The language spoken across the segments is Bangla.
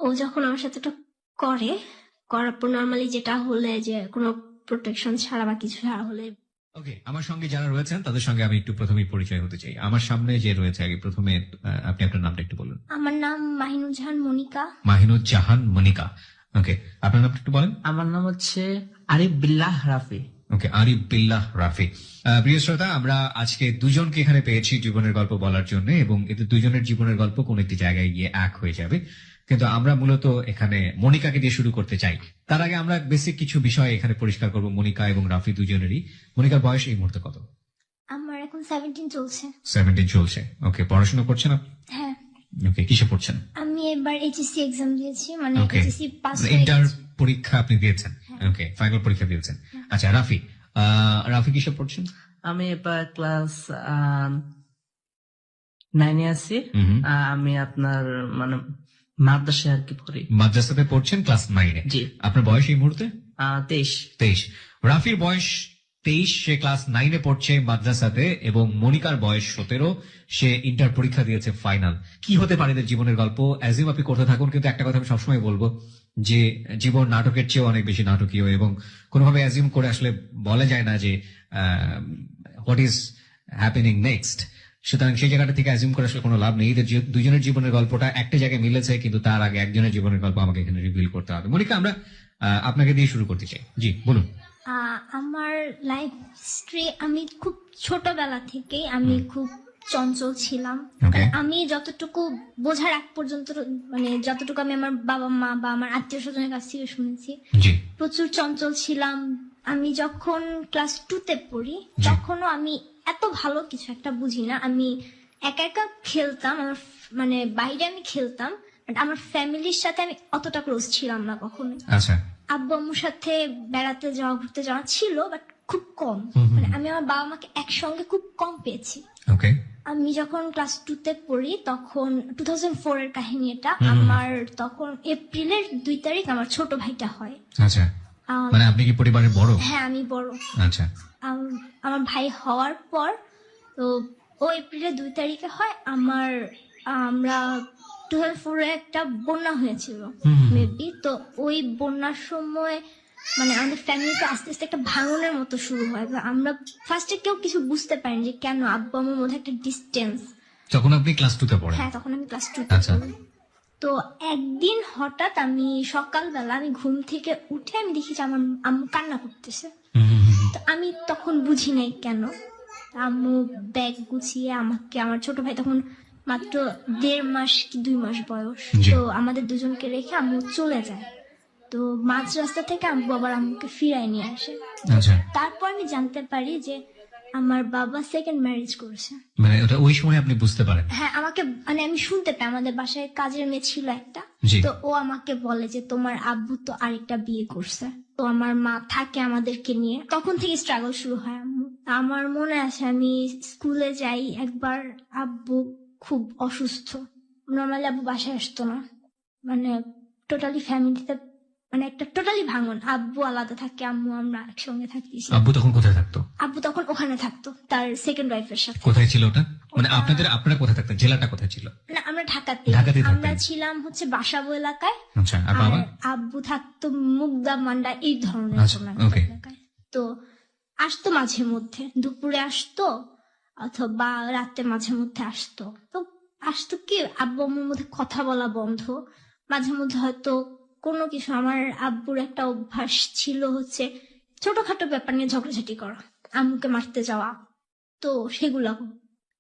ও যখন আমার সাথে এটা করে, করার পর নর্মালি যেটা হলে যে কোনো প্রোটেকশন ছাড়া বা কিছু ছাড়া হলে। ওকে, আমার সঙ্গে যারা রয়েছেন তাদের সঙ্গে আমি একটু প্রথমেই পরিচয় হতে চাই। আমার সামনে যে রয়েছে আগে প্রথমে আপনি আপনার নামটা একটু বলুন। আমার নাম মাহিনুজ্জাহান মনিকা। মাহিনুজ্জাহান মনিকা। ওকে, আপনার নামটা একটু বলেন। আমার নাম হচ্ছে আরিফ বিল্লাহ রাফি। ওকে, আরিফ বিল্লাহ রাফি। প্রিয় শ্রোতা, আমরা আজকে দুজনকে এখানে পেয়েছি জীবনের গল্প বলার জন্য, এবং এদের দুজনের জীবনের গল্প কোন একটি জায়গায় গিয়ে এক হয়ে যাবে। কিন্তু আমরা মূলত এখানে মনিকাকে দিয়ে শুরু করতে চাই। তার আগে আমরা বেসিক কিছু বিষয় এখানে পরিষ্কার করব মনিকা এবং রাফি দুজনেরই। মনিকার বয়স এই মুহূর্তে কত? আমার এখন 17 চলছে। 17 চলছে। ওকে, পড়াশোনা করছেন আপনি? হ্যাঁ। ওকে, কিসে পড়ছেন? আমি এবার এইচএসসি এক্সাম দিয়েছি, মানে ওকে, এইচএসসি পাস ইন্টার পরীক্ষা আপনি দিয়েছেন? ওকে, ফাইনাল পরীক্ষা দিয়েছেন। আচ্ছা, রাফি রাফি কিসে পড়ছেন? আমি এবার ক্লাস 9-এ আছি। আমি আপনার মানে মাদ্রাসায় আর কি পড়ি। মাদ্রাসাতে পড়ছেন, ক্লাস 9-এ। জি। আপনার বয়স এই মুহূর্তে? 23। রাফির বয়স 23, সে ক্লাস 9-এ পড়ছে মাদ্রাসাতে, এবং মনিকার বয়স 17, সে ইন্টার পরীক্ষা দিয়েছে ফাইনাল। কি হতে পারে এদের জীবনের গল্প? অ্যাজিউম আপনি করতে থাকুন, কিন্তু একটা কথা আমি সবসময় বলবো যে জীবন নাটকের চেয়েও অনেক বেশি নাটকীয়, এবং কোনোভাবে অ্যাজিউম করে আসলে বলা যায় না যে হোয়াট ইজ হ্যাপেনিং নেক্সট। সুতরাং সেই জায়গাটা থেকে অ্যাজিউম করে আসলে কোনো লাভ নেই। এদের দুজনের জীবনের গল্পটা একটা জায়গায় মিলেছে, কিন্তু তার আগে একজনের জীবনের গল্প আমাকে এখানে রিভিল করতে হবে। মনিকা, আমরা আপনাকে দিয়ে শুরু করতে চাই। জি, বলুন। আমার লাইফ হিস্ট্রি, আমি খুব ছোটবেলা থেকেই আমি খুব চঞ্চল ছিলাম। আমি যতটুকু বোঝার আগ পর্যন্ত, মানে যতটুকু আমি আমার বাবা মা বা আমার আত্মীয় স্বজনের কাছ থেকে শুনেছি, প্রচুর চঞ্চল ছিলাম। আমি যখন ক্লাস 2-তে পড়ি তখনও আমি এত ভালো কিছু একটা বুঝি না। আমি একা একা খেলতাম, আমার মানে বাইরে আমি খেলতাম, আমার ফ্যামিলির সাথে আমি অতটা ক্লোজ ছিলাম না কখনো। আচ্ছা। আব্বু আম্মুর সাথে বেড়াতে যাওয়া, ঘুরতে যাওয়া ছিল, বাট খুব কম। মানে আমি আমার বাবা মাকে একসঙ্গে খুব কম পেয়েছি। ওকে। আমি যখন ক্লাস 2-তে পড়ি তখন 2004-এর কাহিনী এটা। আমার তখন এপ্রিলের 2 তারিখ আমার ছোট ভাইটা হয়। আচ্ছা, মানে আপনি কি পরিবারের বড়? হ্যাঁ, আমি বড়। আচ্ছা। আমার ভাই হওয়ার পর তো ও এপ্রিলের 2 তারিখে হয়। আমরা 2004-এ একটা বন্যা হয়েছিল মেবি। তো ওই বন্যার সময় মানে আমাদের ফ্যামিলিতে আস্তে আস্তে একটা ভাঙনের মতো শুরু হয়। আমরা ফার্স্টে কেউ কিছু বুঝতে পারিনি যে কেন, আব্বু আম্মুর মধ্যে একটা ডিস্টেন্স। তখন আপনি ক্লাস 2-তে পড়েন? হ্যাঁ, তখন আমি ক্লাস 2-তে পড়ি। তো একদিন হঠাৎ আমি সকালবেলা আমি ঘুম থেকে উঠে আমি দেখি যে আমার আম্মু কান্না করতেছে। তো আমি তখন বুঝি নাই কেন। আম্মু ব্যাগ গুছিয়ে আমাকে, আমার ছোট ভাই তখন মাত্র 1.5 মাস কি 2 মাস বয়স, তো আমাদের দুজনকে রেখে আম্মু চলে যায়। তো মাঝ রাস্তা থেকে আব্বু আবার আম্মুকে ফিরায় নিয়ে আসে। তারপর আমি জানতে পারি যে আমার বাবা সেকেন্ড ম্যারেজ করেছে। মানে ওটা ওই সময় আপনি বুঝতে পারেন? হ্যাঁ, আমাকে মানে আমি শুনতে পাই, আমাদের বাসায় কাজের মেয়ে ছিল একটা, তো ও আমাকে বলে যে তোমার আব্বু তো আরেকটা বিয়ে করছে। তো আমার মা থাকে আমাদেরকে নিয়ে, তখন থেকে স্ট্রাগল শুরু হয় আম্মু। আমার মনে আছে আমি স্কুলে যাই একবার, আব্বু খুব অসুস্থ, নর্মালি আব্বু বাসায় আসতো না, মানে টোটালি ফ্যামিলিতে মানে একটা টোটালি ভাঙন। আব্বু আলাদা থাকে, আম্মু আমরা একসঙ্গে থাকতেছি। আব্বু তখন কোথায় থাকতো? আব্বু তখন ওখানে থাকতো তার সেকেন্ড ওয়াইফের সাথে। কোথায় ছিল ওটা? মানে আপনারা কোথায় থাকতেন? জেলাটা কোথায় ছিল? না, আমরা ঢাকাতে। আমরা ছিলাম হচ্ছে বাসাবো এলাকায়। আচ্ছা, আর বাবা? আব্বু থাকতো মুগদা মান্ডা এই ধরনের এলাকায়। তো আসতো মাঝে মধ্যে, দুপুরে আসতো অথবা রাতে মাঝে মধ্যে আসতো। তো আসতো কি, আব্বু আম্মুর মধ্যে কথা বলা বন্ধ। মাঝে মধ্যে হয়তো কোনো কিছু, আমার আব্বুর একটা অভ্যাস ছিল হচ্ছে ছোটখাটো ব্যাপার নিয়ে ঝগড়াঝাটি করা, আম্মুকে মারতে যাওয়া, তো সেগুলা।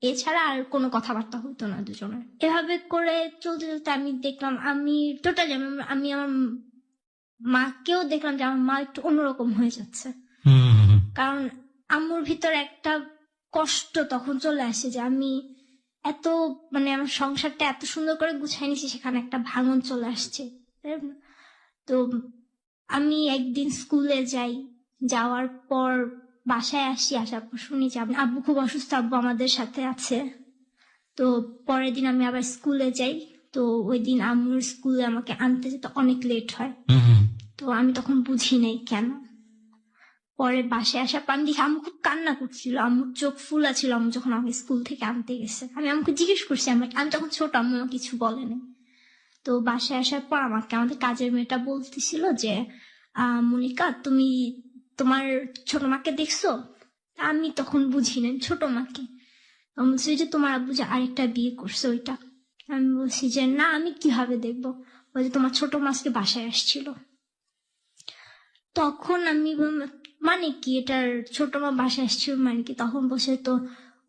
এছাড়া আর কোনো কথাবার্তা হতো না দুজনের। এভাবে করে চলতে চলতে আমি দেখলাম, আমি টোটালি আমি আমার মাকেও দেখলাম যে আমার মা একটু অন্যরকম হয়ে যাচ্ছে। কারণ আম্মুর ভিতরে একটা কষ্ট তখন চলে আসে যে আমি এত মানে আমার সংসারটা এত সুন্দর করে গুছাই নিছি, সেখানে একটা ভাঙন চলে আসছে। তো আমি একদিন স্কুলে যাই, যাওয়ার পর বাসায় আসি, আসার পর শুনি যে আব্বু খুব অসুস্থ, আব্বু আমাদের সাথে আছে। তো পরের দিন আমি আবার স্কুলে যাই। তো ওই দিন আম্মুর স্কুলে আমাকে আনতে যেতে অনেক লেট হয়। তো আমি তখন বুঝি নাই কেন। পরে বাসায় আসার পর আমি দেখি আম্মু খুব কান্না করছিল, আম্মুর চোখ ফুলা ছিল আম্মু যখন আমাকে স্কুল থেকে আনতে গেছে। আমি আম্মুকে জিজ্ঞেস করছি, আমি তখন ছোট, আম্মু কিছু বলেনি। তো বাসায় আসার পর আমাদের কাজের মেয়েটা বলতেছিল যে মনিকা, তুমি তোমার ছোট মাকে দেখছো? আমি তখন বুঝি না ছোট মাকে। আমি বলছি যে তোমার আব্বু যে আরেকটা বিয়ে করছে ওইটা। আমি বলছি যে না, আমি কিভাবে দেখবো? ওই যে তোমার ছোট মাসকে বাসায় আসছিল। তখন আমি মানে কি এটার ছোট মা বাসায় আসছিল মানে কি? তখন বসে তো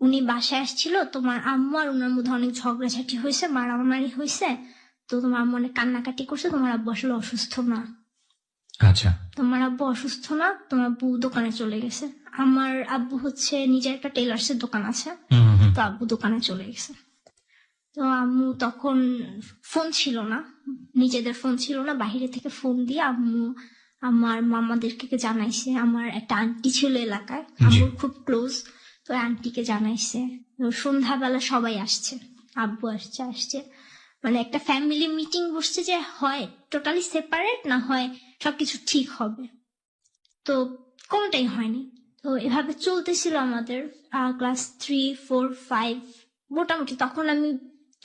উনি বাসায় আসছিল, তোমার আম্মু আর ওনার মধ্যে অনেক ঝগড়াঝাটি হয়েছে, মারামারি হয়েছে, তো তোমার আম্মু অনেক কান্নাকাটি করছে। তোমার আব্বু আসলে অসুস্থ না। আচ্ছা, তোমার আব্বু অসুস্থ না, তোমার আব্বু দোকানে চলে গেছে। আমার আব্বু হচ্ছে নিজের একটা টেলার্সের দোকান আছে, তো আব্বু দোকানে চলে গেছে। তো আম্মু তখন ফোন ছিল না, নিজেদের ফোন ছিল না, বাইরে থেকে ফোন দিয়ে আম্মু আমার মামাদেরকে জানাইছে। আমার একটা আন্টি ছিল এলাকায়, আম্মুর খুব ক্লোজ, তো আন্টিকে জানাইছে। সন্ধ্যাবেলা সবাই আসছে, আব্বু আসছে, মানে একটা ফ্যামিলি মিটিং বসছে যে হয় টোটালি সেপারেট না হয় সবকিছু ঠিক হবে। তো কোনটাই হয়নি। তো এভাবে চলতেছিল আমাদের ক্লাস 3, 4, 5 মোটামুটি। তখন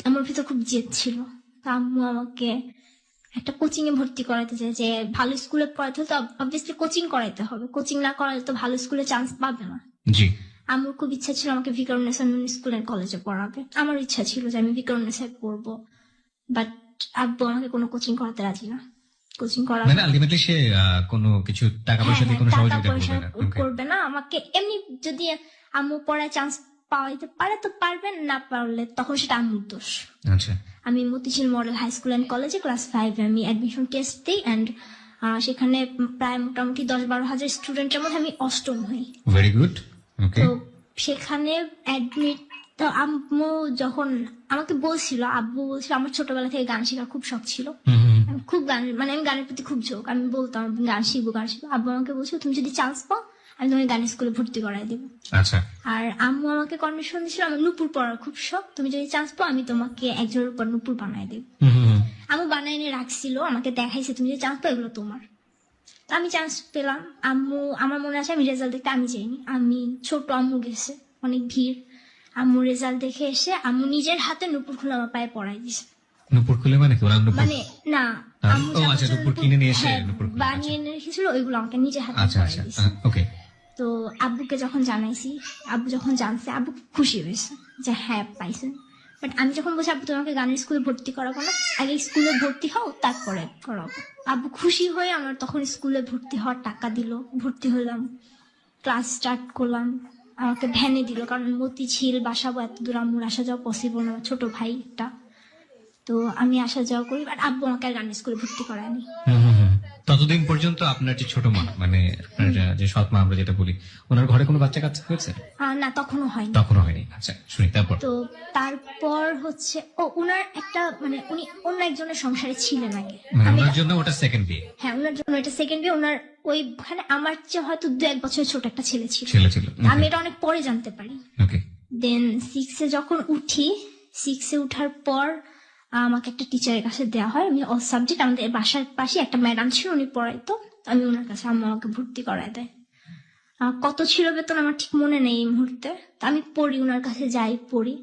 আমার ভিতর খুব জেদ ছিল। আম্মু আমাকে একটা কোচিং এ ভর্তি করাতে চাই, যে ভালো স্কুলে পড়াতে হলে তো অবভিয়াসলি কোচিং করাইতে হবে, কোচিং না করালে তো ভালো স্কুলে চান্স পাবে না। জি। আমার খুব ইচ্ছা ছিল আমাকে ভিকারুন্নেসা স্কুল এন্ড কলেজে পড়াবে। আমার ইচ্ছা ছিল যে আমি ভিকারুন্নেসায় পড়বো, বাট আব্বু আমাকে কোনো কোচিং করাতে রাজি না। কোচিং করা মানে আলটিমেটলি সে কোনো কিছু টাকা পয়সা দিয়ে কোনো সহযোগিতা করবে না আমাকে। এমনি যদি আম্মু পড়ায় চান্স পাওয়াইতে পারে তো পারবেন, না পারলে তখন সেটা আম্মুর দোষ। আচ্ছা। আমি Motijheel model high school and কলেজে ক্লাস 5 আমি অ্যাডমিশন টেস্ট দিই, এন্ড সেখানে প্রায় মোটামুটি 10-12 হাজার স্টুডেন্টের মধ্যে আমি 8ম হই। Very good. ওকে। তো সেখানে অ্যাডমিট, তো আম্মু যখন আমাকে বলছিল, আব্বু বলছিল আমার ছোটবেলা থেকে গান শেখার খুব শখ ছিল, আমি খুব গান, মানে আমি গানের প্রতি খুব ঝোঁক, আমি বলতাম গান শিখবো। আব্বু আমাকে বলছিল তুমি যদি চান্স পাও আমি তোমাকে গানের স্কুলে ভর্তি করাই দেবো। আচ্ছা। আর আম্মু আমাকে কন্ডিশন দিয়েছিল আমার নুপুর পড়ার খুব শখ, তুমি যদি চান্স পাও আমি তোমাকে একজনের উপর নুপুর বানাই দেবো। আম্মু বানাই এনে রাখছিল, আমাকে দেখাইছে তুমি যদি চান্স পাও এগুলো তোমার। আমি চান্স পেলাম। আম্মু, আমার মনে আছে আমি রেজাল্ট দেখতে আমি যাইনি, আমি ছোট, আম্মু গেছে, অনেক ভিড়। আম্মু রেজাল্ট দেখে এসে আম্মু নিজের হাতে নুপুর খুলে আমার পায়ে পড়াই দিছে। নুপুর খুলে মানে কি? মানে না, আম্মু আচ্ছা, নুপুর কিনে নিয়ে এসে নুপুর বানিয়ে এনে রেখেছিল, ওইগুলো আমাকে নিজের হাতে আচ্ছা পড়াই আচ্ছা দিছে। ওকে। তো আব্বুকে যখন জানাইছি, আব্বু যখন জানছে আব্বু খুশি হয়েছে যে হ্যাঁ পাইছেন। বাট আমি যখন বলছি আব্বু তোমাকে গানের স্কুলে ভর্তি করাবো না, আগে স্কুলে ভর্তি হও তারপরে করাবো। আব্বু খুশি হয়ে আমার তখন স্কুলে ভর্তি হওয়ার টাকা দিল, ভর্তি হলাম, ক্লাস স্টার্ট করলাম। আমাকে ভ্যানে দিল, কারণ মতিঝিল বাসাবো এত দূর আম্মুর আসা যাওয়া পসিবল না, ছোট ভাই একটা, তো আমি আসা যাওয়া করি। বাট আব্বু আমাকে আর গানের স্কুলে ভর্তি করায়নি। ততদিন পর্যন্ত আপনার যে ছোট মা, মানে আপনার যে সৎ মা আমরা যেটা বলি, ওনার ঘরে কোনো বাচ্চা কাচ্চা হয়েছে? না, তখনও হয়নি। তখনও হয়নি। আচ্ছা, শুনি তারপর। তো তারপর হচ্ছে উনার একটা, মানে উনি অন্য একজনের সংসারে ছিলেন আগে। ওনার জন্য ওটা সেকেন্ড বিয়ে? হ্যাঁ, ওনার জন্য এটা সেকেন্ড বিয়ে। ওনার ওইখানে আমার চেয়ে হয়তো 2-1 বছরের ছোট একটা ছেলে ছিল। আমি এটা অনেক পরে জানতে পারি। দেন 6-এ যখন উঠি, 6-এ উঠার পর আমাকে একটা টিচারের কাছে দেওয়া হয়। আমি অল সাবজেক্ট, আমাদের বাসার পাশে একটা ম্যাডাম ছিল, উনি পড়াইতো, আমি ওনার কাছে, আম্মু আমাকে ভর্তি করায় দেয়। কত ছিল বেতন আমার ঠিক মনে নেই এই মুহূর্তে। তো আমি পড়ি, ওনার কাছে যাই, পড়ি।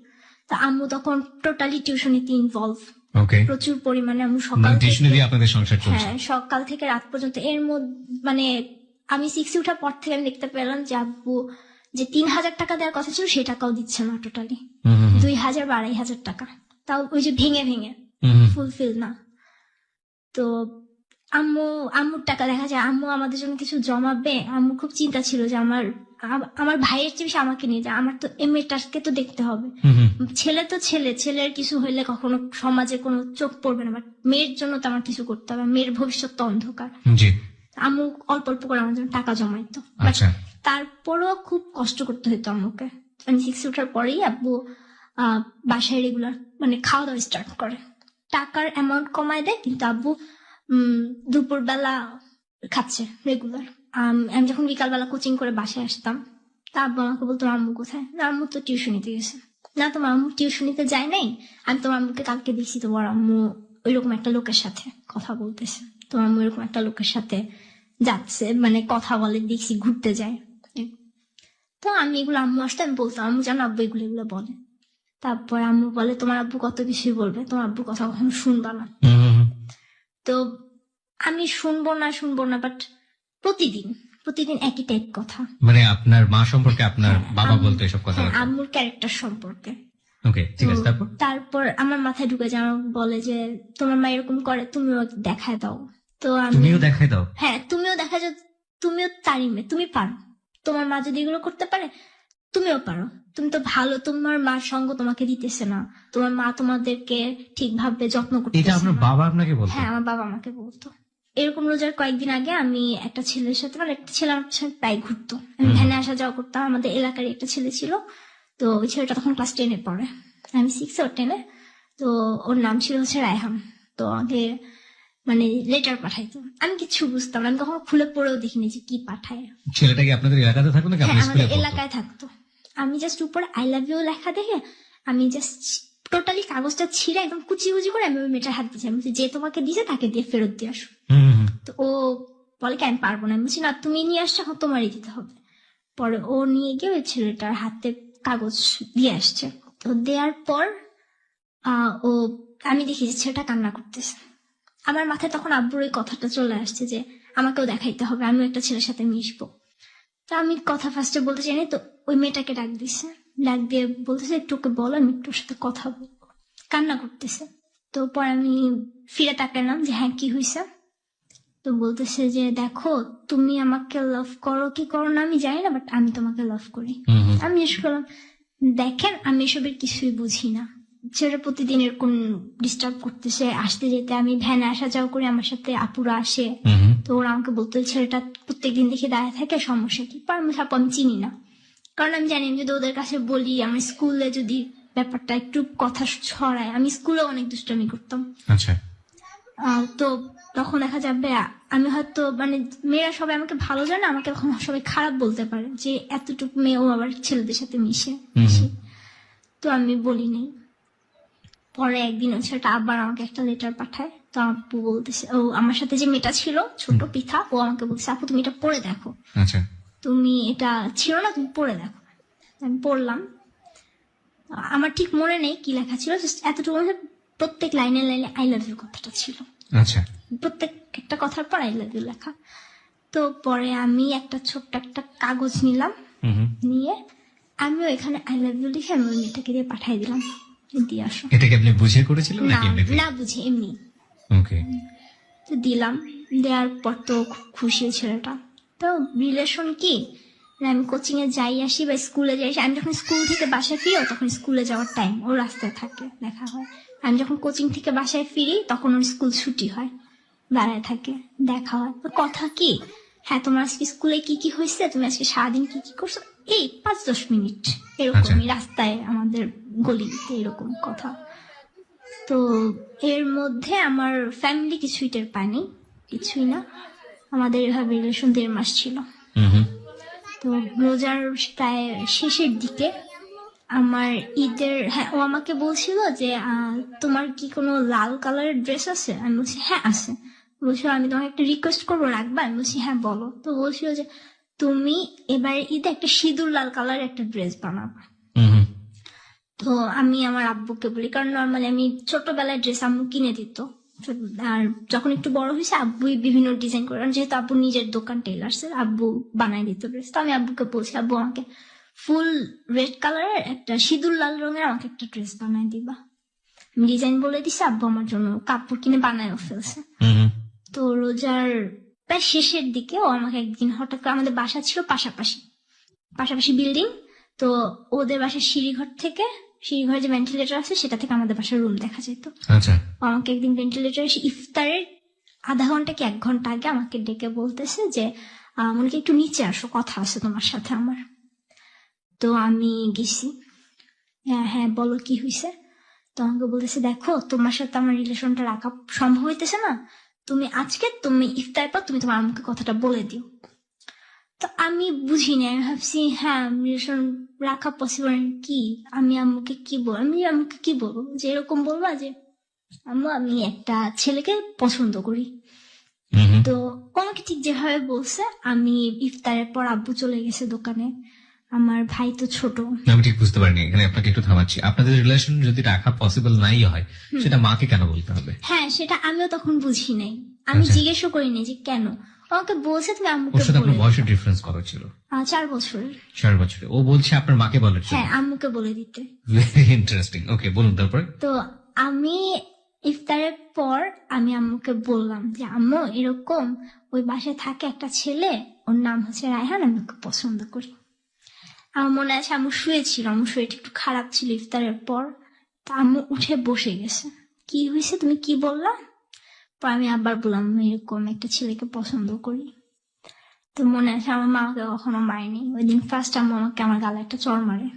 তো আম্মু তখন টোটালি টিউশনিতে ইনভলভ, প্রচুর পরিমাণে। আমি সকাল থেকে রাত পর্যন্ত এর মধ্যে, মানে আমি 6-এ উঠার পর থেকে আমি দেখতে পেলাম যে আব্বু যে 3,000 টাকা দেওয়ার কথা ছিল সেই টাকাও দিচ্ছে না, টোটালি 2,000 বা 2,500 টাকা, তাও ওই যে ভেঙে ভেঙে, ফুলফিল না। তো আম্মুর টাকা দেখা যায় আম্মু আমাদের জন্য কিছু জমাবে। আম্মু খুব চিন্তা ছিল যে আমার ভাইয়ের চেয়ে বেশি আমাকে নিয়ে যায়, আমার তো মেয়েটাকে তো দেখতে হবে। ছেলে তো ছেলের কিছু হইলে কখনো সমাজে কোনো চোখ পড়বে না, বাট মেয়ের জন্য তো আমার কিছু করতে হবে, মেয়ের ভবিষ্যৎ তো অন্ধকার। আম্মু অল্প অল্প করে আমার জন্য টাকা জমাইতো, তারপরও খুব কষ্ট করতে হইতো আম্মুকে। আমি 6-এ ওঠার পরেই আব্বু বাসায় রেগুলার মানে খাওয়া দাওয়া স্টার্ট করে, টাকার অ্যামাউন্ট কমায় দেয়, কিন্তু আব্বু দুপুরবেলা খাচ্ছে রেগুলার। আমি যখন বিকালবেলা কোচিং করে বাসায় আসতাম, তা আব্বু আমাকে বলতো আম্মু কোথায়? না, আম্মু তো টিউশনিতে গেছে। না, তোমার আম্মু টিউশনিতে যায় নাই, আমি তোমার আম্মুকে কালকে দেখছি, তোমার আম্মু ওইরকম একটা লোকের সাথে কথা বলতেছে, তোমার আম্মু এরকম একটা লোকের সাথে যাচ্ছে, মানে কথা বলে দেখছি, ঘুরতে যায়। তো আমি এগুলো আম্মু আসতে আমি বলতাম, আম্মু জানো আব্বু এগুলো বলে। তারপর আম্মু বলে তোমার আব্বু কত কিছুই বলবে, তোমার আব্বুর কথা কখনো শুনবা না। তো আমি শুনবো না বাট প্রতিদিন একই টাইপ কথা। মানে আপনার মা সম্পর্কে আপনার বাবা বলতো এসব কথা? হ্যাঁ, আম্মুর ক্যারেক্টার সম্পর্কে। ওকে, ঠিক আছে। তারপর আমার মাথায় ঢুকে যায়, আমার বলে যে তোমার মা এরকম করে, তুমিও দেখায় দাও। তো তুমিও দেখাই দাও? হ্যাঁ, তুমিও দেখা যাও, তুমিও তারই মেয়ে, তুমি পারো। তোমার মা যদি এগুলো করতে পারে তুমিও পারো, তুমি তো ভালো, তোমার মার সঙ্গ তোমাকে দিতেছে না, তোমার মা তোমাদেরকে ঠিকভাবে যত্ন করতেছে। এটা আপনার বাবা আপনাকে বলতো? হ্যাঁ, আমার বাবা আমাকে বলতো এরকম। রোজার কয়েকদিন আগে আমি একটা ছেলের সাথে, মানে একটা ছেলে আমার সাথে প্রায় ঘুরতো, আমি ভ্যানে আসা যাওয়া করতাম, আমাদের এলাকার একটা ছেলে ছিল। তো ওই ছেলেটা তখন ক্লাস 10-এ পড়ে, আমি 6 or 10-এ। তো ওর নাম ছিল হচ্ছে রায়হান। তো আমাকে মানে লেটার পাঠাইতো, আমি কিছু বুঝতাম না, আমি কখনো খুলে পড়েও দেখিনি যে কি পাঠায়। ছেলেটা কি আপনাদের এলাকাতে থাকতো নাকি আপনার স্কুলে? আমাদের এলাকায় থাকতো। আমি জাস্ট উপরে আই লাভ ইউ লেখা দেখে আমি জাস্ট টোটালি কাগজটা ছিঁড়ে একদম কুচি করে আমি ওই মেয়েটার হাত দিয়েছি। আমি বলছি, যে তোমাকে দিয়েছে তাকে দিয়ে ফেরত দিয়ে আসো। তো ও বলে কি আমি পারবো না। আমি বলছি, না তুমি নিয়ে আসছো, এখন তোমারই দিতে হবে। পরে ও নিয়ে গিয়ে ওই ছেলেটার হাতে কাগজ দিয়ে আসছে। তো দেওয়ার পর ও, আমি দেখি যে ছেলেটা কান্না করতেছে। আমার মাথায় তখন আব্বুর ওই কথাটা চলে আসছে যে আমাকেও দেখাইতে হবে, আমিও একটা ছেলের সাথে মিশবো। তো আমি কথা ফার্স্টে বলতে চাইনি, তো ওই মেয়েটাকে ডাক দিছে, ডাক দিয়ে বলতেছে একটু ওকে বলো, আমি একটু ওর সাথে কথা বলবো। কান্না করতেছে। তো পরে আমি ফিরে তাকালাম যে হ্যাঁ কি হয়েছে। তো বলতেছে যে দেখো, তুমি আমাকে লাভ করো কি করো না আমি জানি না, বাট আমি তোমাকে লাভ করি। আমি জিজ্ঞেস করলাম, দেখেন আমি এসবের কিছুই বুঝি না, ছেলেটা প্রতিদিন এরকম ডিস্টার্ব করতেছে, আসতে যেতে, আমি ভ্যানে আসা যাওয়া করি, আমার সাথে আপুরা আসে। তো ওরা আমাকে বলতো ছেলেটা প্রত্যেকদিন দেখে দাঁড়ায় থাকে, সমস্যা কি? পর আমি আপু আমি চিনি না, কারণ আমি জানি যদি ওদের কাছে বলি, আমার স্কুলে যদি ব্যাপারটা একটু কথা ছড়ায়, আমি স্কুলে অনেক দুষ্টামি করতাম। আচ্ছা। তো তখন দেখা যাবে আমি হয়তো, মানে মেয়েরা সবাই আমাকে ভালো জানে, আমাকে তখন সবাই খারাপ বলতে পারে যে এতটুকু মেয়েও আবার ছেলেদের সাথে মিশে। তো আমি বলি নাই। পরে একদিন ওই ছেলেটা আবার আমাকে একটা লেটার পাঠায়। তো আপু বলতেছে, ও আমার সাথে যে মেয়েটা ছিল ছোট পিঠা, ও আমাকে বলছে আপু তুমি এটা পড়ে দেখো। আচ্ছা। তুমি এটা ছিল না, তুমি পড়ে দেখো। আমি পড়লাম, আমার ঠিক মনে নেই কি লেখা ছিল, জাস্ট এতটুকু প্রত্যেক লাইনে আই লাভ ইউ কথাটা ছিল। আচ্ছা। প্রত্যেক একটা কথার পর আই লাভ ইউ লেখা। তো পরে আমি একটা ছোট্ট একটা কাগজ নিলাম, নিয়ে আমিও এখানে আই লাভ ইউ লিখে আমি ওই মেয়েটাকে দিয়ে পাঠিয়ে দিলাম, দিয়ে আসো। এটা কি আপনি বুঝে করেছিলেন নাকি এমনি? না বুঝি, এমনি। ওকে। তো দিলাম, দেওয়ার পর তো খুশি ছেলেটা। তো রিলেশন কি, আমি কোচিং এ যাই আসি বা স্কুলে যাই আসি, আমি যখন স্কুল থেকে বাসায় ফিরি তখন স্কুলে যাওয়ার টাইম ওর রাস্তায় থাকে, দেখা হয়। আমি যখন কোচিং থেকে বাসায় ফিরি তখন ওর স্কুল ছুটি হয়, দাঁড়ায় থাকে, দেখা হয়। তো কথা কি, হ্যাঁ তোমার আজকে স্কুলে কি কি হয়েছে, তুমি আজকে সারাদিন কি কি করছো, এই 5-10 মিনিট এরকমই রাস্তায় আমাদের গলিতে এরকম কথা। তো এর মধ্যে আমার ফ্যামিলি কিছুই টের পায়নি, কিছুই না। আমাদের এভাবে রিলেশন 1.5 মাস ছিল। তো রোজার প্রায় শেষের দিকে আমার ঈদের, হ্যাঁ ও আমাকে বলছিল যে তোমার কি কোনো লাল কালারের ড্রেস আছে? আমি বলছি হ্যাঁ আছে। বলছিল আমি তোমাকে একটা রিকোয়েস্ট করবো, রাখবা? আমি বলছি হ্যাঁ বলো। তো বলছিল যে তুমি এবার ঈদে একটা সিঁদুর লাল কালারের একটা ড্রেস বানাবা। তো আমি আমার আব্বুকে বলি, কারণ নর্মালি আমি ছোটবেলায় ড্রেস আম্মু কিনে দিত, আর যখন একটু বড় হয়েছে আব্বুই বিভিন্ন ডিজাইন করে, যেহেতু আব্বু নিজের দোকান টেলার্সের, আব্বু বানাই দিত ড্রেস। তো আমি আব্বুকে বলছি, আব্বু আমাকে ফুল রেড কালারের একটা সিঁদুর লাল রঙের আমাকে একটা ড্রেস বানাই দিবা। আমি ডিজাইন বলে দিছি, আব্বু আমার জন্য কাপড় কিনে বানায়ও ফেলছে। তো রোজার প্রায় শেষের দিকে ও আমাকে একদিন হঠাৎ করে, আমাদের বাসা ছিল পাশাপাশি বিল্ডিং, তো ওদের বাসার সিঁড়িঘরে যে ভেন্টিলেটর আছে সেটা থেকে আমাদের বাসার রুম দেখা যেত। আচ্ছা। আমাকে একদিন ভেন্টিলেটর এসে ইফতারের আধা ঘন্টা কি 1 ঘন্টা আগে আমাকে ডেকে বলতেছে যে মনে কি একটু নিচে আসো, কথা আছে তোমার সাথে আমার। তো আমি গেছি, হ্যাঁ বলো কি হয়েছে। তো আমাকে বলতেছে দেখো তোমার সাথে আমার রিলেশনটা রাখা সম্ভব হইতেছে না, তুমি ইফতারের পর তুমি তোমার আম্মুকে কথাটা বলে দিও। তো আমি বুঝিনি, আমি ভাবছি হ্যাঁ রিলেশন রাখা পসিবল কি, আমি আম্মুকে কি বলবো, যে এরকম বলবা যে আম্মু আমি একটা ছেলেকে পছন্দ করি। তো আমাকে ঠিক যেভাবে বলছে, আমি ইফতারের পর আব্বু চলে গেছে দোকানে, আমার ভাই তো ছোট। আমি ঠিক বুঝতে পারিনি, এখানে আপনাকে একটু থামাচ্ছি। আপনাদের রিলেশন যদি রাখা পসিবল নাই হয়, সেটা মাকে কেন বলতে হবে? হ্যাঁ, সেটা আমিও তখন বুঝি নাই, আমি আচ্ছা। জিজ্ঞেসও করিনি যে কেন। ও আমাকে বলছে তুমি ওর আম্মুকে সাথে আপনার বলে বয়সের দিতে। ডিফারেন্স কত ছিল? 4 বছরের। 4 বছরে। ও বলছে আপনার মাকে বলার জন্য। হ্যাঁ, আম্মুকে বলে দিতে। Very interesting. ওকে, বলুন তারপরে। তো আমি ইফতারের পর আমি আম্মুকে বললাম যে আম্মু এরকম ওই বাসায় থাকে একটা ছেলে, ওর নাম হচ্ছে রায়হান, আমি ওকে পছন্দ করি। আমার মনে আছে আম্মু শুয়েছিল, আম্মু শরীরটা একটু খারাপ ছিল ইফতারের পর। তা আম্মু উঠে বসে গেছে, কি হয়েছে তুমি কি বললা? পর আমি আবার বললাম আমি এরকম একটা ছেলেকে পছন্দ করি। তো মনে আছে আমার মা আমাকে কখনো মারেনি, ওই দিন ফার্স্ট আম্মু আমাকে আমার গালে একটা চড় মারে।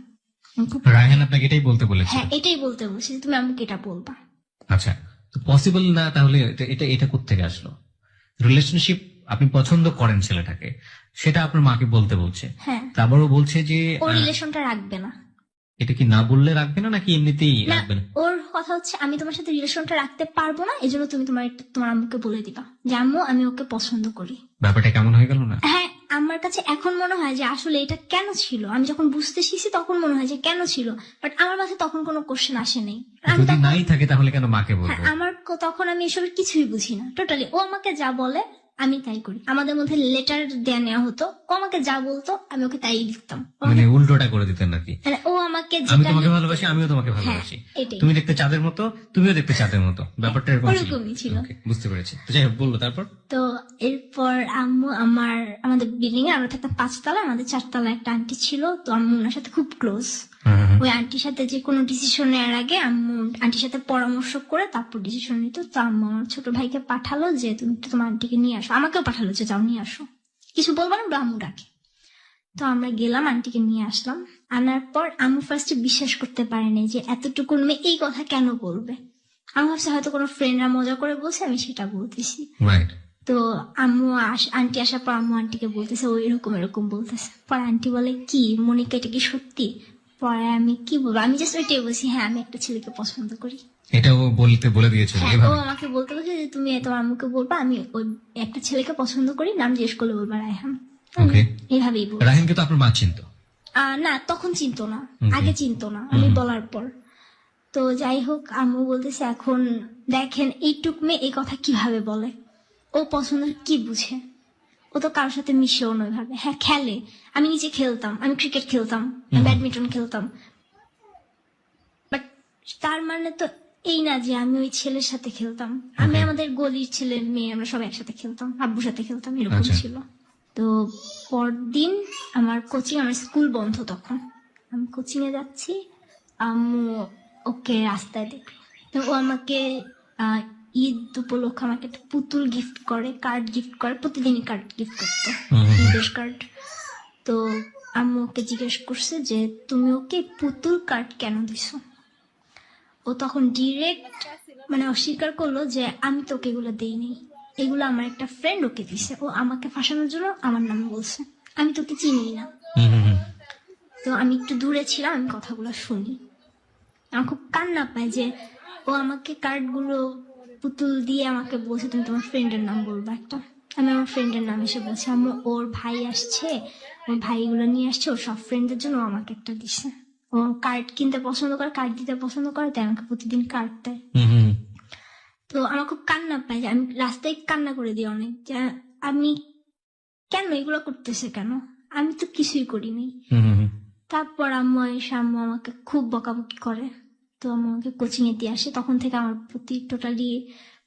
আমি খুব- রায়হান আপনাকে এটাই বলতে বলেছে? হ্যাঁ, এটাই বলতে বলছি যে তুমি আমাকে এটা বলবা। আচ্ছা, তো পসিবল না তাহলে এটা এটা এটা কোত্থেকে আসলো? রিলেশনশিপ আপনি পছন্দ করেন ছেলেটাকে, সেটা আপনার মাকে বলতে বলছে, হ্যাঁ, তারপরও বলছে যে ও রিলেশনটা রাখবে না। এটা কি না বললে রাখবে না নাকি এমনিতেই না, রাখবে না? ওর কথা হচ্ছে আমি তোমার সাথে রিলেশনটা রাখতে পারবো না, এজন্য তুমি তোমার আম্মুকে বলে দিবা যে আম্মু আমি ওকে পছন্দ করি। ব্যাপারটা কেমন হয়ে গেল না? হ্যাঁ, আমার কাছে এখন মনে হয় যে আসলে এটা কেন ছিল, আমি যখন বুঝতে শিখছি তখন মনে হয় যে কেন ছিল, বাট আমার মাথায় তখন কোনো কোশ্চেন আসে নেই। আমি যদি তখন- নাই থাকে তাহলে কেন মাকে হ্যাঁ, বলবো? তখন আমি এসবের কিছুই বুঝি না টোটালি। ও আমাকে যা বলে আমি তাই করি। আমাদের মধ্যে লেটার দেয়া নেওয়া হতো, ও আমাকে যা বলতো আমি ওকে তাই লিখতাম। মানে উল্টোটা করে দিতেন নাকি? মানে ও আমাকে আমি যেটা তোমাকে লিখতো- ভালোবাসি, আমিও তোমাকে হ্যাঁ, ভালোবাসি, এটাই। তুমি দেখতে চাঁদের মতো, তুমিও দেখতে চাঁদের মতো, ব্যাপারটা এরকম ছিল। ওরকমই ছিল। Okay, বুঝতে পেরেছি। তো যাই হোক, বললো তারপর। তো এরপর আম্মু আমাদের বিল্ডিং এ আমরা থাকতাম 5 তলা, আমাদের 4 তলা একটা আন্টি ছিল, তো আম্মু ওনার সাথে খুব ক্লোজ। ওই আন্টির সাথে যে কোনো ডিসিশন নেওয়ার আগে আম্মু আন্টির সাথে পরামর্শ করে তারপর ডিসিশন নিত। তো আম্মু আমার ছোট ভাইকে পাঠালো যে তুমি একটু তোমার আন্টিকে নিয়ে আসো, আমাকেও পাঠালো যে যাও নিয়ে আসো, কিছু বলবো না, আম্মু ডাকে। তো আমরা গেলাম, আন্টিকে নিয়ে আসলাম। আনার পর আম্মু ফার্স্টে বিশ্বাস করতে পারেনি যে এতটুকু মেয়ে এই কথা কেন বলবে। আমি ভাবছি হয়তো কোনো ফ্রেন্ডরা মজা করে বলছে, আমি সেটা বলতেছি। রাইট। তো আন্টি আসার পর আম্মু আন্টিকে বলতেছে ও এরকম এরকম বলতেছে। পরে আন্টি বলে কি মনিকা এটা কি সত্যি? পরে আমি কি বলবো, আমি জাস্ট ওইটাই বলছি হ্যাঁ আমি একটা ছেলেকে পছন্দ করি। এটা ও বলে দিয়েছিল হ্যাঁ, ও এভাবে? আমাকে বলতে বলছে যে তুমি তোমার আম্মুকে বলবা আমি ওই একটা ছেলেকে পছন্দ করি, নাম জিজ্ঞেস করলে বলবা রায়হান। আমি Okay. এইভাবেই বল। রাহিমকে তো আপনার মা চিনতো? না, তখন চিনতো না, Okay. আগে চিনতো না, আমি বলার পর। তো যাই হোক, আম্মু বলতেছে এখন দেখেন এইটুক মেয়ে এই কথা কিভাবে বলে, ও পছন্দ কি বুঝে, ও তো কারোর সাথে মিশেও না ওইভাবে। হ্যাঁ খেলে, আমি নিজে খেলতাম, আমি ক্রিকেট খেলতাম, ব্যাডমিন্টন খেলতাম, বাট তার মানে তো এই না যে আমি ওই ছেলের সাথে খেলতাম। আমি Okay. আমাদের গলির ছেলে মেয়ে আমরা সব একসাথে খেলতাম, আব্বুর সাথে খেলতাম, এরকম আচ্ছা। ছিল। তো পরদিন আমার স্কুল বন্ধ, তখন আমি কোচিং এ যাচ্ছি, আম্মু ওকে রাস্তায় দেখে। তো ও আমাকে ঈদ উপলক্ষে আমাকে একটা পুতুল গিফট করে, কার্ড গিফট করে, প্রতিদিনই কার্ড গিফট করতো, ঈদের কার্ড। তো আম্মু ওকে জিজ্ঞেস করছে যে তুমি ওকে পুতুল কার্ড কেন দিছো? ও তখন ডিরেক্ট মানে অস্বীকার করলো যে আমি তোকে এগুলো দেইনি, এগুলো আমার একটা ফ্রেন্ড ওকে দিছে, ও আমাকে ফাঁসানোর জন্য আমার নাম বলছে, আমি তোকে চিনি না। তো আমি একটু দূরে ছিলাম, আমি কথাগুলো শুনি, আমার খুব কান্না পায় যে ও আমাকে কার্ডগুলো পুতুল দিয়ে আমাকে বলছে তুমি তোমার ফ্রেন্ডের নাম বলবা একটা। আমি আমার ফ্রেন্ডের নাম এসে বলছি আম্মু ওর ভাই আসছে, ওর ভাইগুলো নিয়ে আসছে, ওর সব ফ্রেন্ডের জন্য ও আমাকে একটা দিছে। ও কার্ড কিনতে পছন্দ করে, কার্ড দিতে পছন্দ করে, তাই আমাকে প্রতিদিন কার্ড দেয়। তো আমার খুব কান্না পায় যে আমি রাস্তায় কান্না করে দিই অনেক, যে আমি কেন এগুলো করতেছে কেন, আমি তো কিছুই করিনি। তারপর আম্মু এসে আম্মু আমাকে খুব বকাবকি করে। তো আম্মু আমাকে কোচিং এ দিয়ে আসে, তখন থেকে আমার প্রতি টোটালি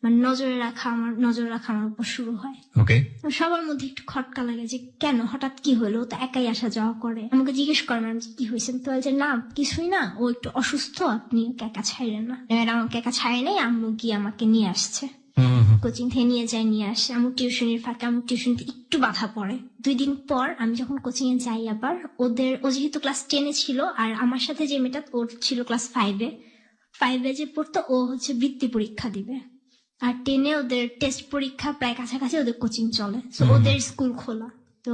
মানে নজর রাখা আমার উপর শুরু হয়। ওকে। তো সবার মধ্যে একটু খটকা লাগে যে কেন হঠাৎ কি হলো, ও তো একাই আসা যাওয়া করে। আমাকে জিজ্ঞেস করে ম্যাম কি হয়েছে, তো বলে যে না কিছুই না, ও একটু অসুস্থ, আপনি ওকে একা ছাড়েন না। ম্যাডাম আমাকে একা ছাড়ে নাই, আম্মু গিয়ে আমাকে নিয়ে আসছে, কোচিং থেকে নিয়ে আসে। আমার টিউশনের ফাঁকে আমার টিউশনিতে একটু বাধা পড়ে। 2 দিন পর আমি যখন কোচিং এ যাই আবার, ও যেহেতু ক্লাস 10 এ ছিল, আর আমার সাথে যে মেয়েটা ওর ছিল ক্লাস 5 এ যে পড়তো, ও হচ্ছে বৃত্তি পরীক্ষা দিবে, আর 10 এ ওদের টেস্ট পরীক্ষা প্রায় কাছাকাছি, ওদের কোচিং চলে, তো ওদের স্কুল খোলা। তো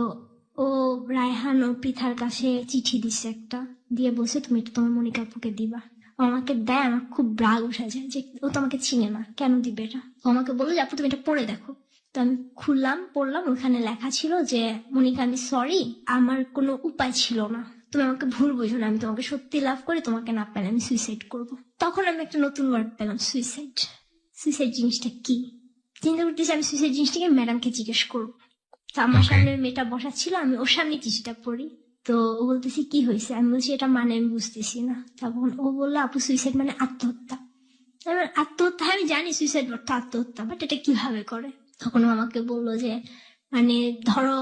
ও রায়হান ও পৃথার কাছে চিঠি দিছে একটা, দিয়ে বলছে তুমি এটা তোমার মনিকা আপুকে দিবা। ও আমাকে দেয়, আমার খুব রাগ উঠে যায় যে ও তো আমাকে চিনে না, কেন দিবে এটা। ও আমাকে বললো যে আপু তুমি এটা পড়ে দেখো। তো আমি খুললাম, পড়লাম, ওখানে লেখা ছিল যে মনিকা আমি সরি, আমার কোনো উপায় ছিল না, তুমি আমাকে ভুল বুঝো না, আমি তোমাকে সত্যি লাভ করি, তোমাকে না পেলে আমি সুইসাইড করব। তখন আমি একটা নতুন ওয়ার্ড পেলাম, সুইসাইড। সুইসাইড জিনিসটা কি চিন্তা করতেছি, আমি সুইসাইড জিনিসটাকে ম্যাডামকে জিজ্ঞেস করবো। তো আমার Okay. সামনে মেয়েটা বসা ছিল, আমি ওর সামনে চিঠিটা পড়ি। তো ও বলতেছি কি হয়েছে, আমি বলছি এটা মানে আমি বুঝতেছি না। তখন ও বললো আপু সুইসাইড মানে আত্মহত্যা। এবার আত্মহত্যা, আমি জানি সুইসাইড অর্থ আত্মহত্যা, বাট এটা কিভাবে করে। তখন ও আমাকে বললো যে মানে ধরো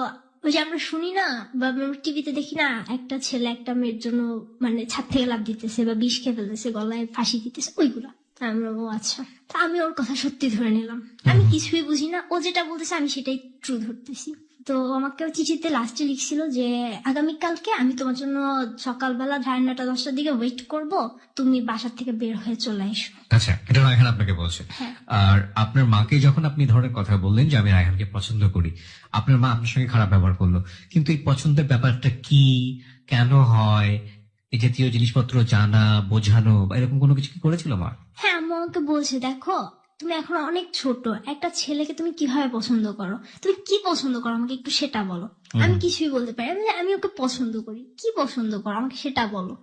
ওই যে আমরা শুনি না বা টিভিতে দেখি না, একটা ছেলে একটা মেয়ের জন্য মানে ছাদ থেকে লাফ দিতেছে বা বিষ খেয়ে ফেলতেছে, গলায় ফাঁসি দিতেছে, ওইগুলা। আমরা ও আচ্ছা, তা আমি ওর কথা সত্যি ধরে নিলাম। আমি কিছুই বুঝি না, ও যেটা বলতেছে আমি সেটাই ট্রু ধরতেছি। তো আমাকে চিঠিতে লাস্টে লিখছিল যে আগামীকালকে আমি তোমার জন্য সকালবেলা 9:30 10টার দিকে ওয়েট করব, তুমি বাসার থেকে বের হয়ে চলে এসো। আচ্ছা, এটা রায়হান আপনাকে বলছে। হ্যাঁ। আর আপনার মাকে যখন আপনি ধরনের কথা বললেন যে আমি রায়হানকে পছন্দ করি, আপনার মা আপনার সঙ্গে খারাপ ব্যবহার করলো, কিন্তু এই পছন্দের ব্যাপারটা কি, কেন হয়, এই জাতীয় জিনিসপত্র জানা বোঝানো বা এরকম কোনো কিছু কি করেছিল মা? হ্যাঁ, আম্মু আমাকে বলছে দেখো তুমি এখন অনেক ছোট, একটা ছেলেকে তুমি কিভাবে পছন্দ করো, তুমি কি পছন্দ করো আমাকে একটু সেটা বলো। আমি কিছুই বলতে পারি না, আমি ওকে পছন্দ করি, কি পছন্দ করো আমাকে সেটা বলো।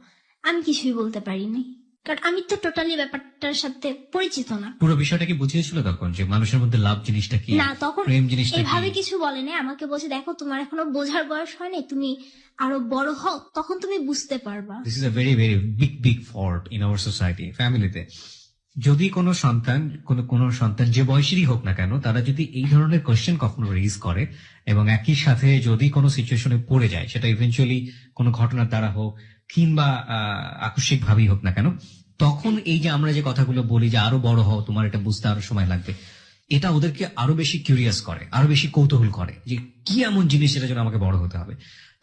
আমি কিছুই বলতে পারিনি, কারণ আমি তো টোটালি ব্যাপারটার সাথে পরিচিত না। পুরো বিষয়টা কি বুঝিয়েছিল তখন যে মানুষের মধ্যে লাভ জিনিসটা কি, না, তখন প্রেম জিনিসটা এভাবে কি? কিছু বলেনি, আমাকে বলছে দেখো তোমার এখনো বোঝার বয়স হয়নি, তুমি আরো বড় হও তখন তুমি বুঝতে পারবা। This is a very very big fault in our society, ফ্যামিলিতে। যদি কোনো সন্তান কোনো সন্তান যে বয়সেরই হোক না কেন, তারা যদি এই ধরনের কোয়েশ্চেন কখনো রেজ করে এবং একই সাথে যদি কোনো সিচুয়েশনে পড়ে যায়, সেটা ইভেন্চুয়ালি কোনো ঘটনার দ্বারা হোক কিংবা আকস্মিক ভাবেই হোক না কেন, তখন এই যে আমরা যে কথাগুলো বলি যে আরো বড় হও, তোমার এটা বুঝতে আরো সময় লাগবে, এটা ওদেরকে আরো বেশি কিউরিয়াস করে, আরো বেশি কৌতূহল করে যে কি এমন জিনিস এটার জন্য আমাকে বড় হতে হবে।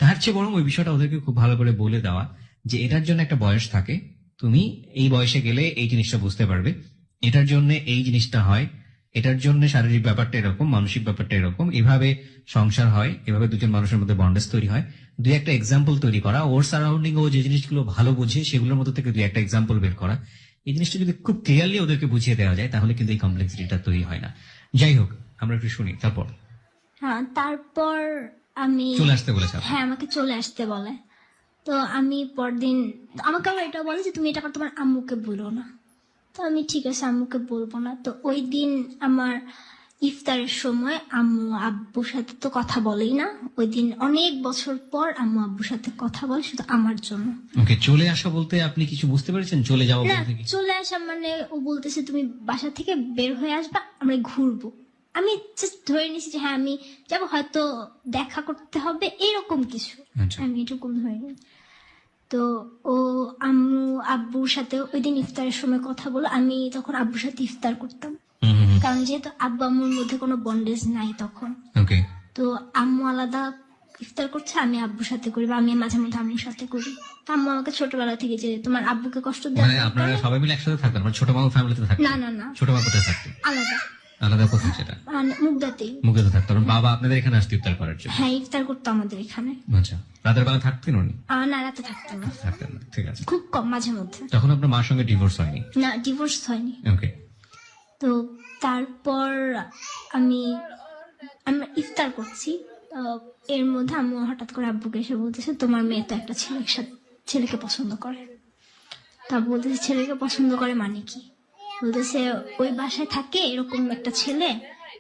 তার চেয়ে বরং ওই বিষয়টা ওদেরকে খুব ভালো করে বলে দেওয়া যে এটার জন্য একটা বয়স থাকে, তুমি এই বয়সে গেলে এই জিনিসটা বুঝতে পারবে, এটার জন্য এই জিনিসটা হয়, এটার জন্য শারীরিক ব্যাপারটা এরকম, মানসিক ব্যাপারটা এরকম, এভাবে সংসার হয়, এভাবে দুজন মানুষের মধ্যে বন্ডেজ তৈরি হয়। দুই একটা এক্সাম্পল তৈরি করা, ওর সারাউন্ডিং ও যে জিনিসগুলো ভালো বোঝে সেগুলোর মধ্যে থেকে দুই একটা এক্সাম্পল বের করা। এই জিনিসটা যদি খুব ক্লিয়ারলি ওদেরকে বুঝিয়ে দেওয়া যায় তাহলে কিন্তু এই কমপ্লেক্সিটিটা তৈরি হয় না। যাই হোক, আমরা একটু শুনি তারপর। হ্যাঁ, তারপর আমি চলে আসতে বলেছে আপনাকে? হ্যাঁ, আমাকে চলে আসতে বলে। তো আমি পরদিন আমাকে আবার এটা বলে যে তুমি এটা তোমার আম্মুকে বলো না। তো আমি ঠিক আছে আম্মুকে বলবো না। তো ওই দিন আমার ইফতারের সময় আম্মু আব্বুর সাথে তো কথা বলেই না। ওই দিন অনেক বছর পর আম্মু আব্বুর সাথে কথা বলে শুধু আমার জন্য। ওকে, চলে আসা বলতে আপনি কিছু বুঝতে পেরেছেন? চলে যাওয়া না, বলতে কি? চলে আসা মানে ও বলতেছে তুমি বাসা থেকে বের হয়ে আসবা, আমরা ঘুরবো। আমি জাস্ট ধরে নিছি যে হ্যাঁ আমি যাবো, হয়তো দেখা করতে হবে এরকম কিছু, আচ্ছা। আমি এরকম ধরে নিই। তো ও আম্মু আব্বুর সাথে ওই দিন ইফতারের সময় কথা বলো, আমি তখন আব্বুর সাথে ইফতার করতাম, কারণ যেহেতু আব্বু আম্মুর মধ্যে কোনো বন্ডেজ নাই তখন। ওকে। তো আম্মু আলাদা ইফতার করছে, আমি আব্বুর সাথে করি বা আমি মাঝে মধ্যে আম্মুর সাথে করি। তো আম্মু আমাকে ছোটবেলা থেকে যে তোমার আব্বুকে কষ্ট দেওয়া মানে আপনারা সবাই মিলে একসাথে থাকতেন? মানে ছোট মামা ফ্যামিলিতে থাকতেন? না না না, ছোট মা কোথায় থাকতেন? আলাদা আলাদা কোথায় সেটা? মানে মুগদাতেই। মুখে তো থাকতেন, বাবা আপনাদের এখানে আসতে ইফতার করার জন্য? হ্যাঁ, ইফতার করতো আমাদের এখানে। আচ্ছা, রাতের বেলা থাকতেন উনি? না, রাতে থাকতো না, থাকতেন না, ঠিক আছে। খুব কম, মাঝে মধ্যে। তখন আপনার মার সঙ্গে ডিভোর্স হয়নি? না, ডিভোর্স হয়নি। ওকে। তো তারপর আমি আমরা ইফতার করছি, এর মধ্যে আম্মু হঠাৎ করে আব্বুকে এসে বলতেছে তোমার মেয়ে তো একটা ছেলেকে পছন্দ করে। তা বলতেছে ছেলেকে পছন্দ করে মানে কি? বলতেছে ওই বাসায় থাকে এরকম একটা ছেলে,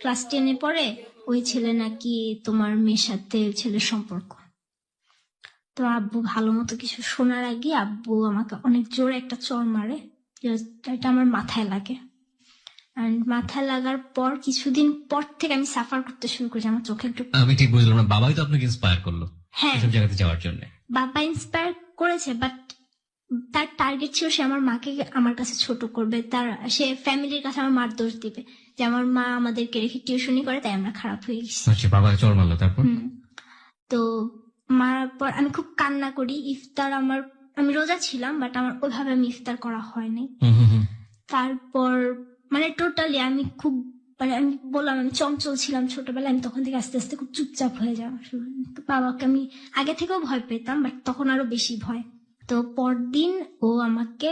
ক্লাস 10-এ পড়ে, ওই ছেলে নাকি তোমার মেয়ের সাথে ছেলের সম্পর্ক। তো আব্বু ভালো মতো কিছু শোনার আগে আব্বু আমাকে অনেক জোরে একটা চড় মারে, এটা আমার মাথায় লাগে। And মাথায় লাগার পর কিছুদিন পর থেকে আমি সাফার করতে শুরু করেছি, আমার চোখে একটু। আমি ঠিক বুঝলাম না, বাবাই তো আপনাকে ইন্সপায়ার করলো হ্যাঁ, এসব জায়গাতে যাওয়ার জন্য? বাবা ইন্সপায়ার করেছে, বাট তার টার্গেট ছিল সে আমার মাকে আমার কাছে ছোট করবে, সে ফ্যামিলির কাছে আমার মার দোষ দিবে যে আমার মা আমাদেরকে রেখে টিউশনি করে তাই আমরা খারাপ হয়ে গেছি। আচ্ছা, বাবা চড় মারলো, তারপর? তো মারার পর আমি খুব কান্না করি। ইফতার আমি রোজা ছিলাম, বাট আমার ওইভাবে আমি ইফতার করা হয়নি। তারপর মানে টোটালি আমি খুব মানে আমি বললাম আমি চঞ্চল ছিলাম ছোটবেলায়, আমি তখন থেকে আস্তে আস্তে খুব চুপচাপ হয়ে যাওয়া শুরু। বাবাকে আমি আগে থেকেও ভয় পেতাম, বাট তখন আরো বেশি ভয়। তো পরদিন ও আমাকে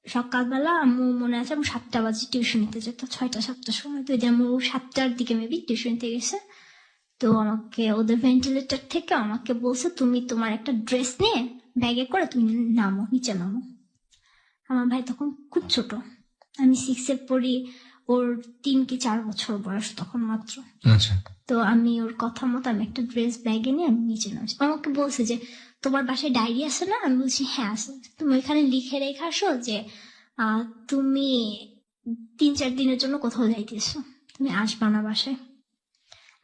সকালবেলা আম্মু মনে আছে আমি 7টা বাজে টিউশন নিতে যেত, 6টা-7টার সময়। তো যে আম্মু 7টার দিকে মেবি টিউশন নিতে গেছে। তো আমাকে ওদের ভেন্টিলেটর থেকে আমাকে বলছে তুমি তোমার একটা ড্রেস নিয়ে ব্যাগে করে তুমি নামো, নিচে নামো। আমার ভাই তখন খুব ছোট, আমি 6-এ পড়ি, ওর 3 কি 4 বছর বয়স তখন মাত্র। আচ্ছা, তো আমি ওর কথা মতো আমি একটা ড্রেস ব্যাগে নিয়ে আমি নিচে নামছি। আমাকে বলছে যে তোমার বাসায় ডায়েরি আছে না? আমি বলছি হ্যাঁ আছে। তুমি ওইখানে লিখে রেখে আসো যে তুমি 3-4 দিনের জন্য কোথাও যাইতেছো, তুমি আসবা না বাসায়।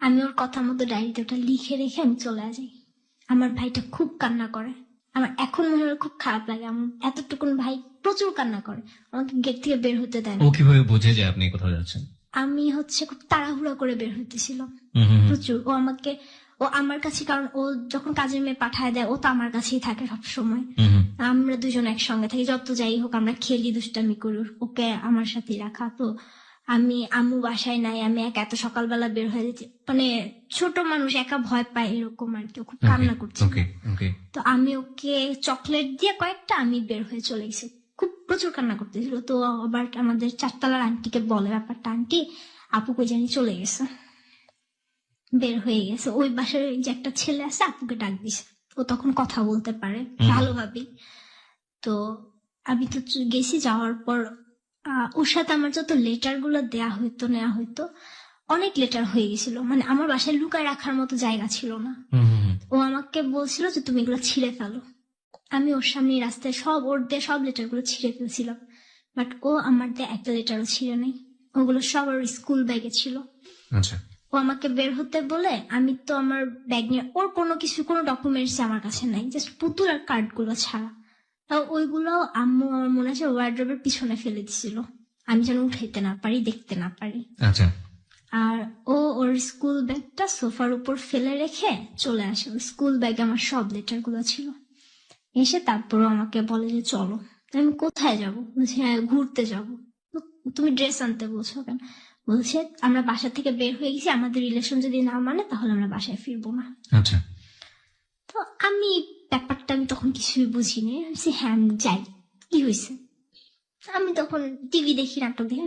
আমি ওর কথা মতো ডায়েরিতে ওটা লিখে রেখে আমি চলে যাই। আমার ভাইটা খুব কান্না করে, আমার এখন মনে হয় খুব খারাপ লাগে। আমার এতটুকুন ভাই প্রচুর কান্না করে, আমাকে গেট থেকে বের হতে দেয় না। ও কিভাবে বোঝে যে আপনি কোথাও যাচ্ছেন? আমি খুব তাড়াহুড়া করে বের হইতেছিল প্রচুর। ও আমার কাছে, কারণ ও যখন কাজের মেয়ে পাঠায় দেয় ও তো আমার কাছেই থাকে সব সময়। আমরা দুজন একসঙ্গে থাকি, যত যাই হোক আমরা খেলি, দুষ্টামি করি, ওকে আমার সাথেই রাখা। তো আমি আম্মু বাসায় নাই, আমি এত সকালবেলা বের হয়ে যেতে, মানে ছোট মানুষ একা ভয় পায় এরকম আর কি। ও খুব কান্না করছে, তো আমি ওকে চকলেট দিয়ে কয়েকটা আমি বের হয়ে চলে গেছি। খুব প্রচুর কান্না করতেছিল। তো আবার আমাদের 4তলার আন্টিকে বলে ব্যাপারটা, আন্টি আপু কই জানি চলে গেছে, বের হয়ে গেছে। ওই বাসার যে একটা ছেলে আছে আপুকে ডাক দিছে, ও তখন কথা বলতে পারে ভালোভাবেই। তো আমি তো গেছি, যাওয়ার পর ওর সাথে আমার যত লেটার গুলো নেওয়া হইতো অনেক লেটার হয়ে গেছিল, মানে আমার বাসায় লুকায় রাখার মতো জায়গা ছিল না। ও আমাকে বলছিল যে তুমি এগুলো ছিঁড়ে ফেলো। আমি ওর সামনে রাস্তায় ওর দিয়ে সব লেটার গুলো ছিঁড়ে ফেলছিলাম, বাট ও আমার দিয়ে একটা লেটারও ছিঁড়ে নেই। ওগুলো সব ওর স্কুল ব্যাগে ছিল। আচ্ছা, ও আমাকে বের হতে বলে, আমি তো আমার ব্যাগ নিয়ে, ওর কোনো ডকুমেন্টস আমার কাছে নাই, জাস্ট পুতুল আর কার্ড গুলো ছাড়া। তাও ওইগুলো আম্মু আমার মনে আছে ওয়ার্ড্রোবের পিছনে ফেলে দিছিল, আমি যেন উঠাইতে না পারি, দেখতে না পারি। আচ্ছা। আর ওর স্কুল ব্যাগটা সোফার উপর ফেলে রেখে চলে আসে। ওই স্কুল ব্যাগে আমার সব লেটার গুলো ছিল। এসে তারপরও আমাকে বলে যে চলো। আমি কোথায় যাবো? বলছি হ্যাঁ ঘুরতে যাবো। তুমি ড্রেস আনতে বলছো কেন? বলছে আমরা বাসা থেকে বের হয়ে গেছি, আমাদের রিলেশন যদি না মানে তাহলে আমরা বাসায় ফিরবো না। আচ্ছা। তো ব্যাপারটা আমি তখন কিছুই বুঝিনি। হ্যাঁ আমি যাই, কি হয়েছে? আমি তখন টিভি দেখি, নাটক দেখি।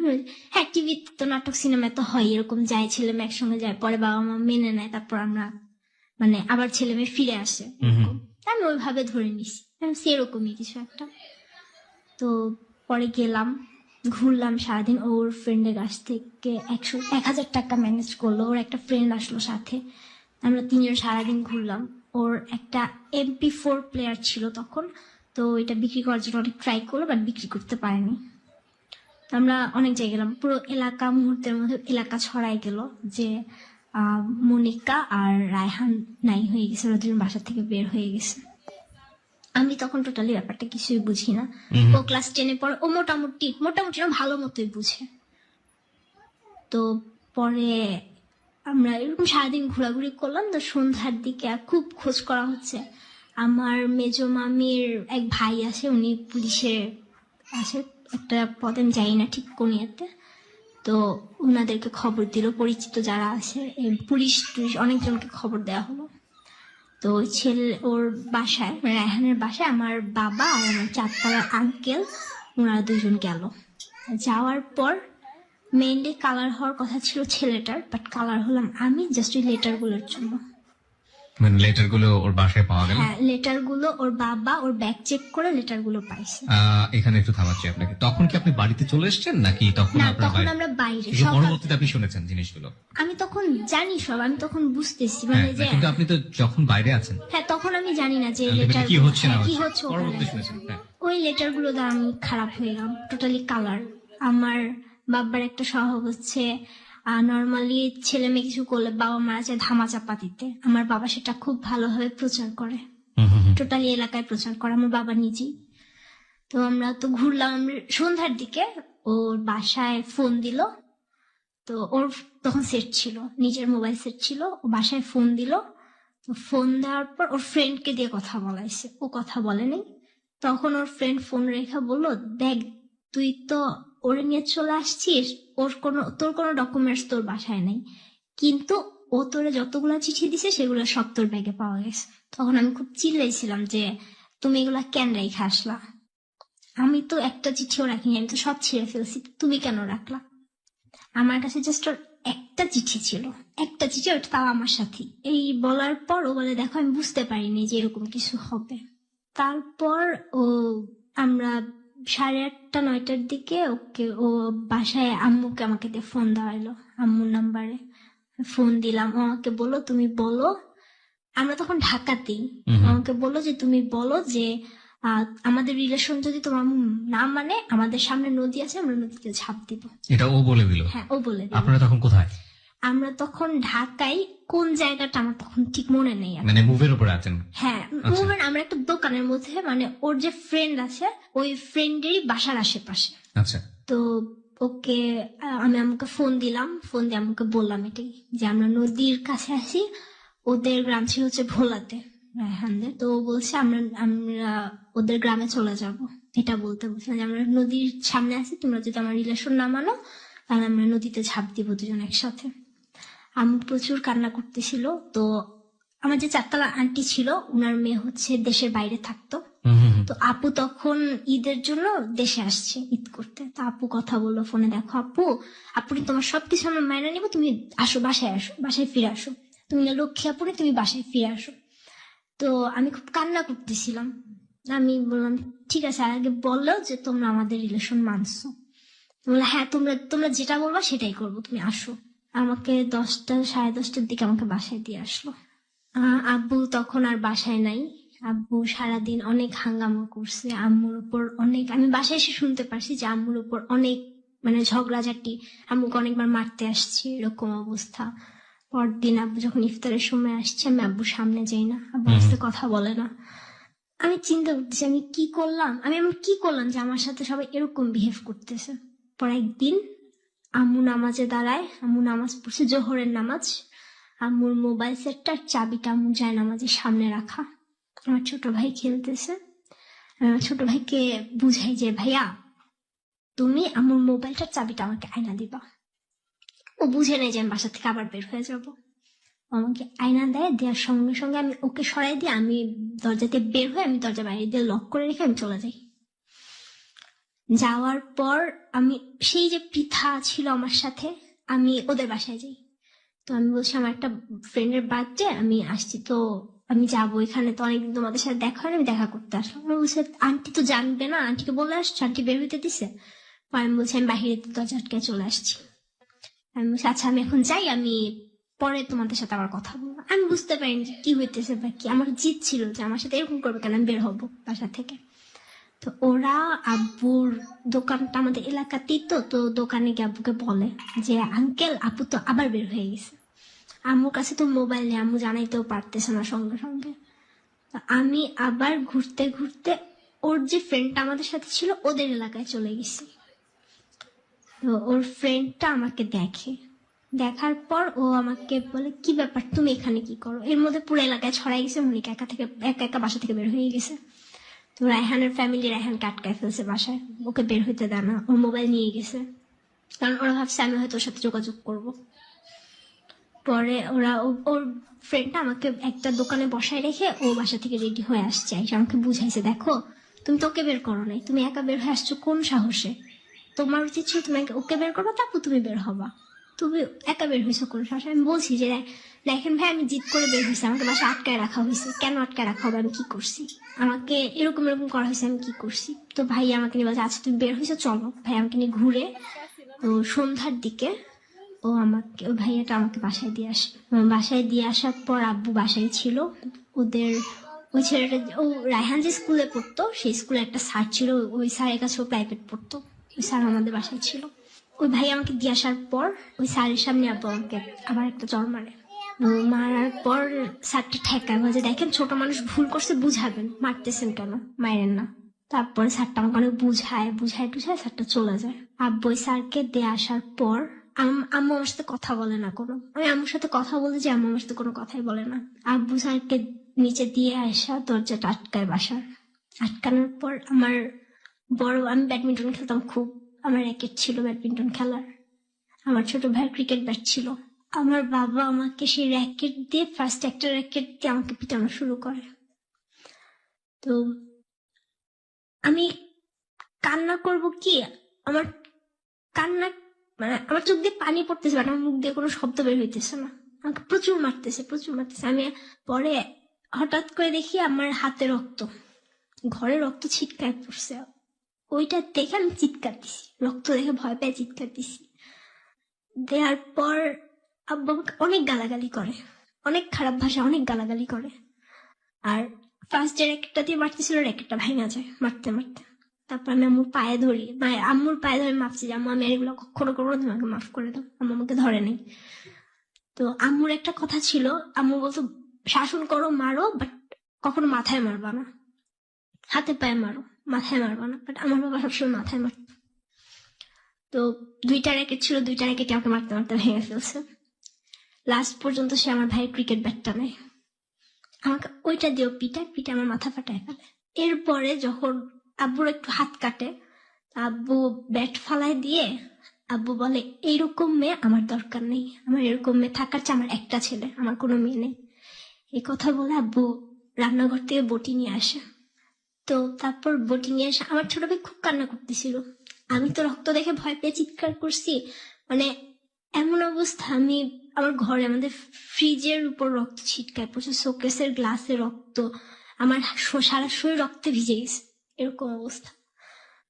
হ্যাঁ টিভিতে তো নাটক সিনেমা তো হয়, এরকম যায় ছেলে মেয়ে একসঙ্গে যায়, পরে বাবা মা মেনে নেয়, তারপর আমরা মানে আবার ছেলে মেয়ে ফিরে আসে, আমি ওইভাবে ধরে নিছি সেরকমই কিছু একটা। তো পরে গেলাম, ঘুরলাম সারাদিন। ওর ফ্রেন্ডের কাছ থেকে 1,000 টাকা ম্যানেজ করলো, ওর একটা ফ্রেন্ড আসলো সাথে, আমরা 3 জন সারাদিন ঘুরলাম। ওর একটা MP4 প্লেয়ার ছিল তখন, তো এটা বিক্রি করার জন্য অনেক ট্রাই করলো, বাট বিক্রি করতে পারেনি। আমরা অনেক জায়গায় গেলাম, পুরো এলাকা মুহূর্তের মধ্যে এলাকা ছড়াই গেল যে মনিকা আর রায়হান নাই হয়ে গেছে, ওরা দুজন বাসা থেকে বের হয়ে গেছে। আমি তখন টোটালি ব্যাপারটা কিছুই বুঝি না। ও ক্লাস 10-এ পড়ে, ও মোটামুটি না ভালো মতোই বুঝে। তো পরে আমরা এরকম সারাদিন ঘোরাঘুরি করলাম। তো সন্ধ্যার দিকে খুব খোঁজ করা হচ্ছে। আমার মেজো মামির এক ভাই আছে, উনি পুলিশে আছে একটা পদে, আমি যাই না ঠিক কোন ইয়েতে। তো ওনাদেরকে খবর দিল, পরিচিত যারা আছে পুলিশ অনেকজনকে খবর দেওয়া হলো। তো ওর বাসায়, মানে রায়হানের বাসায় আমার বাবা আর আমার 4তলার আঙ্কেল, ওনারা 2 জন গেল। যাওয়ার পর মেইনলি কালার হওয়ার কথা ছিল ছেলেটার, বাট কালার হলাম আমি, জাস্ট ওই লেটার গুলোর জন্য। মানে লেটার গুলো ওর বাসায় পাওয়া গেল? হ্যাঁ লেটার গুলো ওর বাবা ওর ব্যাগ চেক করে লেটার গুলো পাইছে। এখানে একটু থামাচ্ছি আপনাকে। তখন কি আপনি বাড়িতে চলে এসেছেন নাকি তখন? তখন আমরা বাইরে, পরবর্তীতে আপনি শুনেছেন জিনিসগুলো? আমি তখন জানি সব, আমি তখন বুঝতেছি মানে যে, কিন্তু আপনি তো যখন বাইরে আছেন। হ্যাঁ তখন আমি জানি না যে লেটার কি হচ্ছে না কি হচ্ছে। পরবর্তীতে শুনেছেন? ওই লেটার গুলো দ্বারা আমি খারাপ হয়ে গেলাম টোটালি। কালার, আমার বাবার একটা স্বভাব হচ্ছে নর্মালি ছেলে মেয়ে কিছু করলে বাবা মারা যায় ধামা চাপা দিতে। আমার বাবা সেটা খুব ভালোভাবে প্রচার করে, টোটালি এলাকায় প্রচার করে আমার বাবা নিজেই। তো আমরা তো ঘুরলাম, সন্ধ্যার দিকে ওর বাসায় ফোন দিল। তো ওর তখন সেট ছিল, নিজের মোবাইল সেট ছিল, ও বাসায় ফোন দিল। তো ফোন দেওয়ার পর ওর ফ্রেন্ডকে দিয়ে কথা বলাইছে, ও কথা বলেনি। তখন ওর ফ্রেন্ড ফোন রেখে বললো, দেখ তুই তো ওরে নিয়ে চলে আসছিস, তোর কোনো ডকুমেন্টস তোর বাসায় নেই, কিন্তু ও তোরে যতগুলা চিঠি দিছে সেগুলো সব তোর ব্যাগে পাওয়া গেছে। তখন আমি খুব চিল্লাইছিলাম যে তুমি এগুলা কেন রেখে আসলা? আমি তো একটা চিঠিও রাখিনি, আমি তো সব ছিঁড়ে ফেলছি, তুমি কেন রাখলা? আমার কাছে জাস্ট ওর একটা চিঠি ছিল, একটা চিঠি, ওটা তাও আমার সাথে। এই বলার পর ও বলে, দেখো আমি বুঝতে পারিনি যে এরকম কিছু হবে। তারপর আমরা 8:30 9টার দিকে ও বাসায় আম্মুকে আমাকে দিয়ে ফোন দেওয়া হলো, আম্মুর নাম্বারে ফোন দিলাম। ও আমাকে বললো তুমি বলো, আমরা তখন ঢাকাতেই, আমাকে বললো যে তুমি বলো যে আমাদের রিলেশন যদি তোমার না মানে, আমাদের সামনে নদী আছে, আমরা নদীতে ঝাঁপ দিব। এটা ও বলে দিল? হ্যাঁ, ও বলে দিল। আপনারা তখন কোথায়? আমরা তখন ঢাকায়, কোন জায়গাটা আমার তখন ঠিক মনে নেই। মানে মুভের উপরে আছেন? হ্যাঁ, মুভের আমরা একটা দোকানের মধ্যে, মানে ওর যে ফ্রেন্ড আছে ওই ফ্রেন্ডেরই বাসার আশেপাশে। আচ্ছা। তো ওকে আমি আমাকে ফোন দিলাম, ফোন দিয়ে আমাকে বললাম এটাই যে আমরা নদীর কাছে আসি। ওদের গ্রাম ছিল হচ্ছে ভোলাতে, রায়হানদের। তো ও বলছে আমরা ওদের গ্রামে চলে যাব, এটা বলতে বলছে যে আমরা নদীর সামনে আছি, তোমরা যদি আমার রিলেশন না মানো তাহলে আমরা নদীতে ঝাঁপ দিব দুজন একসাথে। আমি প্রচুর কান্না করতেছিল। তো আমার যে 4তলা আন্টি ছিল, উনার মেয়ে হচ্ছে দেশের বাইরে থাকতো। তো আপু তখন ঈদের জন্য দেশে আসছে ঈদ করতে। তো আপু কথা বললো ফোনে, দেখো আপু তোমার সবকিছু আমরা মাইনা নিবো, তুমি আসো, বাসায় আসো, বাসায় ফিরে আসো, তুমি লক্ষ্মী আপুরে তুমি বাসায় ফিরে আসো। তো আমি খুব কান্না করতেছিলাম। আমি বললাম ঠিক আছে, আগে বললো যে তোমরা আমাদের রিলেশন মানছো। বললো হ্যাঁ, তোমরা যেটা বলবা সেটাই করবো, তুমি আসো। আমাকে 10টা 10:30টার দিকে আমাকে বাসায় দিয়ে আসলো। আব্বু তখন আর বাসায় নাই। আব্বু সারাদিন অনেক হাঙ্গামা করছে আম্মুর উপর, অনেক, আমি বাসায় এসে শুনতে পারছি যে আম্মুর উপর অনেক মানে ঝগড়াঝাটি, আম্মুকে অনেকবার মারতে আসছে, এরকম অবস্থা। পরদিন আব্বু যখন ইফতারের সময় আসছে, আমি আব্বুর সামনে যাই না, আব্বু সাথে কথা বলে না। আমি চিন্তা করতেছি আমি কি করলাম যে আমার সাথে সবাই এরকম বিহেভ করতেছে। পর একদিন আম্মু নামাজে দাঁড়ায়, আম্মু নামাজ পড়ছে, জোহরের নামাজ। আম্মুর মোবাইল সেটটার চাবিটা আম্মু যায় নামাজের সামনে রাখা। আমার ছোট ভাই খেলতেছে, ছোট ভাইকে বুঝাই যে ভাইয়া তুমি আম্মুর মোবাইলটার চাবিটা আমাকে আয়না দিবা। ও বুঝে নেই যে আমি বাসা থেকে আবার বের হয়ে যাব। আমাকে আয়না দেয়, দেওয়ার সঙ্গে সঙ্গে আমি ওকে সরাই দিয়ে আমি দরজাতে বের হয়ে আমি দরজা বাইরে দিয়ে লক করে রেখে আমি চলে যাই। যাওয়ার পর আমি সেই যে পৃথা ছিল আমার সাথে, আমি ওদের বাসায় যাই। তো আমি বলছি আমার একটা ফ্রেন্ডের বার্থডে, আমি আসছি, তো আমি যাবো, এখানে তো অনেকদিন তোমাদের সাথে দেখা হয়, আমি দেখা করতে আসলাম। আমি বলছি আন্টি তো জানবে না, আন্টিকে বলে আসছো, আন্টি বের হইতে দিছে। আমি বলছি আমি বাহিরে দরজা আটকে চলে আসছি। আমি বলছি আচ্ছা আমি এখন যাই, আমি পরে তোমাদের সাথে আবার কথা বলবো। আমি বুঝতে পারিনি যে কি হইতেছে বা কি, আমার জিদ ছিল যে আমার সাথে এরকম করবে কেন, আমি বের হবো বাসা থেকে। তো ওরা আব্বুর দোকানটা আমাদের এলাকাতেই, তো দোকানে গিয়ে আব্বুকে বলে যে আঙ্কেল আপু তো আবার বের হয়ে গেছে। আম্মুর কাছে তো মোবাইল নেই, আম্মু জানাইতেও পারতেছে না সঙ্গে সঙ্গে। আমি আবার ঘুরতে ঘুরতে ওর যে ফ্রেন্ডটা আমাদের সাথে ছিল ওদের এলাকায় চলে গেছি। তো ওর ফ্রেন্ডটা আমাকে দেখে, দেখার পর ও আমাকে বলে কি ব্যাপার, তুমি এখানে কি করো? এর মধ্যে পুরো এলাকায় ছড়াই গেছে মনিকা একা বাসা থেকে বের হয়ে গেছে। তো রায়হানের ফ্যামিলি রায়হানকে আটকায় ফেলছে বাসায়, ওকে বের হইতে দেয় না, ওর মোবাইল নিয়ে গেছে, কারণ ওরা ভাবছে আমি হয়তো ওর সাথে যোগাযোগ করবো। পরে ওর ফ্রেন্ডটা আমাকে একটা দোকানে বসায় রেখে ও বাসা থেকে রেডি হয়ে আসছে, আমাকে বুঝাইছে দেখো তুমি তো ওকে বের করো নাই, তুমি একা বের হয়ে আসছো কোন সাহসে? তোমার উচিত ছিল তুমি ওকে বের করবো, তারপর তুমি বের হবা, তুমি একা বের হয়েছো কোন সাহসে? আমি বলছি যে দেখেন ভাই আমি জিদ করে বের হয়েছি, আমাকে বাসা আটকায় রাখা হয়েছে, কেন আটকায় রাখা হবে, আমি কি করছি, আমাকে এরকম করা হয়েছে, আমি কি করছি? তো ভাই আমাকে নিয়ে বলছে আচ্ছা তুমি বের হয়েছো চলো। ভাই আমাকে নিয়ে ঘুরে তো সন্ধ্যার দিকে ওই ভাইয়াটা আমাকে বাসায় দিয়ে আসে। বাসায় দিয়ে আসার পর আব্বু বাসায় ছিল, ওদের ওই ছেলেটা ও রায়হান যে স্কুলে পড়তো সেই স্কুলে একটা স্যার ছিল, ওই স্যারের কাছে ও প্রাইভেট পড়তো, ওই স্যার আমাদের বাসায় ছিল। ওই ভাই আমাকে দিয়ে আসার পর ওই স্যারের সামনে আব্বু আমাকে আবার একটা চড় মারে। মারার পর স্যারটা ঠেকায়, বলছে দেখেন ছোট মানুষ ভুল করছে, বুঝাবেন, মারতেছেন কেন, মারেন না। তারপরে স্যারটা আমাকে অনেক বুঝায় স্যারটা চলে যায়। আব্বু ওই স্যারকে দিয়ে আসার পর আম্মু আমার সাথে কথা বলে না কোনো, আমি আম্মুর সাথে কথা বলতে যে আম্মু আমার সাথে কোনো কথাই বলে না। আব্বু স্যারকে নিচে দিয়ে আসা দরজাটা আটকায় বাসার। আটকানোর পর আমার আমি ব্যাডমিন্টন খেলতাম খুব, আমার র্যাকেট ছিল ব্যাডমিন্টন খেলার, আমার ছোট ভাই ক্রিকেট ব্যাট ছিল। আমার বাবা আমাকে সেই র্যাকেট দিয়ে ফার্স্ট একটা র্যাকেট দিয়ে আমাকে পিটানো শুরু করে। তো আমি কান্না করব কি, আমার কান্না মানে আমার চোখ দিয়ে পানি পড়তেছে, আমার মুখ দিয়ে কোনো শব্দ বের হইতেছে না, আমাকে প্রচুর মারতেছে। আমি পরে হঠাৎ করে দেখি আমার হাতে রক্ত, ঘরে রক্ত ছিটকায় পড়ছে, ওইটা দেখে আমি চিৎকার দিছি, রক্ত দেখে ভয় পেয়ে চিৎকার দিছি। দেওয়ার পর আব্বু আমাকে অনেক গালাগালি করে, অনেক খারাপ ভাষা, অনেক গালাগালি করে। আর ফার্স্ট যে র্যাকেটটা দিয়ে মারতেছিল, র্যাকেটটা ভেঙে যায় মারতে মারতে। তারপর আমি আম্মুর পায়ে ধরি, আম্মুর পায়ে ধরে মাপছি যে আম্মু আমি এগুলো কখনো করবো না, তোমাকে মাফ করে দাও। আম্মু আমাকে ধরে নেই। তো আম্মুর একটা কথা ছিল, আম্মু বলতো শাসন করো, মারো, বাট কখনো মাথায় মারবা না, হাতে পায়ে মারো, মাথায় মারবা না। বাট আমার বাবা সবসময় মাথায় মারত। তো 2টা র্যাকেট ছিল, 2টা র্যাকেট আমাকে মারতে মারতে ভেঙে ফেলছে। লাস্ট পর্যন্ত সে আমার ভাই ক্রিকেট ব্যাটটা নেয়, আমাকে ওইটা দিয়েও পিঠে আমার মাথা ফাটায় ফেলে। এরপরে যখন আব্বুর একটু হাত কাটে, আব্বু ব্যাট ফালায় দিয়ে আব্বু বলে এইরকম মেয়ে আমার দরকার নেই, আমার এরকম মেয়ে থাকার চেয়ে আমার একটা ছেলে, আমার কোনো মেয়ে নেই। এই কথা বলে আব্বু রান্নাঘর থেকে বটি নিয়ে আসে। তো তারপর বটি নিয়ে এসে আমার ছোট ভাই খুব কান্না করতেছিল। আমি তো রক্ত দেখে ভয় পেয়ে চিৎকার করছি, মানে এমন অবস্থা, আমি আমার ঘরে আমাদের ফ্রিজের উপর রক্ত ছিটকায় পড়ছে, শোকেসের গ্লাসে রক্ত, আমার সারা শরীর রক্তে ভিজে গেছে, এরকম অবস্থা।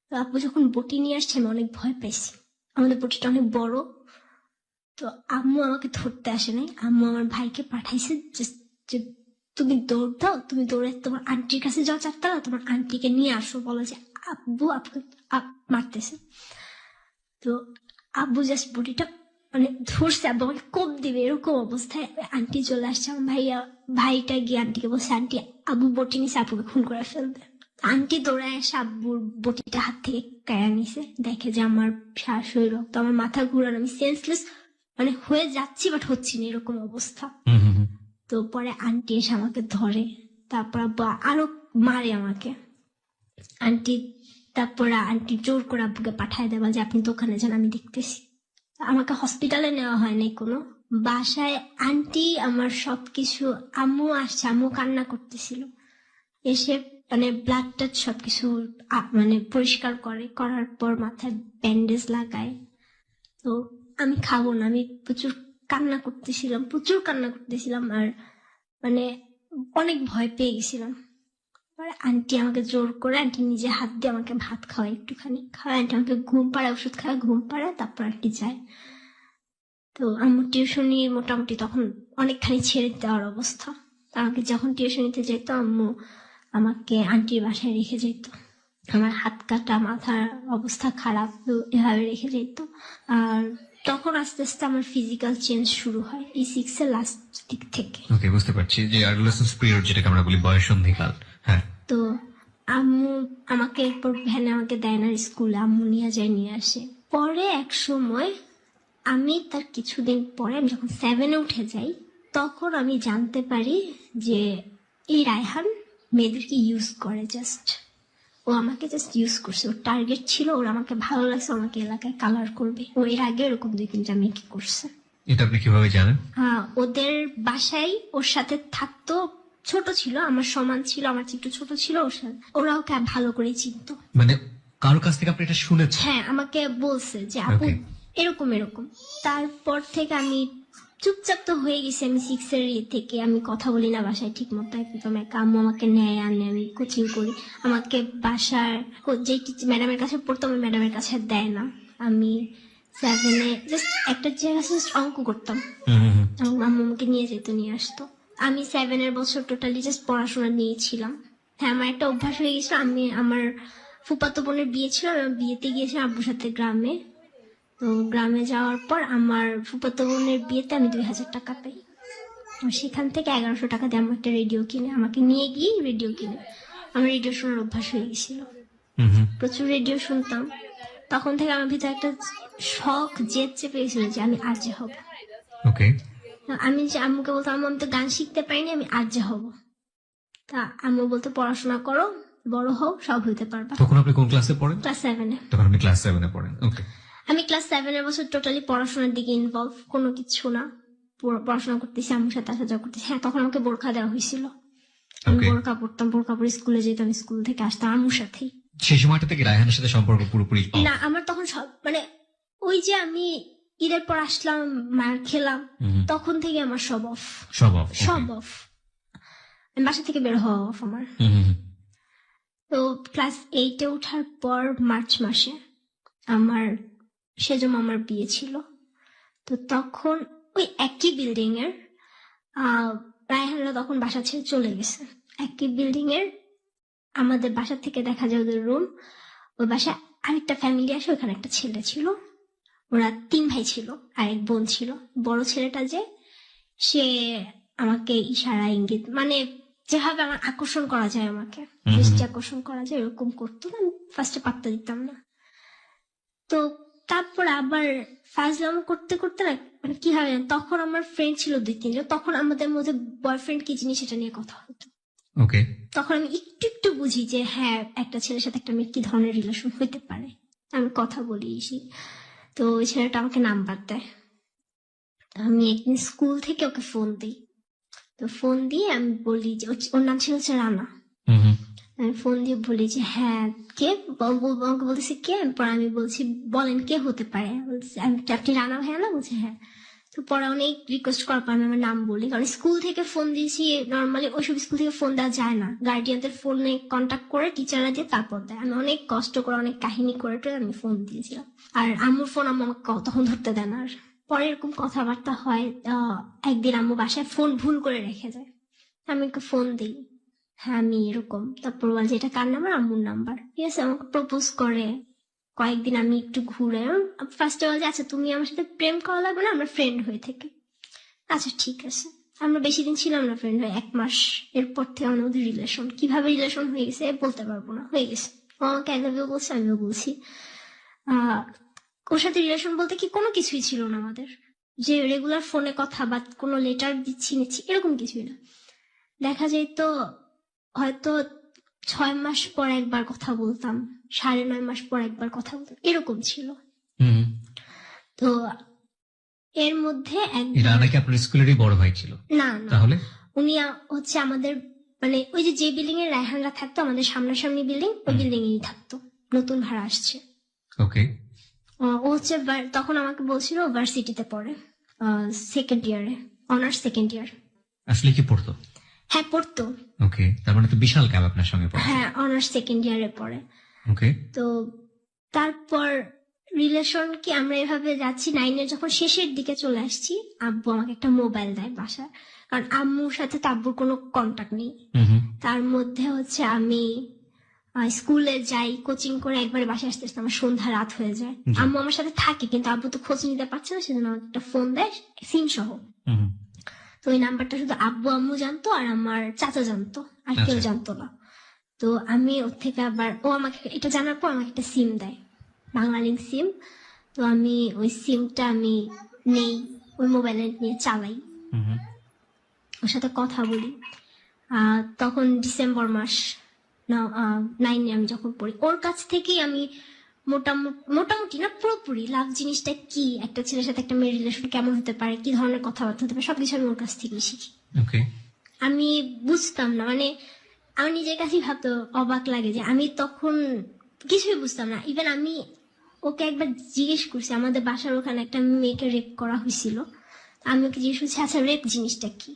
তো আপু যখন বটি নিয়ে আসছে আমি অনেক ভয় পাইছি, আমাদের বটিটা অনেক বড়। তো আম্মু আমাকে ধরতে আসে নাই, আম্মু আমার ভাইকে পাঠাইছে যে তুমি দৌড় দাও, তুমি দৌড়ে তোমার আন্টির কাছে যাও 4 তলা, তোমার আন্টিকে নিয়ে আসো, বলো যে আব্বু আপনাকে মারতেছে। তো আব্বু জাস্ট বটিটা মানে ধরছে, আব্বু আমাকে কোপ দিবে এরকম অবস্থায় আন্টি চলে আসছে। আমার ভাইটা গিয়ে আন্টিকে বলছে আন্টি আব্বু বটি নিছে, আপুকে খুন করে ফেলবে। আন্টি দৌড়ায় এসে আব্বুর বটিটা হাত থেকে কেড়ে নিছে, দেখে যে আমার শাশুড়ি রক্ত, আমার মাথা ঘুরানো, আমি সেন্সলেস মানে হয়ে যাচ্ছি বাট হচ্ছি না, এরকম অবস্থা। তো পরে আন্টি এসে আমাকে ধরে, তারপর আব্বু আরো মারে আমাকে আন্টি। তারপর আন্টি জোর করে আব্বুকে পাঠায় দেওয়া যে আপনি দোকানে যান, আমি দেখতেছি। আমাকে হসপিটালে নেওয়া হয়নি কোনো, বাসায় আন্টি আমার সবকিছু, আম্মু আসছে, আম্মু কান্না করতেছিল, এসে মানে ব্লাড টাচ সবকিছু মানে পরিষ্কার করে, করার পর মাথায় ব্যান্ডেজ লাগায়। তো আমি খাবো না, আমি প্রচুর কান্না করতেছিলাম আর মানে অনেক ভয় পেয়ে গেছিলাম। পরে আন্টি আমাকে জোর করে, আন্টি নিজে হাত দিয়ে আমাকে ভাত খাওয়ায়, একটুখানি খাওয়ায়, আন্টি আমাকে ঘুম পাড়ায়, ওষুধ খাওয়ায়, ঘুম পাড়ায়, তারপর আন্টি যায়। তো আমার টিউশনি মোটামুটি তখন অনেকখানি ছেড়ে দেওয়ার অবস্থা। আমাকে যখন টিউশনিতে যেত আম্মু আমাকে আন্টির বাসায় রেখে যেত, আমার হাত কাটা, মাথার অবস্থা খারাপ, তো এভাবে রেখে যেত। আর তখন আস্তে আস্তে আমার ফিজিক্যাল চেঞ্জ শুরু হয় এই 6 এর লাস্ট দিক থেকে। ওকে, বুঝতে পারছি যে অ্যাডোলেসেন্স পিরিয়ড যেটাকে আমরা বলি বয়ঃসন্ধিকাল। হ্যাঁ। তো আম্মু আমাকে এরপর ভ্যানে আমাকে দেয় না স্কুলে, আম্মু নিয়ে আসে। পরে এক সময় আমি তার কিছুদিন পরে আমি যখন 7-এ উঠে যাই, তখন আমি জানতে পারি যে এই রায়হান মেয়েদেরকে ইউজ করে, ও আমাকে জাস্ট ইউজ করছে। ওর টার্গেট ছিল, ওর আমাকে ভালো লাগছে, আমাকে এলাকায় কালার করবে। ও এর আগে এরকম 2-3টা মেয়েকে করছে। এটা আপনি কিভাবে জানেন? ওদের বাসায় ওর সাথে থাকতো, ছোট ছিল, আমার সমান ছিল, আমার চেয়ে একটু ছোট ছিল, ওর সাথে ওরা ওকে ভালো করে চিনতো। মানে কারোর কাছ থেকে আপনি এটা শুনেছেন? হ্যাঁ, আমাকে বলছে যে আপু এরকম। তারপর থেকে আমি চুপচাপ তো হয়ে গেছি। আমি 6 এর থেকে আমি কথা বলি না বাসায় ঠিক মতো, একদম একা। আম্মু আমাকে নেয় আনে, আমি কোচিং করি, আমাকে বাসার যে ম্যাডামের কাছে পড়তাম ওই ম্যাডামের কাছে দেয় না। আমি 7-এ জাস্ট একটা জায়গায় অঙ্ক করতাম, আম্মু আমাকে নিয়ে যেত, নিয়ে আসতো। আমি 7-এর বছর টোটালি জাস্ট পড়াশোনা নিয়েছিলাম। হ্যাঁ, আমার একটা অভ্যাস হয়ে গেছিল, আমি আমার ফুফাতো বোনের বিয়ে ছিল, আমি বিয়েতে গিয়েছিলাম আব্বুর সাথে গ্রামে। তো গ্রামে যাওয়ার পর আমার ফুফাতো বোনের বিয়েতে আমি 2000 টাকা পাই। সেখান থেকে 1100 টাকা দিয়ে আমার একটা রেডিও কিনে, আমাকে নিয়ে গিয়ে রেডিও কিনে, আমার রেডিও শোনার অভ্যাস হয়ে গেছিল, প্রচুর রেডিও শুনতাম। তখন থেকে আমার ভিতরে একটা শখ জেদ চেপে গেছিল যে আমি আরজে হব। আমি যে আম্মুকে বলতাম আম্মু আমি তো গান শিখতে পারিনি, আমি আরজে হব। তা আম্মু বলতো পড়াশোনা করো, বড় হও, সব হইতে পারবা। তখন আপনি কোন ক্লাসে পড়েন? ক্লাস 7-এ। তখন আপনি ক্লাস 7-এ পড়েন। ওকে। আমি ক্লাস 7-এর বছর টোটালি পড়াশোনার দিকে ইনভলভ, কোনো কিছু না, পড়াশোনা করতেছি, আম্মুর সাথে আসা যাওয়া করতেছি। হ্যাঁ, তখন আমাকে বোরখা দেওয়া হয়েছিল, আমি বোরখা পড়তাম, বোরখা পরে স্কুলে যেতাম, স্কুল থেকে আসতাম আম্মুর সাথেই। সেই সময়টা থেকে রায়হানের সাথে সম্পর্ক পুরোপুরি না, আমার তখন সব মানে ওই যে আমি ঈদের পর আসলাম, মার খেলাম, তখন থেকে আমার সব অফ। আমি বাসা থেকে বের হওয়া অফ আমার। তো ক্লাস 8-এ ওঠার পর মার্চ মাসে আমার সেজো মামার বিয়ে ছিল। তো তখন ওই একই বিল্ডিং এর রায়হানরা তখন বাসা ছেড়ে চলে গেছে। একই বিল্ডিং এর আমাদের বাসা থেকে দেখা যায় ওদের রুম, ওই বাসায় আরেকটা ফ্যামিলি আসে, ওখানে একটা ছেলে ছিল, ওরা 3 ভাই ছিল আর এক বোন ছিল। বড় ছেলেটা যে সে আমাকে ইশারা ইঙ্গিত মানে যেভাবে আমার আকর্ষণ করা যায়, আমাকে দৃষ্টি আকর্ষণ করা যায় এরকম করতো। আমি ফার্স্টে পাত্তা দিতাম না। তো তারপর আবার ফাজলাম করতে করতে না মানে কি হয়, তখন আমার ফ্রেন্ড ছিল 2-3 জন, তখন আমাদের মধ্যে বয়ফ্রেন্ড কি জিনিস সেটা নিয়ে কথা হতো। ওকে, তখন আমি একটু একটু বুঝি যে হ্যাঁ একটা ছেলের সাথে একটা মেয়ের কি ধরনের রিলেশন হইতে পারে। আমি কথা বলি এসি। তো ওই ছেলেটা আমাকে নাম্বার দেয়। আমি একদিন স্কুল থেকে ওকে ফোন দিই। তো ফোন দিয়ে আমি বলি যে ওর নাম ছিল হচ্ছে রানা। আমি ফোন দিয়ে বলি যে হ্যাঁ কে, আমাকে বলতেছে কে। পরে আমি বলছি বলেন কে হতে পারে। আপনি রানা ভাইয়া না? বলছে হ্যাঁ। তো পরে অনেক রিকোয়েস্ট করার পর আমি আমার নাম বলি, কারণ স্কুল থেকে ফোন দিয়েছি, নর্মালি ওইসব স্কুল থেকে ফোন দেওয়া যায় না, গার্ডিয়ানদের ফোনে কন্ট্যাক্ট করে টিচাররা দিয়ে তারপর দেয়। আমি অনেক কষ্ট করে অনেক কাহিনী করে আমি ফোন দিয়েছিলাম। আর আম্মুর ফোন আম্মু আমাকে তখন ধরতে দেয় না। আর পরে এরকম কথাবার্তা হয়। একদিন আম্মু বাসায় ফোন ভুল করে রেখে যায়, আমি ওকে ফোন দিই, হ্যাঁ আমি এরকম। তারপর বলছে এটা কার নাম্বার? আম্মুর নাম্বার। ঠিক আছে, আমাকে প্রপোজ করে। কয়েকদিন আমি একটু ঘুরে ফার্স্টে বলছে আচ্ছা তুমি আমার সাথে প্রেম করা লাগবে না, আমরা ফ্রেন্ড হয়ে থাকি। আচ্ছা ঠিক আছে। আমরা বেশি দিন ছিলাম না ফ্রেন্ড হয়ে, 1 মাস। এরপর থেকে আমাদের রিলেশন, কিভাবে রিলেশন হয়ে গেছে বলতে পারবো না, হয়ে গেছে। ও আমাকে আই লাভ ইউ বলছে, আমিও বলছি। ওর সাথে রিলেশন বলতে কি কোনো কিছুই ছিল না আমাদের, যে রেগুলার ফোনে কথা বা কোনো লেটার দিচ্ছি নিচ্ছি এরকম কিছুই না। দেখা যায় তো হয়তো 6 মাস পর একবার কথা বলতাম, 9.5 মাস পর একবার কথা বলতাম, এরকম ছিল। তো এর মধ্যে নাকি আপনার স্কুলেরই বড় ভাই ছিল? না না, তাহলে উনি হচ্ছে আমাদের মানে ওই যে বিল্ডিং এর রায়হানরা থাকতো, আমাদের সামনাসামনি বিল্ডিং, ওই বিল্ডিং এরই থাকতো, নতুন ভাড়া আসছে। ওকে। ও হচ্ছে তখন আমাকে বলছিল ভার্সিটিতে পড়ে, 2nd ইয়ারে, অনার্স 2nd ইয়ার। আসলে কি পড়তো? হ্যাঁ পড়তো। ওকে, তার মানে তো বিশাল গ্যাপ আপনার সঙ্গে পড়ে। হ্যাঁ অনার্স 2nd ইয়ারে পড়ে। ওকে। তো তারপর রিলেশন কি আমরা এভাবে যাচ্ছি, 9-এর যখন শেষের দিকে চলে আসছি, আব্বু আমাকে একটা মোবাইল দেয় বাসায়, কারণ আম্মুর সাথে তো আব্বুর কোনো কন্টাক্ট নেই। তার মধ্যে হচ্ছে আমি স্কুলে যাই, কোচিং করে একবারে বাসায় আসতে আসতে আমার সন্ধ্যা রাত হয়ে যায়। আম্মু আমার সাথে থাকে কিন্তু আব্বু তো খোঁজ নিতে পারছে না, সেজন্য আমাকে একটা ফোন দেয় সিম সহ। তো ওই নাম্বারটা শুধু আব্বু আম্মু জানতো আর আমার চাচা জানতো, আর কেউ জানতো না। তো আমি ওর থেকে আবার ও আমাকে এটা জানার পর আমাকে একটা সিম দেয়, বাংলালিংক সিম। তো আমি ওই সিমটা আমি নেই, ওই মোবাইলে নিয়ে চালাই, ওর সাথে কথা বলি। তখন ডিসেম্বর মাস, 9-এ আমি যখন পড়ি, ওর কাছ থেকেই আমি মোটামুটি না পুরোপুরি লাভ জিনিসটা কি, একটা ছেলের সাথে একটা মেয়ের রিলেশন কেমন হতে পারে, কি ধরনের কথাবার্তা হতে পারে, সবকিছু আমি ওর কাছ থেকেই শিখি। আমি বুঝতাম না, মানে আমার নিজের কাছেই ভাবতে অবাক লাগে যে আমি তখন কিছুই বুঝতাম না। ইভেন আমি ওকে একবার জিজ্ঞেস করছি, আমাদের বাসার ওখানে একটা মেয়েকে রেপ করা হয়েছিল, আমি ওকে জিজ্ঞেস করছি আচ্ছা রেপ জিনিসটা কি।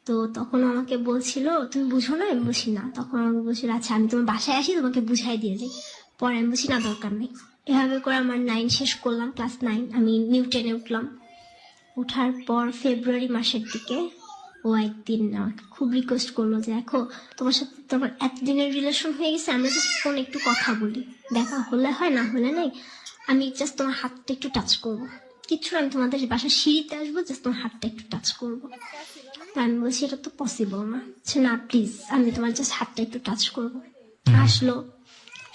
তো তখন আমাকে বলছিল তুমি বুঝো না? আমি বলছি না। তখন আমাকে বলছিল আচ্ছা আমি তোমার বাসায় আসি তোমাকে বুঝাই দিয়ে যাই। পরে আমি বলছি না দরকার নেই। এভাবে করে আমার 9 শেষ করলাম, ক্লাস 9 আমি নিউ 10-এ উঠলাম। ওঠার পর ফেব্রুয়ারি মাসের দিকে ও একদিন আমাকে খুব রিকোয়েস্ট করলো যে দেখো তোমার সাথে তোমার এতদিনের রিলেশন হয়ে গেছে, আমরা জাস্ট ফোনে একটু কথা বলি, দেখা হলে হয় না হলে নেই, আমি জাস্ট তোমার হাতটা একটু টাচ করবো, কিচ্ছু আমি তোমাদের বাসার সিঁড়িতে আসবো, জাস্ট তোমার হাতটা একটু টাচ করবো। আমি বলছি এটা তো পসিবল না। না প্লিজ, আমি তোমার জাস্ট হাতটা একটু টাচ করবো। আসলো,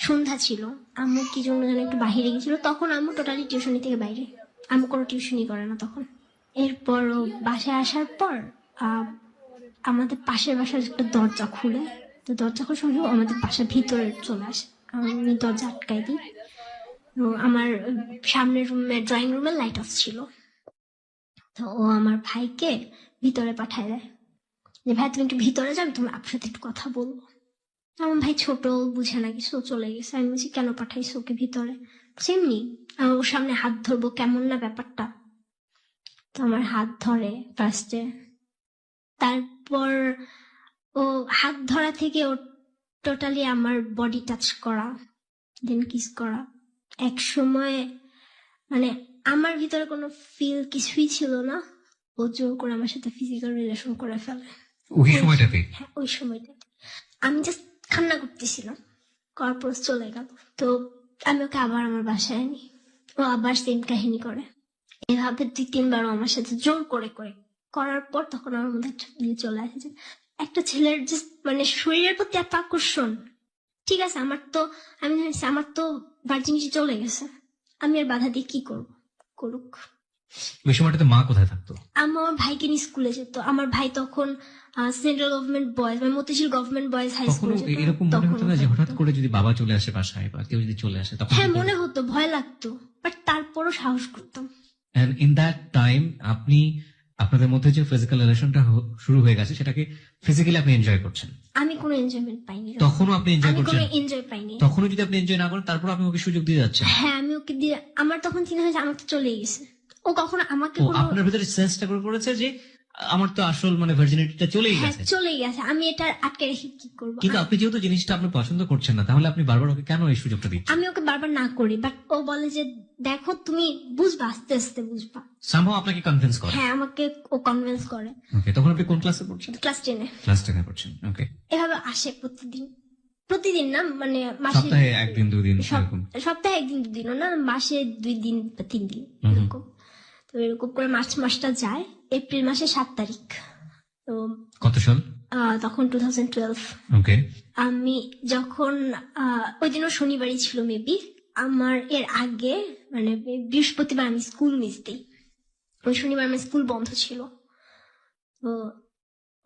সন্ধ্যা ছিল, আম্মু কি জন্য যেন একটু বাহিরে গেছিল, তখন আম্মু টোটালি টিউশনি থেকে বাইরে, আম্মু কোনো টিউশনই করে না তখন। এরপর বাসায় আসার পর আমাদের পাশের বাসার একটা দরজা খুলে, তো দরজা খুলে শুনে আমাদের বাসার ভিতরে চলে আসে, আমি দরজা আটকাই দিই। আমার সামনের রুমে ড্রয়িং রুমের লাইট অফ ছিল, তো ও আমার ভাইকে ভিতরে পাঠায় দেয় যে ভাই তুমি একটু ভিতরে যাও, তুমি আপনার সাথে একটু কথা বলবো। আমার ভাই ছোট, বুঝে না কিছু, চলে গেছে। আমি বলছি কেন পাঠাইছো ওকে ভিতরে? সেমনি আমার ওর সামনে হাত ধরবো, কেমন না ব্যাপারটা। তো আমার হাত ধরে ফার্স্টে, তারপর ও হাত ধরা থেকে ওর টোটালি আমার বডি টাচ করা, দেন কিস করা। এক সময় মানে আমার ভিতরে কোনো ফিল কিছুই ছিল না, ও জোর করে আমার সাথে ফিজিক্যাল রিলেশন করে ফেলে। ওই সময়টাতে হ্যাঁ, ওই সময়টাতে আমি জাস্ট কান্না করতেছিলাম, করার পর চলে গেল। তো আমি ওকে আবার আমার বাসায় আনি, ও আবার সেম কাহিনী করে। এভাবে 2-3 বার আমার সাথে জোর করে করার পর তখন আমার মধ্যে একটা ফিল চলে আসে যে একটা ছেলের যে মানে শরীরের প্রতি এত আকর্ষণ। ঠিক আছে, আমি ভেবেছি আমার তো ভার্জিনিটি চলে গেছে, আমি আর বাধা দিয়ে কি করব, করুক। ওই সময়টাতে মা কোথায় থাকতো? আমার ভাইকে নিয়ে স্কুলে যেত। আমার ভাই তখন সেন্ট্রাল গভর্নমেন্ট বয়েজ মানে মতিঝিল গভর্নমেন্ট বয়েজ হাই কখনো স্কুলে এরকম মনে হতো না যে হঠাৎ করে যদি বাবা চলে আসে বাসায় বা কেউ যদি চলে আসে তখন? হ্যাঁ, মনে হতো, ভয় লাগতো, বাট তারপরও সাহস করতাম। এন্ড ইন দ্যাট টাইম আপনি আপনাদের মধ্যে যে ফিজিক্যাল রিলেশনটা শুরু হয়ে গেছে সেটাকে ফিজিক্যালি আপনি এনজয় করছেন? আমি কোনো এনজয়মেন্ট পাইনি, তখনও আপনি এনজয় আমি করছেন? কোনো এনজয় পাইনি। তখনও যদি আপনি এনজয় না করেন তারপর আপনি ওকে সুযোগ দিয়ে যাচ্ছেন? হ্যাঁ, আমি ওকে দিয়ে, আমার তখন চিন্তা হয়েছে আমার তো চলেই গেছে, ও কখনো আমাকে ও কোনো, আপনার ভিতরে সেন্সটা করে করেছে যে আমার তো আসল মানে ভার্জিনিটিটা চলেই হ্যাঁ গেছে। চলেই গেছে, আমি এটা আটকে রেখে কি করবো। কিন্তু আপনি যেহেতু জিনিসটা আপনি পছন্দ করছেন না, তাহলে আপনি বারবার ওকে কেন এই সুযোগটা দিচ্ছেন? আমি ওকে বারবার না করি, বাট ও বলে যে দেখো তুমি বুঝবা, আস্তে আস্তে বুঝবা। সামহাও আপনাকে কনভিন্স করে? হ্যাঁ, আমাকে ও কনভিন্স করে। ওকে, তখন আপনি কোন ক্লাসে পড়ছেন? ক্লাস 10-এ। ক্লাস 10 এ পড়ছেন। ওকে, এভাবে আসে প্রতিদিন না, মানে মাসে সপ্তাহে একদিন দুদিন এরকম? সপ্তাহে 1-2 দিনও না, মাসে 2 দিন বা 3 দিন হুম। এরকম। তো এরকম করে মাসটা যায়। এপ্রিল মাসে 7 তারিখ, তো কত সাল? তখন 2012। ওকে, আমি যখন ওই দিনও শনিবারই ছিল মেবি, আমার এর আগে মানে বৃহস্পতিবার আমি স্কুল মিস দিই, ওই শনিবার আমার স্কুল বন্ধ ছিল। তো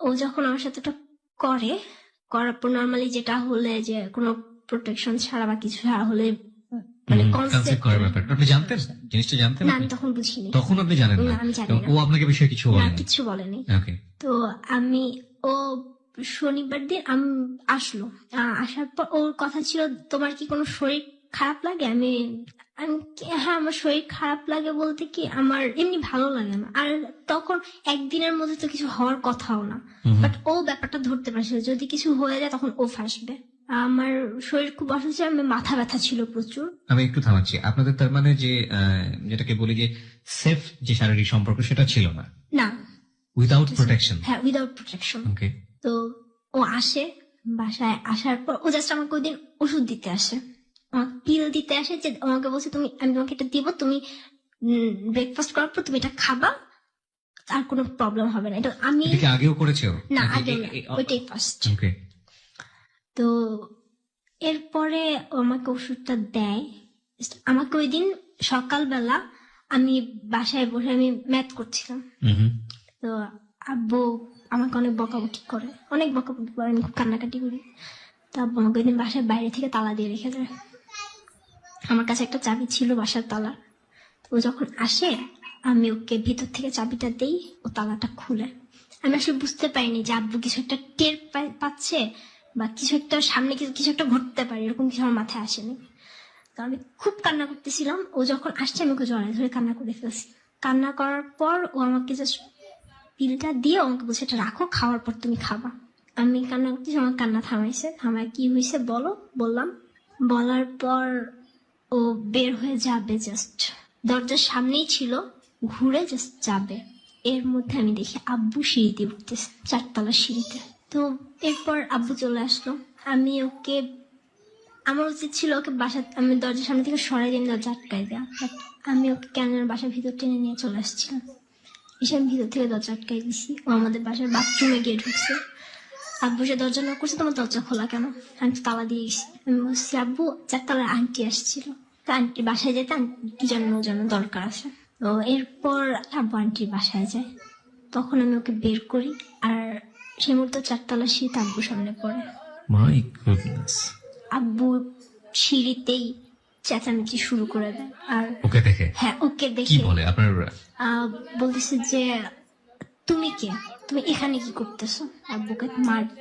ও যখন আমার সাথে ওটা করার পর নর্মালি যেটা হলে যে কোনো প্রোটেকশন ছাড়া বা কিছু ছাড়া হলে মানে কনসেপ্ট করার ব্যাপারটা আপনি জানতেন? জিনিসটা জানতেন না, আপনি? আমি তখন বুঝিনি। তখন আপনি জানেন না, না? আমি জানি না। ও আপনাকে বিষয়ে কিছু না, বলেনি? কিছু বলেনি। ওকে, তো ও শনিবার দিন আসলো, আসার পর ওর কথা ছিল তোমার কি কোনো শরীর খারাপ লাগে? আমি হ্যাঁ, আমার শরীর খারাপ লাগে বলতে কি আমার এমনি ভালো লাগে না। আর তখন একদিনের মধ্যে তো কিছু হওয়ার কথাও না, বাট ও ব্যাপারটা ধরতে পারছিল যদি কিছু হয়ে যায় তখন ও ফাঁসবে। আমার শরীর খুব অসুস্থ, আমি মাথা ব্যথা ছিল প্রচুর। আমি একটু থামাচ্ছি। আপনাদের তার মানে যে যেটাকে বলি যে সেফ যে শারীরিক সম্পর্ক সেটা ছিল না? না, উইদাউট প্রোটেকশন? হ্যাঁ, উইদাউট প্রোটেকশন। ওকে, তো ও আসে, বাসায় আসার পর ও জাস্ট আমাকে ওই দিন ওষুধ দিতে আসে, আমাকে পিল দিতে আসে, যে আমাকে বলছে আমি তোমাকে এটা দিব, তুমি ব্রেকফাস্ট করার পর তুমি এটা খাবা, আর কোনো প্রবলেম হবে না। এটা আমি এটা কি আগেও করেছে ও? না, নাকি আগে না, ওইটাই ফার্স্ট। ওকে, তো এরপরে ও আমাকে ওষুধটা দেয়। আমাকে ওই দিন সকালবেলা আমি বাসায় বসে আমি ম্যাথ করছিলাম, তো আব্বু আমাকে অনেক বকাবকি করে, আমি খুব কান্নাকাটি করি। তো আব্বু আমাকে ওই দিন বাসায় বাইরে থেকে তালা দিয়ে রেখে যায়। আমার কাছে একটা চাবি ছিল বাসার তালা। তো ও যখন আসে আমি ওকে ভিতর থেকে চাবিটা দেই, ও তালাটা খুলে। আমি আসলে বুঝতে পারিনি যে আব্বু কিছু একটা টের পাচ্ছে বা কিছু একটা সামনে কিছু একটা ঘটতে পারে, এরকম কিছু আমার মাথায় আসেনি। তো আমি খুব কান্না করতেছিলাম, ও যখন আসছে আমি ওকে জড়ায় ধরে কান্না করে ফেলছি। কান্না করার পর ও আমাকে জাস্ট পিলটা দিয়ে আমাকে বলছে এটা রাখো, খাওয়ার পর তুমি খাবা। আমি কান্না করতেছি, আমার কান্না থামায় কি হয়েছে বললাম। বলার পর ও বের হয়ে যাবে, জাস্ট দরজার সামনেই ছিল, ঘুরে জাস্ট যাবে। এর মধ্যে আমি দেখি আব্বু সিঁড়িতে উঠতেছে, 4তলা সিঁড়িতে। তো এরপর আব্বু চলে আসলো। আমার উচিত ছিল ওকে আমি দরজার সামনে থেকে সরাই দিয়ে দরজা আটকাই দেওয়া, বাট আমি ওকে কেন বাসার ভিতর টেনে নিয়ে চলে আসছিলাম। এসে আমি ভিতর থেকে দরজা আটকাই দিছি। ও আমাদের বাসার বাথরুমে গিয়ে ঢুকছে। আব্বু সে দরজা নক করছে, তোমার দরজা খোলা কেন? আমি তো তালা দিয়ে গেছি। আমি বলছি আব্বু 4তলার আন্টি আসছিল, তো আন্টি বাসায় যেতে কি জন্য দরকার আছে। তো এরপর আব্বু আন্টির বাসায় যায়, তখন আমি ওকে বের করি, আর সেই মুহূর্তে 4তলা শীত আব্বুর সামনে পড়ে। My goodness. আব্বু সিঁড়িতেই চেঁচামেচি শুরু করে দেয়। আর ওকে দেখে? হ্যাঁ, ওকে কি দেখে বলে আপনার? বলতেছে যে তুমি কে, তুমি এখানে কি করতেছো? আব্বুকে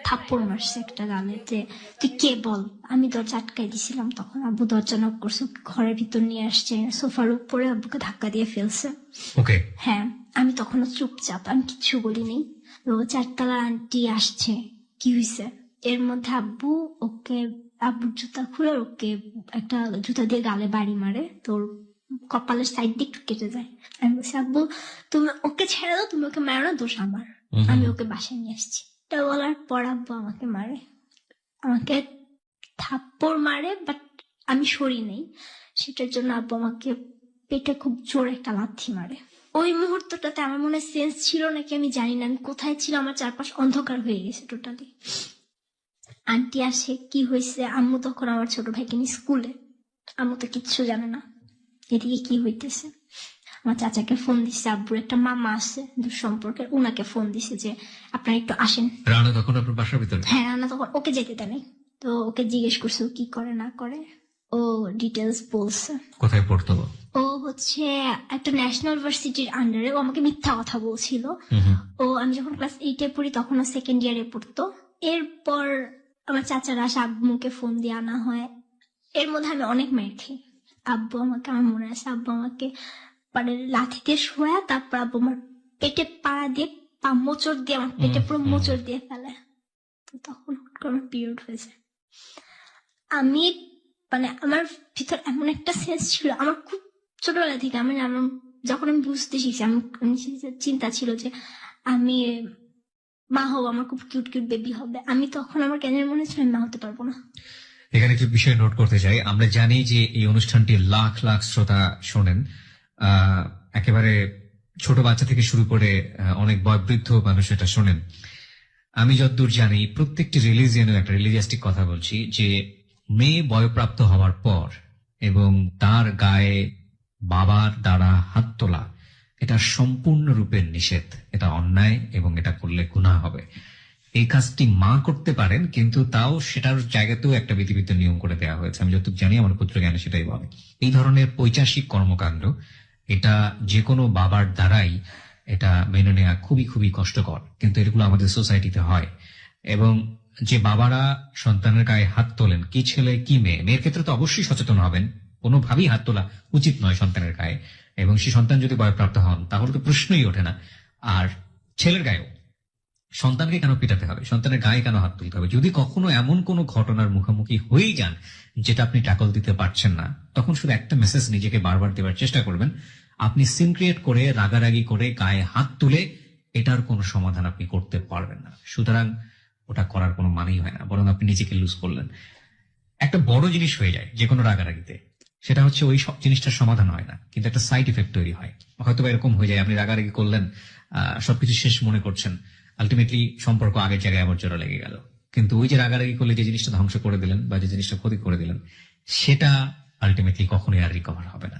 থাপ্পড় মারছে একটা গালে, যে তুই কে বল। আমি দরজা আটকাই দিছিলাম, তখন আব্বু দরজা নক করছে, ঘরের ভিতর নিয়ে আসছে, সোফার উপরে আব্বুকে ধাক্কা দিয়ে ফেলছে। ওকে, হ্যাঁ, আমি তখনও চুপচাপ, আমি কিচ্ছু বলিনি। তো 4তলা আন্টি আসছে, কি হয়েছে? এর মধ্যে আব্বুর জুতা খুলে ওকে একটা জুতা দিয়ে গালে বাড়ি মারে, তোর কপালের সাইড দিয়ে একটু কেটে যায়। আমি বলছি আব্বু তুমি ওকে ছেড়ে দাও, তুমি ওকে মারো না, দোষ আমার, আমি ওকে বাসায় নিয়ে আসছি। এটা বলার পর আব্বু আমাকে মারে, আমাকে থাপ্পড় মারে, বাট আমি সরি নেই। সেটার জন্য আব্বু আমাকে পেটে খুব জোরে একটা লাথি মারে। ওই মুহূর্তটাতে আমার মনে সেন্স ছিল নাকি আমি জানি না, আমি কোথায় ছিল, আমার চারপাশ অন্ধকার হয়ে গেছে টোটালি। আন্টি আসে, কি হয়েছে? আম্মু তখন আমার ছোট ভাইকে নিয়ে স্কুলে, আম্মু তো কিচ্ছু জানে না এদিকে কি হইতেছে। আমার চাচাকে ফোন দিচ্ছে, আব্বুর একটা মামা আছে দূর সম্পর্কের, ওনাকে ফোন দিছে যে আপনারা একটু আসেন। রানা তখন আপনার বাসার ভিতরে? হ্যাঁ, রানা তখন ওকে যেতে দেয় নাই। তো ওকে জিজ্ঞেস করছে ও কি করে না করে, ও ডিটেলস বলছে। কোথায় পড়তো? ও হচ্ছে একটা ন্যাশনাল ভার্সিটির আন্ডারে, ও আমাকে মিথ্যা কথা বলছিল। ও আমি যখন ক্লাস 8-এ পড়ি তখন ও সেকেন্ড ইয়ারে পড়তো। এরপর আমার চাচারা আসে, আব্বুকে ফোন দিয়ে আনা হয়। এর মধ্যে আমি অনেক মার খাই। আব্বু আমাকে, আমার মনে আছে আব্বু আমাকে মানে লাথি দিয়ে শোয়া, তারপর আব্বু আমার পেটে পাড়া দিয়ে মোচড় দিয়ে আমার পেটে পুরো মোচড় দিয়ে ফেলে। তো তখন হুট করে আমার পিরিয়ড হয়েছে। আমি মানে আমার ভিতর এমন একটা সেন্স ছিল, আমার খুব ছোটবেলা থেকে আমি যখন আমি বুঝতে শিখছি, আমি চিন্তা ছিল যে আমি মা হবো, আমার খুব কিউট কিউট বেবি হবে। আমি তখন আমার কেন মনে হচ্ছিল আমি মা হতে পারবো না। এখানে একটু বিষয় নোট করতে চাই, আমরা জানি যে এই অনুষ্ঠানটি লাখ লাখ শ্রোতা শোনেন, একেবারে ছোট বাচ্চা থেকে শুরু করে অনেক বয়োবৃদ্ধ মানুষ এটা শোনেন। আমি যতদূর জানি প্রত্যেকটি রিলিজিয়নের একটা রিলিজিয়াস্টিক কথা বলছি যে মেয়ে বয়প্রাপ্ত হওয়ার পর এবং তার গায়ে বাবার দ্বারা হাত তোলা এটা সম্পূর্ণরূপে নিষেধ, এটা অন্যায় এবং এটা করলে গুনাহ হবে। এই কাজটি মা করতে পারেন, কিন্তু তাও সেটার জায়গাতেও একটা বিধিবিধ নিয়ম করে দেওয়া হয়েছে। আমি যতটুকু জানি, আমার পুত্র জ্ঞানে সেটাই বলে। এই ধরনের পৈশাসিক কর্মকাণ্ড এটা যে কোনো বাবার দ্বারাই এটা মেনে নেওয়া খুবই খুবই কষ্টকর, কিন্তু এগুলো আমাদের সোসাইটিতে হয়। এবং যে বাবারা সন্তানের গায়ে হাত তোলেন, কি ছেলে কি মেয়ে, মেয়ের ক্ষেত্রে তো অবশ্যই সচেতন হবেন, কোনোভাবেই হাত তোলা উচিত নয় সন্তানের গায়ে, এবং সেই সন্তান যদি বয়প্রাপ্ত হন তাহলে তো প্রশ্নই ওঠে না। আর ছেলের গায়েও সন্তানকে কেন পিটাতে হবে, সন্তানের গায়ে কেন হাত তুলতে হবে? যদি কখনো এমন কোনো ঘটনার মুখোমুখি হয়েই যান যেটা আপনি ট্যাকল দিতে পারছেন না, তখন শুধু একটা মেসেজ নিজেকে বারবার দেওয়ার চেষ্টা করবেন, আপনি সিন ক্রিয়েট করে রাগারাগি করে গায়ে হাত তুলে এটার কোনো সমাধান আপনি করতে পারবেন না। সুতরাং ওটা করার কোনো মানেই হয় না, বরং আপনি নিজেকে লুজ করলেন। একটা বড় জিনিস হয়ে যায় যে কোনো রাগারাগিতে, সেটা হচ্ছে ওই সব জিনিসটার সমাধান হয় না, কিন্তু একটা সাইড ইফেক্ট তৈরি হয়। হয়তো এরকম হয়ে যায়, আপনি রাগারাগি করলেন, সবকিছু শেষ মনে করছেন, আলটিমেটলি সম্পর্ক আগের জায়গায় আবার জোড়া লেগে গেল। কিন্তু ওই যে রাগারাগি করলে যে জিনিসটা ধ্বংস করে দিলেন বা যে জিনিসটা ক্ষতি করে দিলেন, সেটা আলটিমেটলি কখনোই আর রিকভার হবে না।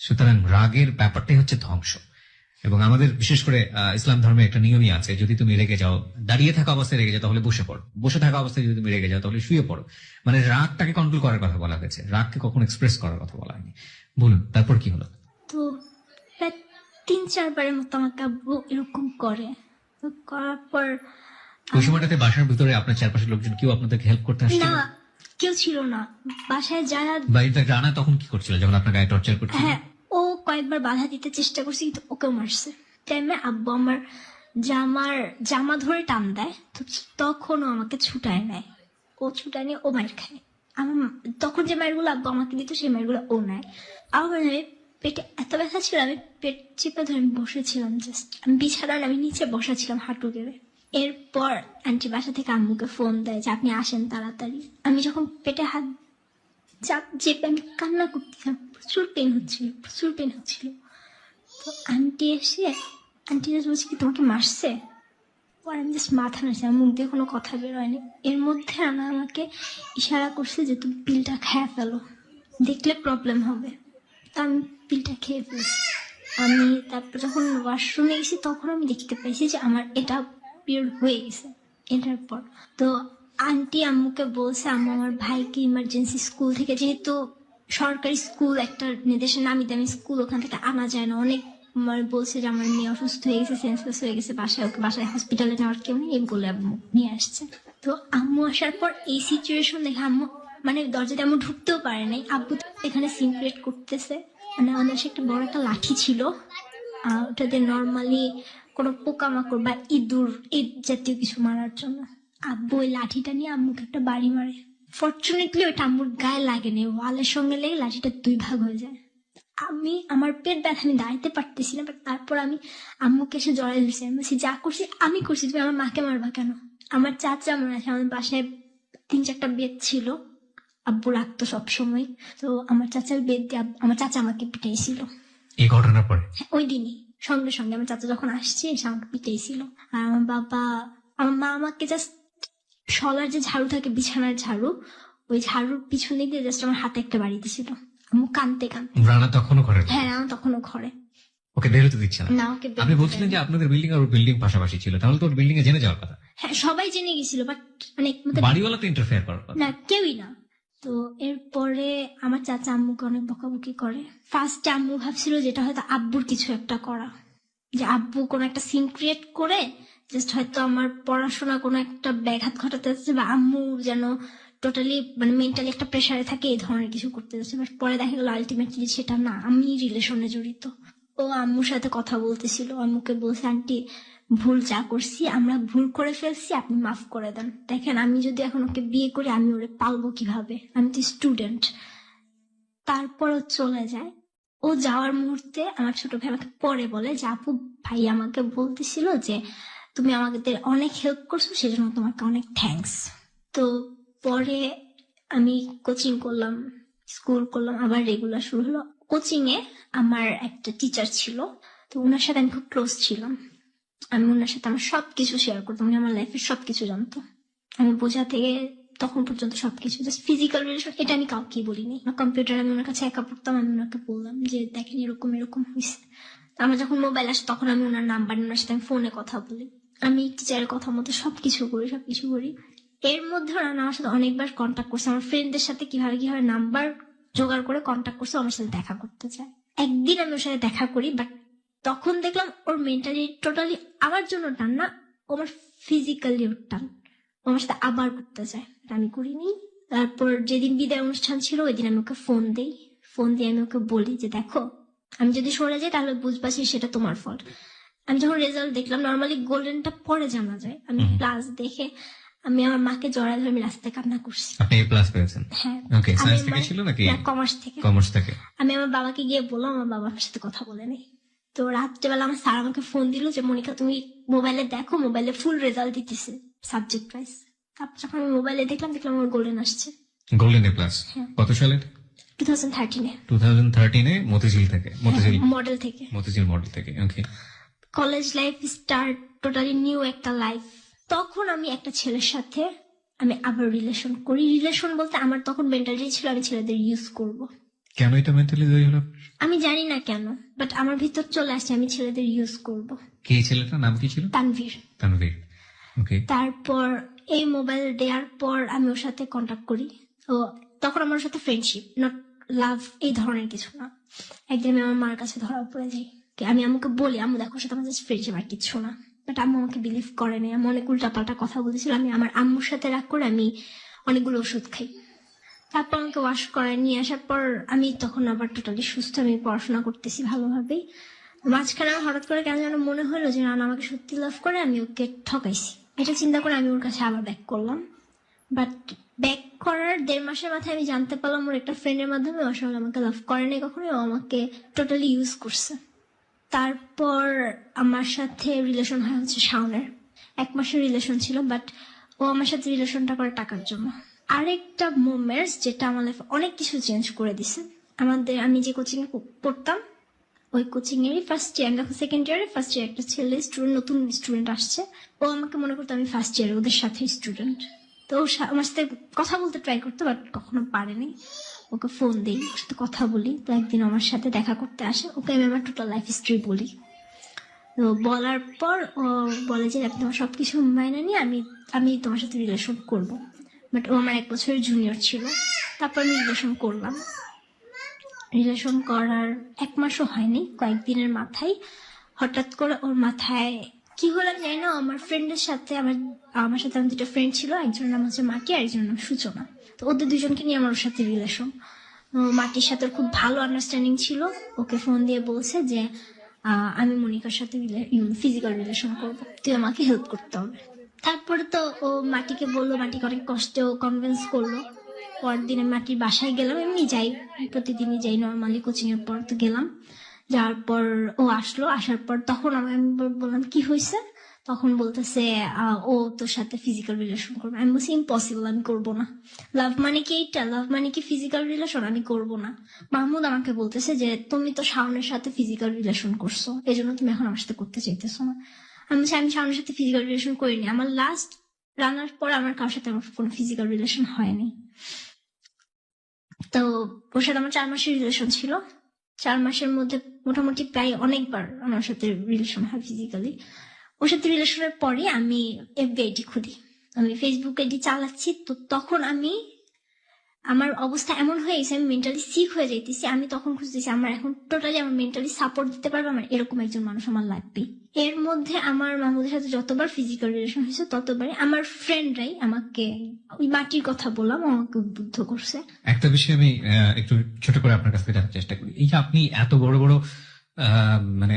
সুতরাং রাগের ব্যাপারটাই হচ্ছে ধ্বংস। এবং আমাদের বিশেষ করে ইসলাম ধর্মে একটা নিয়মই আছে, যদি তুমি রেগে যাও, দাঁড়িয়ে থাকা অবস্থায় রেগে যাও তাহলে বসে পড়ো, বসে থাকা অবস্থায় যদি তুমি রেগে যাও তাহলে শুয়ে পড়ো। মানে রাগটাকে কন্ট্রোল করার কথা বলা হয়েছে, রাগকে কখনো এক্সপ্রেস করার কথা বলা হয়নি। বলুন তারপর কি হলো? তো প্রায় 3-4 বারের মতো আমাকে আব্বু এরকম করে। তো করার পর ওই সময়টাতে বাসার ভিতরে আপনার চারপাশের লোকজন কেউ আপনাদেরকে হেল্প করতে আসছিল? না, কেউ ছিল না বাসায়। যারা বা ইনফ্যাক্ট রানা তখন কি করছিল যখন আপনার গায়ে টর্চার করছিল? হ্যাঁ, ও কয়েকবার বাধা দিতে চেষ্টা করছে, কিন্তু ওকেও মারছে। টাইমে আব্বু আমার জামা ধরে টান দেয়, তো তখনও আমাকে ছুটায় নেয়। ও ছুটায় নিয়ে ও মার খায়। আমার তখন যে মায়েরগুলো আব্বু আমাকে দিত সেই মায়েরগুলো ও নেয়। আমার পেটে এত ব্যথা ছিল, আমি পেট চেপে ধরে আমি বসেছিলাম, জাস্ট আমি বিছানায় আমি নিচে বসা ছিলাম হাঁটু গেড়ে। এরপর আন্টি বাসা থেকে আম্মুকে ফোন দেয় যে আপনি আসেন তাড়াতাড়ি। আমি যখন পেটে হাত চাপ চেপে আমি কান্না করতেছিলাম, প্রচুর পেন হচ্ছিল। তো আন্টি জাস্ট বলছে কি তোমাকে মারছে? পর আমি জাস্ট মাথা নাড়ছি, আমার মুখ দিয়ে কোনো কথা বের হয়নি। এর মধ্যে রানা আমাকে ইশারা করছে যে তুমি পিলটা খেয়ে ফেলো, দেখলে প্রবলেম হবে। তো আমি পিলটা খেয়ে ফেলছি। আমি তারপর যখন ওয়াশরুমে গেছি তখন আমি দেখতে পাইছি যে আমার এটা পিরিয়ড হয়ে গেছে। এটার পর তো আন্টি আম্মুকে বলছে, আম্মু আমার ভাইকে ইমার্জেন্সি স্কুল থেকে, যেহেতু সরকারি স্কুল একটা নির্দেশের নামি দামি স্কুল, ওখান থেকে আনা যায় না, অনেক বলছে যে আমার মেয়ে অসুস্থ হয়ে গেছে, সেন্সলেস হয়ে গেছে, বাসায় হসপিটালে নেওয়ার কেউ নেই, বলে আম্মু নিয়ে আসছে। তো আম্মু আসার পর এই সিচুয়েশন দেখে আম্মু মানে দরজাতে আম্মু ঢুকতেও পারে নাই। আব্বু এখানে সিন ক্রিয়েট করতেছে, মানে আমাদের একটা বড় একটা লাঠি ছিল, ওটাতে নর্মালি কোনো পোকামাকড় বা ইঁদুর এই জাতীয় কিছু মারার জন্য। আব্বু ওই লাঠিটা নিয়ে আম্মুকে একটা বাড়ি মারে। ফরচুনেটলি ওইটা আম্মুর গায়ে লাগেনি, ওয়ালের সঙ্গে লেগে লাঠিটা 2 ভাগ হয়ে যায়। আমার পেট ব্যথা, আমি দাঁড়াতে পারতেছি না। তারপর আমি আম্মুকে এসে জড়াই ধরছি, আমি বলছি যা করছি আমি করছি, তুমি আমার মাকে মারবা কেন? আমার চাচা মনে আছে, আমাদের বাসায় 3-4টা বেদ ছিল, আব্বু রাখতো সবসময়। তো আমার চাচার বেদ দিয়ে আমার চাচা আমাকে পিটাইছিল এই ঘটনার পরে। হ্যাঁ, ওই দিনই সঙ্গে সঙ্গে আমার চাচা যখন আসছে এসে আমাকে পিটাইছিল। আর আমার মা আমাকে জাস্ট শলার যে ঝাড়ু থাকে, বিছানার ঝাড়ু, ওই ঝাড়ুর পিছনে দিয়ে জাস্ট আমার হাতে একটা বাড়ি দিছিল। আমি কানতে কানতে। রানা তখনও ঘরে? হ্যাঁ, রানা তখনও ঘরে। ওকে বেরোতে দিচ্ছে না? না, ওকে আপনি বলছিলেন যে আপনাদের বিল্ডিং আর বিল্ডিং পাশাপাশি ছিল, তাহলে তো ওর বিল্ডিং এ জেনে যাওয়ার কথা। হ্যাঁ, সবাই জেনে গেছিল, বাট মানে বাড়িওয়ালা তো ইন্টারফেয়ার করার কথা না, কেউই না। তো এরপরে আমার চাচা আম্মুকে অনেক বকাবকি করে। ফার্স্টে আম্মু ভাবছিল যেটা হয়তো আব্বুর কিছু একটা করা, যে আব্বু কোনো একটা সিন ক্রিয়েট করে জাস্ট হয়তো আমার পড়াশোনা কোনো একটা ব্যাঘাত ঘটাতে যাচ্ছে, বা আম্মু যেন টোটালি মানে মেন্টালি একটা প্রেশারে থাকে, এই ধরনের কিছু করতে যাচ্ছে। বাট পরে দেখা গেল আলটিমেটলি সেটা না, আমি রিলেশনে জড়িত। ও আম্মুর সাথে কথা বলতেছিল, আম্মুকে বলছে আন্টি ভুল যা করছি, আমরা ভুল করে ফেলছি, আপনি মাফ করে দেন। দেখেন আমি যদি এখন ওকে বিয়ে করি আমি ওরে পালবো কিভাবে, আমি তো স্টুডেন্ট। তারপর ও চলে যায়। ও যাওয়ার মুহূর্তে আমার ছোট ভাই আমাকে পরে বলে যে আপু ভাই আমাকে বলতেছিল যে তুমি আমাদের অনেক হেল্প করছো, সেজন্য তোমাকে অনেক থ্যাঙ্কস। তো পরে আমি কোচিং করলাম, স্কুল করলাম, আবার রেগুলার শুরু হলো। কোচিং এ আমার একটা টিচার ছিল, তো ওনার সাথে আমি খুব ক্লোজ ছিলাম। আমি ওনার সাথে আমার সবকিছু শেয়ার করতাম, উনি আমার লাইফের সবকিছু জানতো। আমি বোঝা থেকে তখন পর্যন্ত সবকিছু, জাস্ট ফিজিক্যাল রিলেশন এটা আমি কাউকে বলিনি। কম্পিউটার আমি ওনার কাছে একা পড়তাম, আমি ওনাকে বললাম যে দেখেন এরকম এরকম হয়েছে। আমার যখন মোবাইল আসে তখন আমি ওনার নাম্বার, ওনার সাথে আমি ফোনে কথা বলি, আমি টিচারের কথা মতো সবকিছু করি। এর মধ্যে ওরা আমার সাথে অনেকবার কন্ট্যাক্ট করছে, আমার ফ্রেন্ডদের সাথে কিভাবে নাম্বার জোগাড় করে কন্ট্যাক্ট করছে, আমার সাথে দেখা করতে চায়। একদিন আমি ওর সাথে দেখা করি, বাট তখন দেখলাম ওর মেন্টালি টোটালি আমার জন্য টান না, আমার ফিজিক্যালি ওর টান, ও আমার সাথে আবার করতে চায়, আমি করিনি। তারপর যেদিন বিদায় অনুষ্ঠান ছিল ওই দিন আমি ওকে ফোন দিয়ে আমি ওকে বলি যে দেখো আমি যদি সরে যাই তাহলে বুঝবাছি সেটা তোমার ফল্ট। আমি যখন রেজাল্ট দেখলাম, নর্মালি গোল্ডেনটা পরে জানা যায়, আমি প্লাস দেখে আমি আমার মাকে জড়ায় ধরে আমি রাস্তায় কান্না করছি। আপনি এ প্লাস পেয়েছেন? হ্যাঁ। ওকে, সায়েন্স থেকে ছিল নাকি? কমার্স থেকে। কমার্স থেকে। আমি আমার বাবাকে গিয়ে বললাম, আমার বাবা আমার সাথে কথা বলেনি। তো রাত্রেবেলা আমার স্যার আমাকে ফোন দিল যে মনিকা তুমি মোবাইলে দেখো, মোবাইলে ফুল রেজাল্ট দিতেছে সাবজেক্ট ওয়াইজ। তারপর যখন আমি মোবাইলে দেখলাম আমার গোল্ডেন আসছে। Golden A plus? কত সালে? 2013-এ। 2013-এ মতিঝিল থেকে? মডেল থেকে। মতিঝিল মডেল থেকে। Okay. College life start, totally new একটা লাইফ। তখন আমি একটা ছেলের সাথে আমি আবার রিলেশন করি। রিলেশন বলতে আমার তখন মেন্টালিটি ছিল আমি ছেলেদের ইউজ করব। কেন এটা মেন্টালি তৈরি হলো? আমি জানি না কেন, বাট আমার ভিতর চলে আসছে আমি ছেলেদের ইউজ করব। কি ছেলেটার নাম কি ছিল? তানভীর। ওকে। তারপর এই মোবাইল দেওয়ার পর আমি ওর সাথে কন্ট্যাক্ট করি। তো তখন আমার সাথে ফ্রেন্ডশিপ, নট লাভ, এই ধরনের কিছু না। একদিন আমি আমার মার কাছে ধরা পড়ে যাই। আমি আমাকে বলি আম্মু দেখো সাথে আমার জাস্ট ফ্রেন্ডশিপ আর কিছু না, বাট আম্মু আমাকে বিলিভ করে নাই। আমি অনেক উল্টাপাল্টা কথা বলেছিল। আমি আমার আম্মুর সাথে রাগ করে আমি অনেকগুলো ওষুধ খাই। তারপর আমাকে ওয়াশ করায় নিয়ে আসার পর আমি তখন আবার টোটালি সুস্থ, আমি পড়াশোনা করতেছি ভালোভাবেই। মাঝখানে আমার হঠাৎ করে কেন যেন মনে হলো যে রানা আমাকে সত্যি লাভ করে, আমি ওকে ঠকাইছি। এটা চিন্তা করে আমি ওর কাছে আবার ব্যাক করলাম। বাট ব্যাক করার 1.5 মাসের মাথায় আমি জানতে পারলাম ওর একটা ফ্রেন্ডের মাধ্যমে আসলে আমাকে লাভ করে নাই কখনো, ও আমাকে টোটালি ইউজ করছে। তারপর আমার সাথে রিলেশন হয় হচ্ছে শাওনের। 1 মাসের রিলেশন ছিল, বাট ও আমার সাথে রিলেশনটা করে টাকার জন্য। আরেকটা মোমেন্টস যেটা আমার লাইফে অনেক কিছু চেঞ্জ করে দিছে, আমি যে কোচিং এ পড়তাম ওই কোচিং এরই ফার্স্ট ইয়ার, আমি যখন সেকেন্ড ইয়ারে ফার্স্ট ইয়ার একটা ছেলে নতুন স্টুডেন্ট আসছে, ও আমাকে মনে করতো আমি ফার্স্ট ইয়ারে ওদের সাথে স্টুডেন্ট। তো আমার সাথে কথা বলতে ট্রাই করতো, বাট কখনো পারেনি। ওকে ফোন দিই, ওর সাথে কথা বলি। তো একদিন আমার সাথে দেখা করতে আসে, ওকে আমি আমার টোটাল লাইফ হিস্ট্রি বলি। তো বলার পর ও বলে যে তোমার সবকিছু মাইনে নিয়ে আমি তোমার সাথে রিলেশন করবো। বাট ও আমার 1 বছরের জুনিয়র ছিল। তারপর আমি রিলেশন করলাম। রিলেশন করার 1 মাসও হয়নি, কয়েকদিনের মাথায় হঠাৎ করে ওর মাথায় কি হলো আমি জানি না, আমার ফ্রেন্ডের সাথে আমার সাথে আমার 2টা ফ্রেন্ড ছিল, একজনের নাম হচ্ছে মাটি আর একজনের নাম সূচনা। তো ওদের 2জনকে নিয়ে আমার ওর সাথে রিলেশন। মাটির সাথে খুব ভালো আন্ডারস্ট্যান্ডিং ছিল। ওকে ফোন দিয়ে বলছে যে আমি মনিকার সাথে ফিজিক্যাল রিলেশন করবো, তুই আমাকে হেল্প করতে হবে। তারপরে তো ও মাটিকে বললো, মাটিকে অনেক কষ্টে ও কনভিন্স করলো। পরের দিন আমি মাটির বাসায় গেলাম, এমনি যাই, প্রতিদিনই যাই নর্মালি, কোচিং এর পর তো গেলাম। যাওয়ার পর ও আসলো, আসার পর তখন আমি বললাম কি হয়েছে, তখন বলতেছে ও তোর সাথে ফিজিক্যাল রিলেশন করবে। আমি বলছি ইম্পসিবল, আমি করবো না। লাভ মানে কি এইটা, লাভ মানে কি ফিজিক্যাল রিলেশন, আমি করবো না। মাহমুদ আমাকে বলতেছে যে তুমি তো শাওনের সাথে ফিজিক্যাল রিলেশন করছো, এই জন্য তুমি এখন আমার সাথে করতে চাইতেছো না। আমি বলছি আমি শাওনের সাথে ফিজিক্যাল রিলেশন করিনি, আমার লাস্ট রান্নার পর আমার কারোর সাথে আমার কোনো ফিজিক্যাল রিলেশন হয়নি। তো ওর সাথে আমার 4 মাসের রিলেশন ছিল। 4 মাসের মধ্যে মোটামুটি প্রায় অনেকবার আমার সাথে রিলেশন হয় ফিজিক্যালি। ওর সাথে রিলেশনের পরে আমি এফবি আইডি খুলি, আমি ফেসবুক আইডি চালাচ্ছি। তো তখন আমার অবস্থা এমন হয়ে গেছে, আমি মেন্টালি সিক হয়ে যাইতেছি। আমি তখন খুঁজতেছি আমার এখন টোটালি আমার মেন্টালি সাপোর্ট দিতে পারবে, আমার এরকম একজন মানুষ আমার লাগবে। এর মধ্যে আমার মাহমুদের সাথে যতবার ফিজিক্যাল রিলেশন হয়েছে ততবারই আমার ফ্রেন্ডরাই আমাকে ওই মাটির কথা বললাম, আমাকে উদ্বুদ্ধ করছে। একটা বিষয় আমি একটু ছোট করে আপনার কাছ থেকে জানার চেষ্টা করি। এই যে আপনি এত বড় বড় মানে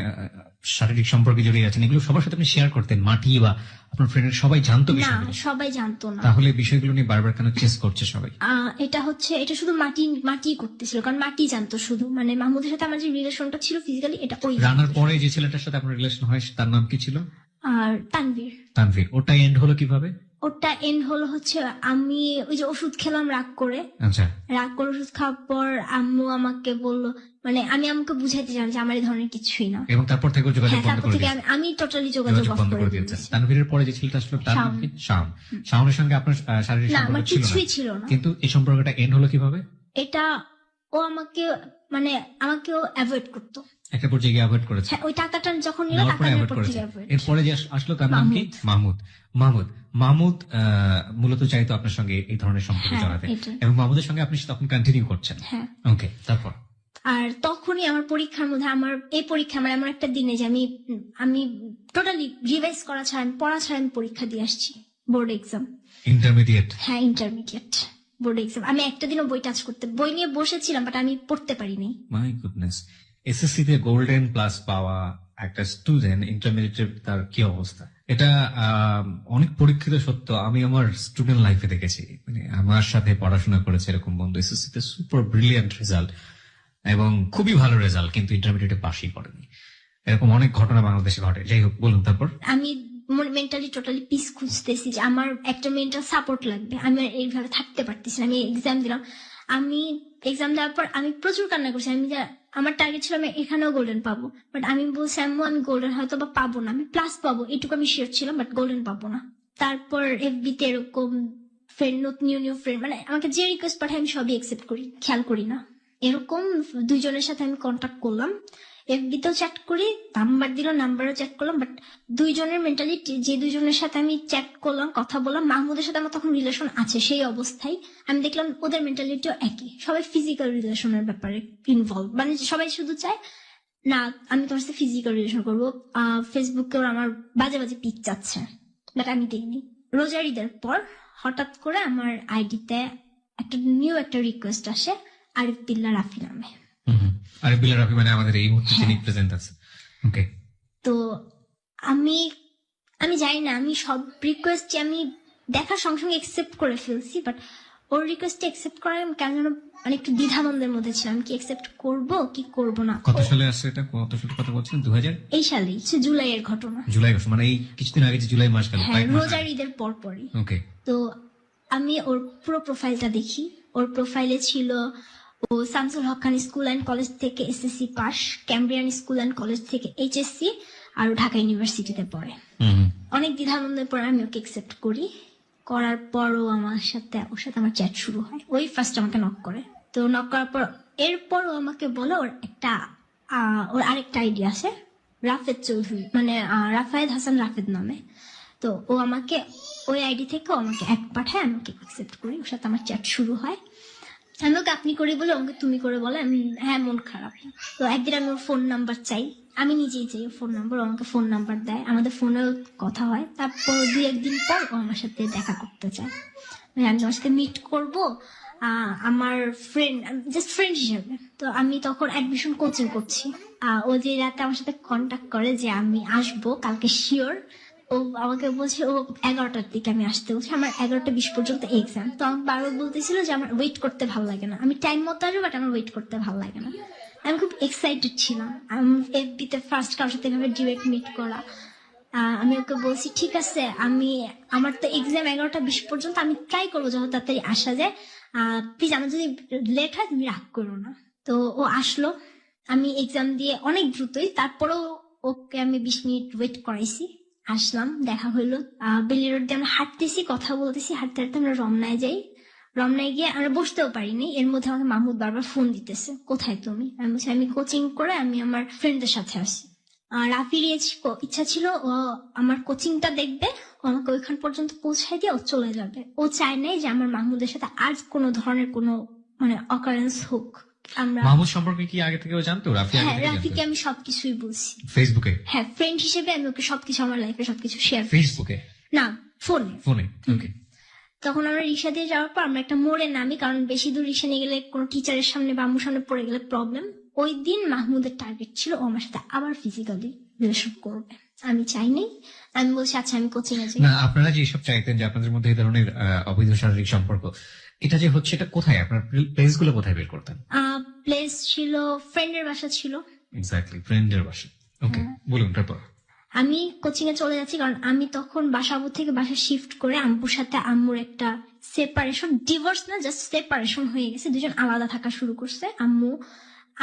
শারীরিক সম্পর্কে জড়িয়ে আছেন, এগুলো সবার সাথে আপনি শেয়ার করতেন? মাটি বা আপনার ফ্রেন্ডের সবাই জানতো না, বিষয়গুলো? সবাই জানতো না। তাহলে বিষয়গুলো নিয়ে বারবার কেন চেস করছে সবাই? এটা শুধু মাটি করতেছিল, কারণ মাটি জানতো শুধু, মানে মাহমুদের সাথে আমার যে রিলেশনটা ছিল ফিজিক্যালি, এটা ওই রান্নার পরে যে ছেলেটার সাথে আপনার রিলেশন হয় তার নাম কি ছিল? আর তানভীর। তানভীর। ওটা এন্ড হলো কিভাবে? ওটা এন্ড হলো হচ্ছে আমি ওই যে ওষুধ খেলাম রাগ করে। আচ্ছা, রাগ করে ওষুধ খাওয়ার পর আম্মু আমাকে বললো, মানে আমি আমাকে বুঝাইতে চাই যে আমার এই ধরনের কিছুই না। এবং তারপর থেকে যোগাযোগ হ্যাঁ, বন্ধ তারপর করে থেকে দিয়েছেন? আমি টোটালি যোগাযোগ অফ বন্ধ করে করে দিয়েছেন। দিয়েছি। তানভীরের পরে যে ছেলেটা আসলো তার নাম কি? শাওন। শাওনের সঙ্গে আপনার শারীরিক না, আমার সম্পর্ক ছিল কিছুই না, ছিল না। কিন্তু এই সম্পর্কটা এন্ড হলো কিভাবে? এটা ও আমাকেও অ্যাভয়েড করতো। একটা পর্যায়ে গিয়ে অ্যাভয়েড করেছে। হ্যাঁ, ওই টাকাটা যখন নিল নেওয়ার টাকা পরে নেওয়ার অ্যাভয়েড পর করেছে। থেকে avoid। এরপরে যে আসলো তার নাম কি? মাহমুদ। মাহমুদ মূলত চাইতো আপনার সঙ্গে এই ধরনের সম্পর্ক হ্যাঁ, জড়াতে, এটাই। এবং মাহমুদের সঙ্গে আপনি তখন কন্টিনিউ করছেন। হ্যাঁ। ওকে, তারপর? আর তখনই আমার পরীক্ষার মধ্যে এই পরীক্ষা আমার এমন একটা দিনে যে আমি টোটালি রিভাইজ করা ছাড়া, আমি পড়া ছাড়া আমি পরীক্ষা দিয়ে আসছি, বোর্ড এক্সাম। ইন্টারমিডিয়েট? হ্যাঁ, ইন্টারমিডিয়েট বোর্ড এক্সাম। আমি একটা দিনও বই নিয়ে বসেছিলাম, বাট আমি পড়তে পারিনি। My goodness. এসএসসি তে গোল্ডেন প্লাস পাওয়া একটা স্টুডেন্ট ইন্টারমিডিয়েট, তার কি অবস্থা? এটা অনেক পরীক্ষিত সত্য। আমি আমার স্টুডেন্ট লাইফে দেখেছি, মানে আমার সাথে পড়াশোনা করেছে এরকম বন্ধু এসএসসি তে সুপার ব্রিলিয়ান্ট রেজাল্ট এবং খুবই ভালো রেজাল্ট, কিন্তু ইন্টারমিডিয়েটে পাশই করেনি। এরকম অনেক ঘটনা বাংলাদেশে ঘটে। যাই হোক, বলুন তারপর। আমি মেন্টালি টোটালি পিস খুঁজতেছি যে আমার একটা মেন্টাল সাপোর্ট লাগবে, আমি আর এইভাবে থাকতে পারতেছি না। আমি এক্সাম দিলাম, আমি এক্সাম দেওয়ার পর আমি প্রচুর কান্না করছি। আমার টার্গেট ছিল আমি এখানেও গোল্ডেন পাবো, বাট আমি বলছি আম্মু আমি গোল্ডেন হয়তো বা পাবো না, আমি প্লাস পাবো, এটুকু আমি শিওর ছিলাম, বাট গোল্ডেন পাবো না। তারপর এফবিতে এরকম ফ্রেন্ড, নিউ ফ্রেন্ড, মানে আমাকে যে রিকোয়েস্ট পাঠায় আমি সবই অ্যাকসেপ্ট করি, খেয়াল করি না। এরকম 2 জনের সাথে আমি কন্ট্যাক্ট করলাম, এফবিতেও চ্যাট করি, নাম্বার দিল, নাম্বারও চ্যাট করলাম, বাট 2 জনের মেন্টালিটি, যে 2 জনের সাথে আমি চ্যাট করলাম, কথা বললাম, মাহমুদের সাথে আমার তখন রিলেশন আছে, সেই অবস্থায় আমি দেখলাম ওদের মেন্টালিটিও একই, সবাই ফিজিক্যাল রিলেশনের ব্যাপারে ইনভলভ, মানে সবাই শুধু চায় না আমি তোমার সাথে ফিজিক্যাল রিলেশন করবো। ফেসবুকে ওরা আমার বাজে বাজে পিক চাচ্ছে, বাট আমি দিইনি। রোজার ঈদের পর হঠাৎ করে আমার আইডিতে একটা রিকোয়েস্ট আসে, আরিফ বিল্লাহ রাফি নামে। আরিফ বিল্লাহ রাফি মানে আমাদের এই মুহূর্তে যিনি প্রেজেন্ট আছে। ওকে। তো আমি জানি না, আমি সব রিকোয়েস্ট আমি দেখার সঙ্গে সঙ্গে একসেপ্ট করে ফেলছি, বাট ওর রিকোয়েস্ট একসেপ্ট করার কেন যেন মানে একটু দ্বিধাদ্বন্দ্বের মধ্যে ছিলাম, কি একসেপ্ট করব কি করব না। কত সালে আসছে এটা? কত সালে কথা বলছেন? 2000? এই সালেই, জুলাইয়ের ঘটনা। জুলাই মাস, মানে এই কিছুদিন আগে যে জুলাই মাস গেল। হ্যাঁ, রোজার ঈদের পরপরই। ওকে। তো আমি ওর পুরো প্রোফাইলটা দেখি, ওর প্রোফাইলে ছিল ও শামসুল হক খান স্কুল অ্যান্ড কলেজ থেকে SSC pass, Cambrian school and college থেকে এইচএসসি, আর ঢাকা ইউনিভার্সিটিতে পড়ে। অনেক দ্বিধাদ্বন্দ্বের পর আমি ওকে একসেপ্ট করি, করার পরও ওর সাথে আমার চ্যাট শুরু হয়। ওই ফার্স্ট আমাকে নক করে, তো নক করার পর এরপর ও আমাকে বলে ওর আরেকটা আইডি আছে রাফেদ চৌধুরী, মানে রাফায়েদ হাসান রাফেদ নামে। তো ও আমাকে ওই আইডি থেকে আমাকে অ্যাড পাঠায়, আমি ওকে অ্যাকসেপ্ট করি, ওর সাথে আমার চ্যাট শুরু হয়। আমি ওকে আপনি করে বলে আমাকে তুমি করে বলে, আমি হ্যাঁ মন খারাপ। তো একদিন আমি ওর ফোন নাম্বার চাই, আমি নিজেই চাই ওর ফোন নাম্বার, আমাকে ফোন নাম্বার দেয়, আমাদের ফোনেও কথা হয়। তারপর 2-1 দিন পর ও আমার সাথে দেখা করতে চায়, আমি তোমার সাথে মিট করবো আমার ফ্রেন্ড, জাস্ট ফ্রেন্ড হিসেবে। তো আমি তখন অ্যাডমিশন কোচিং করছি। ও যে রাতে আমার সাথে কন্ট্যাক্ট করে যে আমি আসবো কালকে শিওর, ও আমাকে বলছে ও 11টার দিকে আমি আসতে বলছি, আমার 11:20 পর্যন্ত এক্সাম। তো আমাকে বারবার বলতেছিল যে আমার ওয়েট করতে ভালো লাগে না, আমি টাইম মতো আসবো বাট আমার ওয়েট করতে ভালো লাগে না। আমি খুব এক্সাইটেড ছিলাম এফবিতে ফার্স্ট কারোর সাথে এভাবে ডিরেক্ট মিট করা। আমি ওকে বলছি ঠিক আছে, আমার তো এক্সাম 11:20 পর্যন্ত, আমি ট্রাই করবো যত তাড়াতাড়ি আসা যায়, প্লিজ আমার যদি লেট হয় তুমি রাগ করো না। তো ও আসলো, আমি এক্সাম দিয়ে অনেক দ্রুতই, তারপরেও ওকে আমি 20 মিনিট ওয়েট করাইছি। আসলাম, দেখা হইলো, বেলি রোড দিয়ে আমরা হাঁটতেছি, কথা বলতেছি, হাঁটতে হাঁটতে আমরা রমনায় যাই। রমনায় গিয়ে আমরা বসতেও পারিনি, এর মধ্যে আমাকে মাহমুদ বারবার ফোন দিতেছে, কোথায় তুমি? আমি বলছি আমি কোচিং করে আমি আমার ফ্রেন্ডদের সাথে আসি। রাফির ইচ্ছা ছিল ও আমার কোচিংটা দেখবে, ও আমাকে ওইখান পর্যন্ত পৌঁছায় দিয়ে ও চলে যাবে। ও চায় নাই যে আমার মাহমুদের সাথে আজ কোনো ধরনের কোনো মানে অকারেন্স হোক। আমরা মাহমুদ সম্পর্কে কি আগে থেকেও জানতো? রাফি আগে হ্যাঁ, থেকে রাফিকে জানতো? আমি সবকিছুই বলছি ফেসবুকে? হ্যাঁ, ফ্রেন্ড হিসেবে আমি ওকে সবকিছু, আমার লাইফে সবকিছু শেয়ার ফেসবুকে না, ফোনে। ফোনে? ওকে। তখন আমরা রিক্সা দিয়ে যাওয়ার পর আমরা একটা মোড়ে নামি, কারণ বেশি দূর রিক্সা নিয়ে গেলে কোনো টিচারের সামনে বা আম্মুর সামনে পড়ে গেলে প্রবলেম। ওই দিন মাহমুদের টার্গেট ছিল ও আমার সাথে আবার ফিজিক্যালি রিলেশন করবে, আমি চাইনি। আমি বলছি আচ্ছা আমি কোচিং এ যাই। না, আপনারা যে এসব চাইতেন যে আপনাদের মধ্যে এই ধরনের অবৈধ শারীরিক সম্পর্ক, এটা যে হচ্ছে, এটা কোথায়, আপনার প্লেস গুলো কোথায় বের করতেন? প্লেস ছিল ফ্রেন্ডের বাসা ছিল। এক্স্যাক্টলি, ফ্রেন্ডের বাসা। ওকে, বলুন তারপর। আমি কোচিং এ চলে যাচ্ছি, কারণ আমি তখন বাসাবো থেকে বাসা শিফট করে আম্মুর সাথে আম্মুর একটা সেপারেশন, ডিভোর্স না জাস্ট সেপারেশন হয়ে গেছে, দুজন আলাদা থাকা শুরু করছে।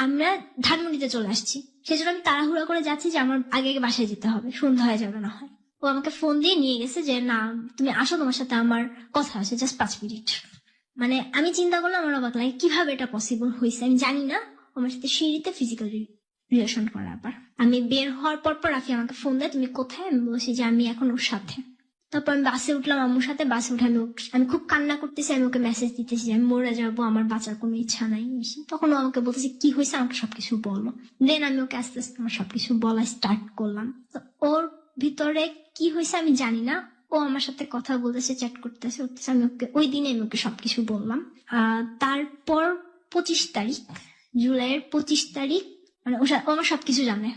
আমরা ধানমন্ডিতে চলে আসছি, সেজন্য আমি তাড়াহুড়া করে যাচ্ছি যে আমার আগে আগে বাসায় যেতে হবে, সন্ধ্যা হয়ে যাবে না হয়। ও আমাকে ফোন দিয়ে নিয়ে গেছে যে না তুমি আসো, তোমার সাথে আমার কথা আছে জাস্ট 5 মিনিট। মানে আমি চিন্তা করলাম আমার অবাক লাগে কিভাবে এটা পসিবল হয়েছে, আমি জানি না। আমার সাথে সিঁড়িতে ফিজিক্যাল রিলেশন করা। আবার আমি বের হওয়ার পর রাফি আমাকে ফোন দেয় তুমি কোথায়? আমি বলছি যে আমি এখন ওর সাথে। তারপর আমি বাসে উঠলাম, আম্মুর সাথে বাসে উঠে আমি খুব কান্না করতেছি, আমি ওকে মেসেজ দিতেছি যে আমি মরে যাবো, আমার বাঁচার কোনো ইচ্ছা নাই। তখন ও আমাকে বলতেছে কি হয়েছে, আমাকে সবকিছু বলো। দেন আমি ওকে আস্তে আস্তে আমার সবকিছু বলা স্টার্ট করলাম। তো ওর ভিতরে কি হয়েছে আমি জানি না, ও আমার সাথে কথা বলতেছে, চ্যাট করতেছে উঠতেছে। আমি ওকে ওই দিনে আমি ওকে সবকিছু বললাম। তারপর 25 তারিখ, জুলাইয়ের 25 তারিখ, মানে ও আমার সবকিছু জানে,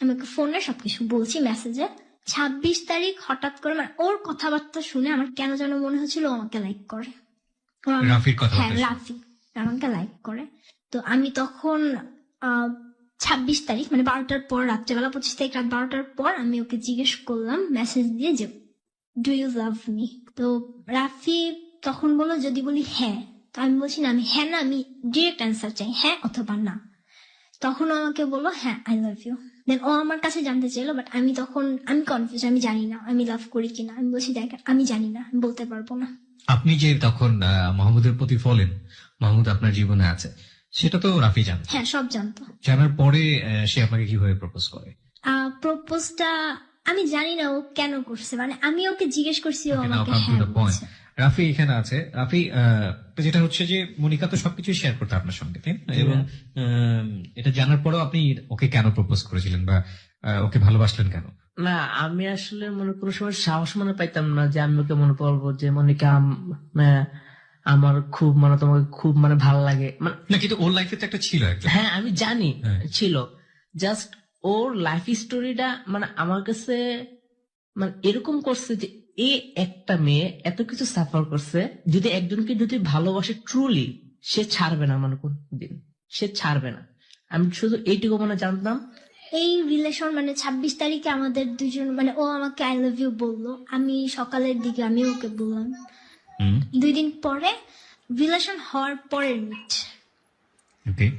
আমি ওকে ফোনে সবকিছু বলছি মেসেজে। 26 তারিখ হঠাৎ করে মানে ওর কথাবার্তা শুনে আমার কেন যেন মনে হচ্ছিল ও আমাকে লাইক করে। রাফির কথা? হ্যাঁ, রাফি আমাকে লাইক করে। তো আমি তখন 26 তারিখ মানে 12টার পর, রাত্রেবেলা 25 তারিখ রাত 12টার পর আমি ওকে জিজ্ঞেস করলাম মেসেজ দিয়ে যে ডু ইউ লাভ মি? তো রাফি তখন বললো যদি বলি হ্যাঁ। তো আমি বলছি না, আমি হ্যাঁ না, আমি ডিরেক্ট অ্যান্সার চাই, হ্যাঁ অথবা না। তখন ও আমাকে বললো হ্যাঁ আই লাভ ইউ। দেন ও আমার কাছে জানতে চাইলো, বাট আমি কনফিউজ, আমি জানি না আমি লাভ করি কিনা। আমি বলছি দেখ আমি জানি না, আমি বলতে পারবো না। আপনি যে তখন মাহমুদের প্রতি ফলেন, মাহমুদ আপনার জীবনে আছে, সেটা তো রাফি জানতো? হ্যাঁ, সব জানতো। জানার পরে সে আপনাকে কিভাবে প্রপোজ করে? প্রপোজটা আমি জানি না ও কেন করছে, মানে আমি ওকে জিজ্ঞেস করছি, ও Okay, now আমাকে come to হ্যাঁ the point. বলছে। রাফি এখানে আছে। রাফি, যেটা হচ্ছে যে মনিকা তো সবকিছু শেয়ার করতে আপনার সঙ্গে, তাই না? এবং এটা জানার পরেও আপনি ওকে কেন প্রপোজ করেছিলেন বা ওকে ভালোবাসলেন কেন? না, আমি আসলে মনে কোনো সময় সাহস মনে পাইতাম না যে আমি ওকে মনে করবো যে মনিকা আমার খুব মানে তোমাকে খুব মানে ভালো লাগে মানে। না, কিন্তু ওর লাইফে তো একটা ছিল একজন। হ্যাঁ আমি জানি হ্যাঁ। ছিল, জাস্ট ওর লাইফ স্টোরিটা মানে আমার কাছে মানে এরকম করছে যে এ একটা মেয়ে এত কিছু সাফার করছে, যদি একজনকে যদি ভালোবাসে ট্রুলি সে ছাড়বে না, মানে কোন দিন সে ছাড়বে না। আমি শুধু এইটুকু মানে জানতাম। এই রিলেশন মানে 26 তারিখে আমাদের দুজন মানে ও আমাকে আই লাভ ইউ বললো, আমি সকালের দিকে আমি ওকে বললাম। 2 দিন পরে রিলেশন হওয়ার পরের মিট,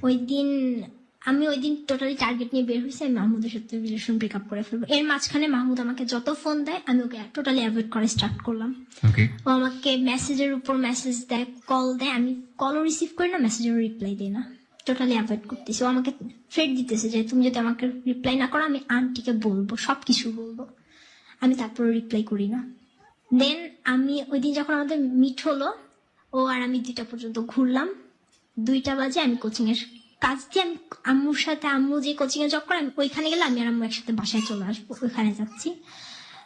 ওই দিন টোটালি টার্গেট নিয়ে বের হয়েছে আমি মাহমুদের সাথে রিলেশন ব্রেকআপ করে ফেলবো। এর মাঝখানে মাহমুদ আমাকে যত ফোন দেয় আমি ওকে টোটালি অ্যাভয়েড করে স্টার্ট করলাম। ও আমাকে মেসেজের উপর মেসেজ দেয়, কল দেয়, আমি কলও রিসিভ করি না, মেসেজেরও রিপ্লাই দিই না, টোটালি অ্যাভয়েড করতেছি। ও আমাকে থ্রেট দিতেছে যে তুমি যদি আমাকে রিপ্লাই না করো আমি আন্টিকে বলবো, সবকিছু বলবো। আমি তারপর রিপ্লাই করি না। দেন আমি ওই দিন যখন আমাদের মিট হলো, ও আর আমি 2টা পর্যন্ত ঘুরলাম। 2টা বাজে আমি কোচিং এর কাজ দিয়ে আমি আম্মুর সাথে, আম্মু যে কোচিং এ জব করে আমি ওইখানে গেলে আমি আর আম্মু একসাথে বাসায় চলে আসবো, ওইখানে যাচ্ছি।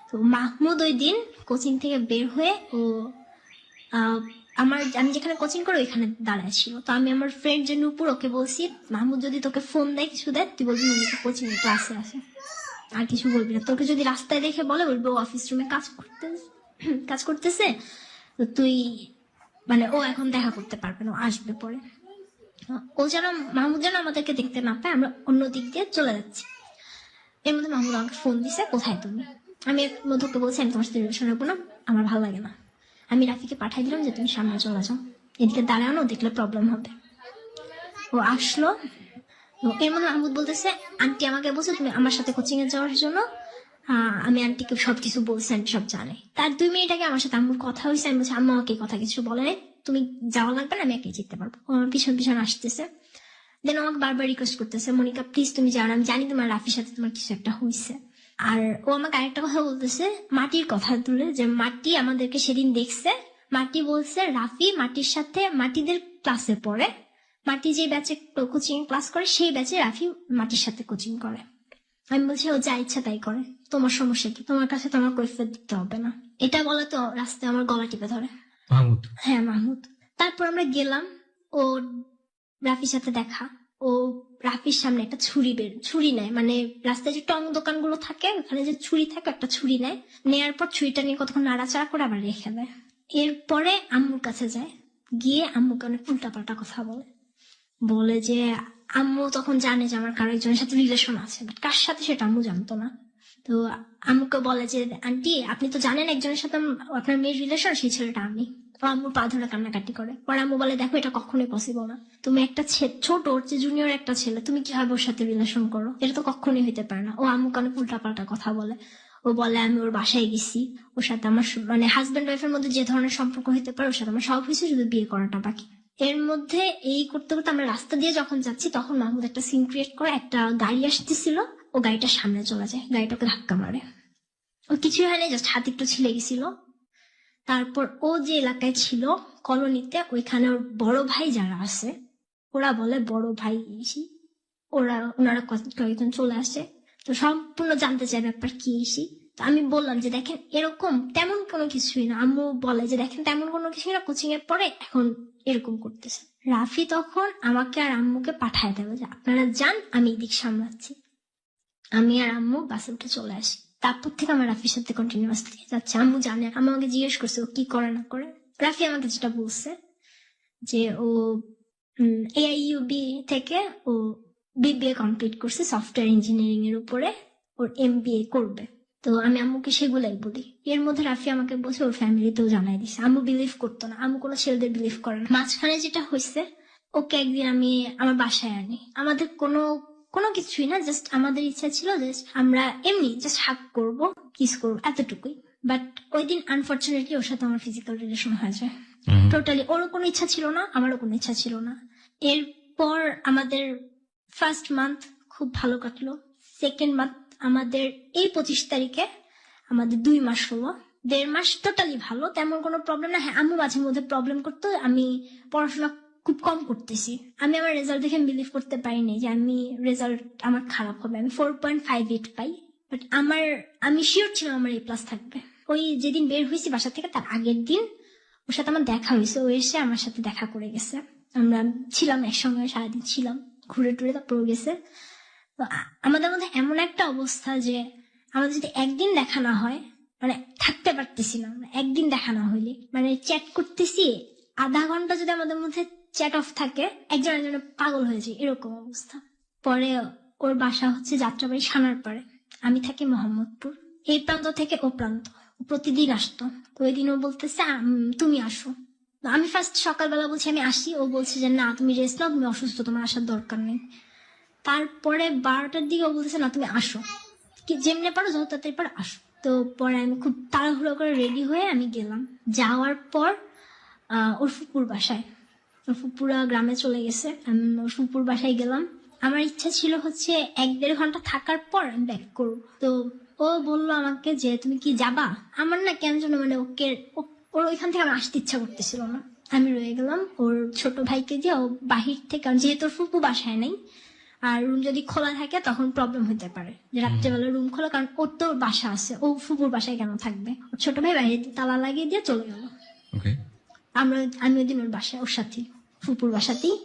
তো মাহমুদ ওই দিন কোচিং থেকে বের হয়ে ও আমি যেখানে কোচিং করি ওইখানে দাঁড়ায় ছিল। তো আমি আমার ফ্রেন্ড যে নূপুর, ওকে বলছি মাহমুদ যদি তোকে ফোন দেয় কিছু দেয় তুই বলবি মনিকা কোচিং এ ক্লাসে আসে। আর কিছু বলবি না। তোকে যদি রাস্তায় দেখে বলবো অফিস রুমে কাজ করতেছে, তো তুই মানে ও এখন দেখা করতে পারবে না, ও আসবে পরে। ও যেন মাহমুদ যেন আমাদেরকে দেখতে না পায়, আমরা অন্য দিক দিয়ে চলে যাচ্ছি। এর মধ্যে মাহমুদ আমাকে ফোন দিছে, কোথায় তুমি? আমি মধুকে বলছি আমি তোমার সাথে রিলেশন রাখবো না, আমার ভালো লাগে না। আমি রাফিকে পাঠাই দিলাম যে তুমি সামনে চলে যাও, এদিকে দাঁড়ানো দেখলে প্রবলেম হবে। ও আসলো, এর মধ্যে মাহমুদ বলতেছে আন্টি আমাকে বলছে তুমি আমার সাথে কোচিং এ যাওয়ার জন্য। আমি আন্টিকে সবকিছু বলছি, আন্টি সব জানে। তার 2 মিনিট আগে আমার সাথে আম্মুর কথা হয়েছে, আমি বলছি আম্মা আমাকে কথা কিছু বলে নাই, তুমি যাওয়া লাগবে না, আমি একাই যেতে পারবো। ও আমার পিছন পিছন আসতেছে, দেন আমাকে বারবার রিকোয়েস্ট করতেছে মনিকা প্লিজ তুমি যাও, আমি জানি তোমার রাফির সাথে তোমার কিছু একটা হয়েছে। আর ও আমাকে আরেকটা কথা বলতেছে, মাটির কথা তুলে, যে মাটি আমাদেরকে সেদিন দেখছে, মাটি বলছে রাফি মাটির সাথে মাটিদের ক্লাসে পড়ে, মাটি যে ব্যাচে কোচিং ক্লাস করে সেই ব্যাচে রাফি মাটির সাথে কোচিং করে। আমি বলছি ও যা ইচ্ছা তাই করে, তোমার সমস্যা কি? তোমার কাছে তোমার কৈফিয়ত দিতে হবে না। এটা বলে তো রাস্তায় আমার গলা টিপে ধরে। মাহমুদ? হ্যাঁ মাহমুদ। তারপর আমরা গেলাম, ও রাফির সাথে দেখা, ও রাফির সামনে একটা ছুরি নেয়, মানে রাস্তায় যে টং দোকানগুলো থাকে ওখানে যে ছুরি থাকে, একটা ছুরি নেয়, নেয়ার পর ছুরিটা নিয়ে কতক্ষণ নাড়াচাড়া করে আবার রেখে দেয়। এরপরে আম্মুর কাছে যায়, গিয়ে আম্মুকে অনেক উল্টাপাল্টা কথা বলে যে আম্মু তখন জানে যে আমার কারো একজনের সাথে রিলেশন আছে, বাট কার সাথে সেটা আম্মু জানতো না। তো আম্মুকে বলে যে আন্টি আপনি তো জানেন একজনের সাথে আপনার মেয়ের রিলেশন, সেই ছেলেটা আমি। তো আম্মুর পা ধরে কান্নাকাটি করে। পরে আম্মু বলে দেখো এটা কখনোই পসিবল না, তুমি একটা ছোট ওর যে জুনিয়র একটা ছেলে, তুমি কিভাবে ওর সাথে রিলেশন করো, এটা তো কখনোই হইতে পারে না। ও আম্মুকে অনেক উল্টাপাল্টা কথা বলে। ও বলে আমি ওর বাসায় গেছি, ওর সাথে আমার মানে হাজব্যান্ড ওয়াইফের মধ্যে যে ধরনের সম্পর্ক হইতে পারে ওর সাথে আমার সব হয়েছে, শুধু বিয়ে করাটা বাকি। এর মধ্যে এই করতে করতে আমরা রাস্তা দিয়ে যখন যাচ্ছি তখন মাহমুদ একটা সিন ক্রিয়েট করে, একটা গাড়ি আসতেছিল, ও গাড়িটার সামনে চলে যায়, গাড়িটাকে ধাক্কা মারে। ও কিছু হয়নি, জাস্ট হাত একটু ছিলে গেছিল। তারপর ও যে এলাকায় ছিল কলোনিতে, ওইখানে ওর বড় ভাই যারা আছে ওরা বলে বড় ভাই ইসি, ওনারা কয়েকজন চলে আসে, তো সম্পূর্ণ জানতে চায় ব্যাপার কি ইসি। তো আমি বললাম যে দেখেন এরকম তেমন কোনো কিছুই না। আম্মু বলে যে দেখেন তেমন কোনো কিছুই না, কোচিং এর পরে এখন এরকম করতেছে। রাফি তখন আমাকে আর আম্মুকে পাঠায় দেবে যে আপনারা যান, আমি এদিক সামলাচ্ছি। আমি আর আম্মু বাসে উঠে চলে আসি। তারপর থেকে আমার রাফির সাথে কন্টিনিউয়াসলি যাচ্ছে। আম্মু জানে, আম্মু আমাকে জিজ্ঞেস করছে ও কি করে না করে। রাফি আমাকে যেটা বলছে যে ও AIUB থেকে ও BBA কমপ্লিট করছে সফটওয়্যার ইঞ্জিনিয়ারিং এর উপরে, ওর MBA করবে। তো আমি আম্মুকে সেগুলাই বলি। এর মধ্যে রাফি আমাকে বলছে ওর ফ্যামিলিতেও জানাই দিছে। আম্মু বিলিভ করতো না, আম্মু কোনো ছেলেদের বিলিভ করে না। মাঝখানে যেটা হয়েছে, ওকে একদিন আমি আমার বাসায় আনি, আমাদের কোনো কিছুই না, জাস্ট আমাদের ইচ্ছা ছিল জাস্ট আমরা এমনি জাস্ট হাগ করবো, কিস করবো, এতটুকুই। বাট ওই দিন আনফর্চুনেটলি ওর সাথে আমার ফিজিক্যাল রিলেশন হয়ে যায়। টোটালি ওরও কোনো ইচ্ছা ছিল না, আমারও কোনো ইচ্ছা ছিল না। এরপর আমাদের ফার্স্ট মান্থ খুব ভালো কাটলো। সেকেন্ড মান্থ আমাদের এই 25 তারিখে আমাদের 2 মাস হলো। 1.5 মাস টোটালি ভালো, তেমন কোনো প্রবলেম না। হ্যাঁ আম্মু মাঝে মধ্যে প্রবলেম করতো, আমি পড়াশোনা খুব কম করতেছি। আমি আমার রেজাল্ট দেখে বিলিভ করতে পারিনি যে রেজাল্ট আমার খারাপ হবে। আমি 4.58 পাই, বাট আমি শিওর ছিলাম আমার A+ থাকবে। ওই যেদিন বের হয়েছি বাসা থেকে তার আগের দিন ওর সাথে আমার দেখা হয়েছে, ও এসে আমার সাথে দেখা করে গেছে। আমরা ছিলাম একসঙ্গে, সারাদিন ছিলাম, ঘুরে টুরে তারপর গেছে। তো আমাদের মধ্যে এমন একটা অবস্থা যে আমাদের যদি একদিন দেখা না হয় মানে থাকতে পারতেছি না। একদিন দেখা না হইলে মানে চ্যাট করতেছি, আধা ঘন্টা যদি আমাদের মধ্যে চ্যাট অফ থাকে একজন একজনে পাগল হয়ে যায়, এরকম অবস্থা। পরে ওর বাসা হচ্ছে যাত্রাবাড়ি সানারপাড়ে, আমি থাকি মোহাম্মদপুর। এই প্রান্ত থেকে ও প্রান্ত, ও প্রতিদিন আসতো। তো ওই দিন ও বলতেছে তুমি আসো। আমি ফার্স্ট সকালবেলা বলছি আমি আসি, ও বলছে যে না তুমি রেস্ট নাও, তুমি অসুস্থ, তোমার আসার দরকার নেই। তারপরে 12টার দিকে ও বলতেছে না তুমি আসো, কি যেমনি পারো যত তাড়াতাড়ি পারো আসো। তো পরে আমি খুব তাড়াহুড়ো করে রেডি হয়ে আমি গেলাম। যাওয়ার পর ওর ফুপুর বাসায়, ওর ফুপুরা গ্রামে চলে গেছে, আমি ওর ফুপুর বাসায় গেলাম। আমার ইচ্ছা ছিল হচ্ছে 1-1.5 ঘন্টা থাকার পর আমি ব্যাক করবো। তো ও বললো আমাকে যে তুমি কি যাবা। আমার না কেন যেন মানে ওর ওইখান থেকে আমার আসতে ইচ্ছা করতেছিল না। আমি রয়ে গেলাম ওর ছোট ভাইকে দিয়ে। ও বাহির থেকে, কারণ যেহেতু ওর ফুপু বাসায় নেই আর রুম যদি খোলা থাকে তখন প্রবলেম হতে পারে যে রাত্রেবেলা রুম খোলা, কারণ ওর তো বাসা আছে, ও ফুপুর বাসায় কেন থাকবে। ওর ছোট ভাই বাইরে তালা লাগিয়ে দিয়ে চলে গেল। আমি ওই দিন ওর বাসায়, ওর সাথে ফুপুর বাসাতেই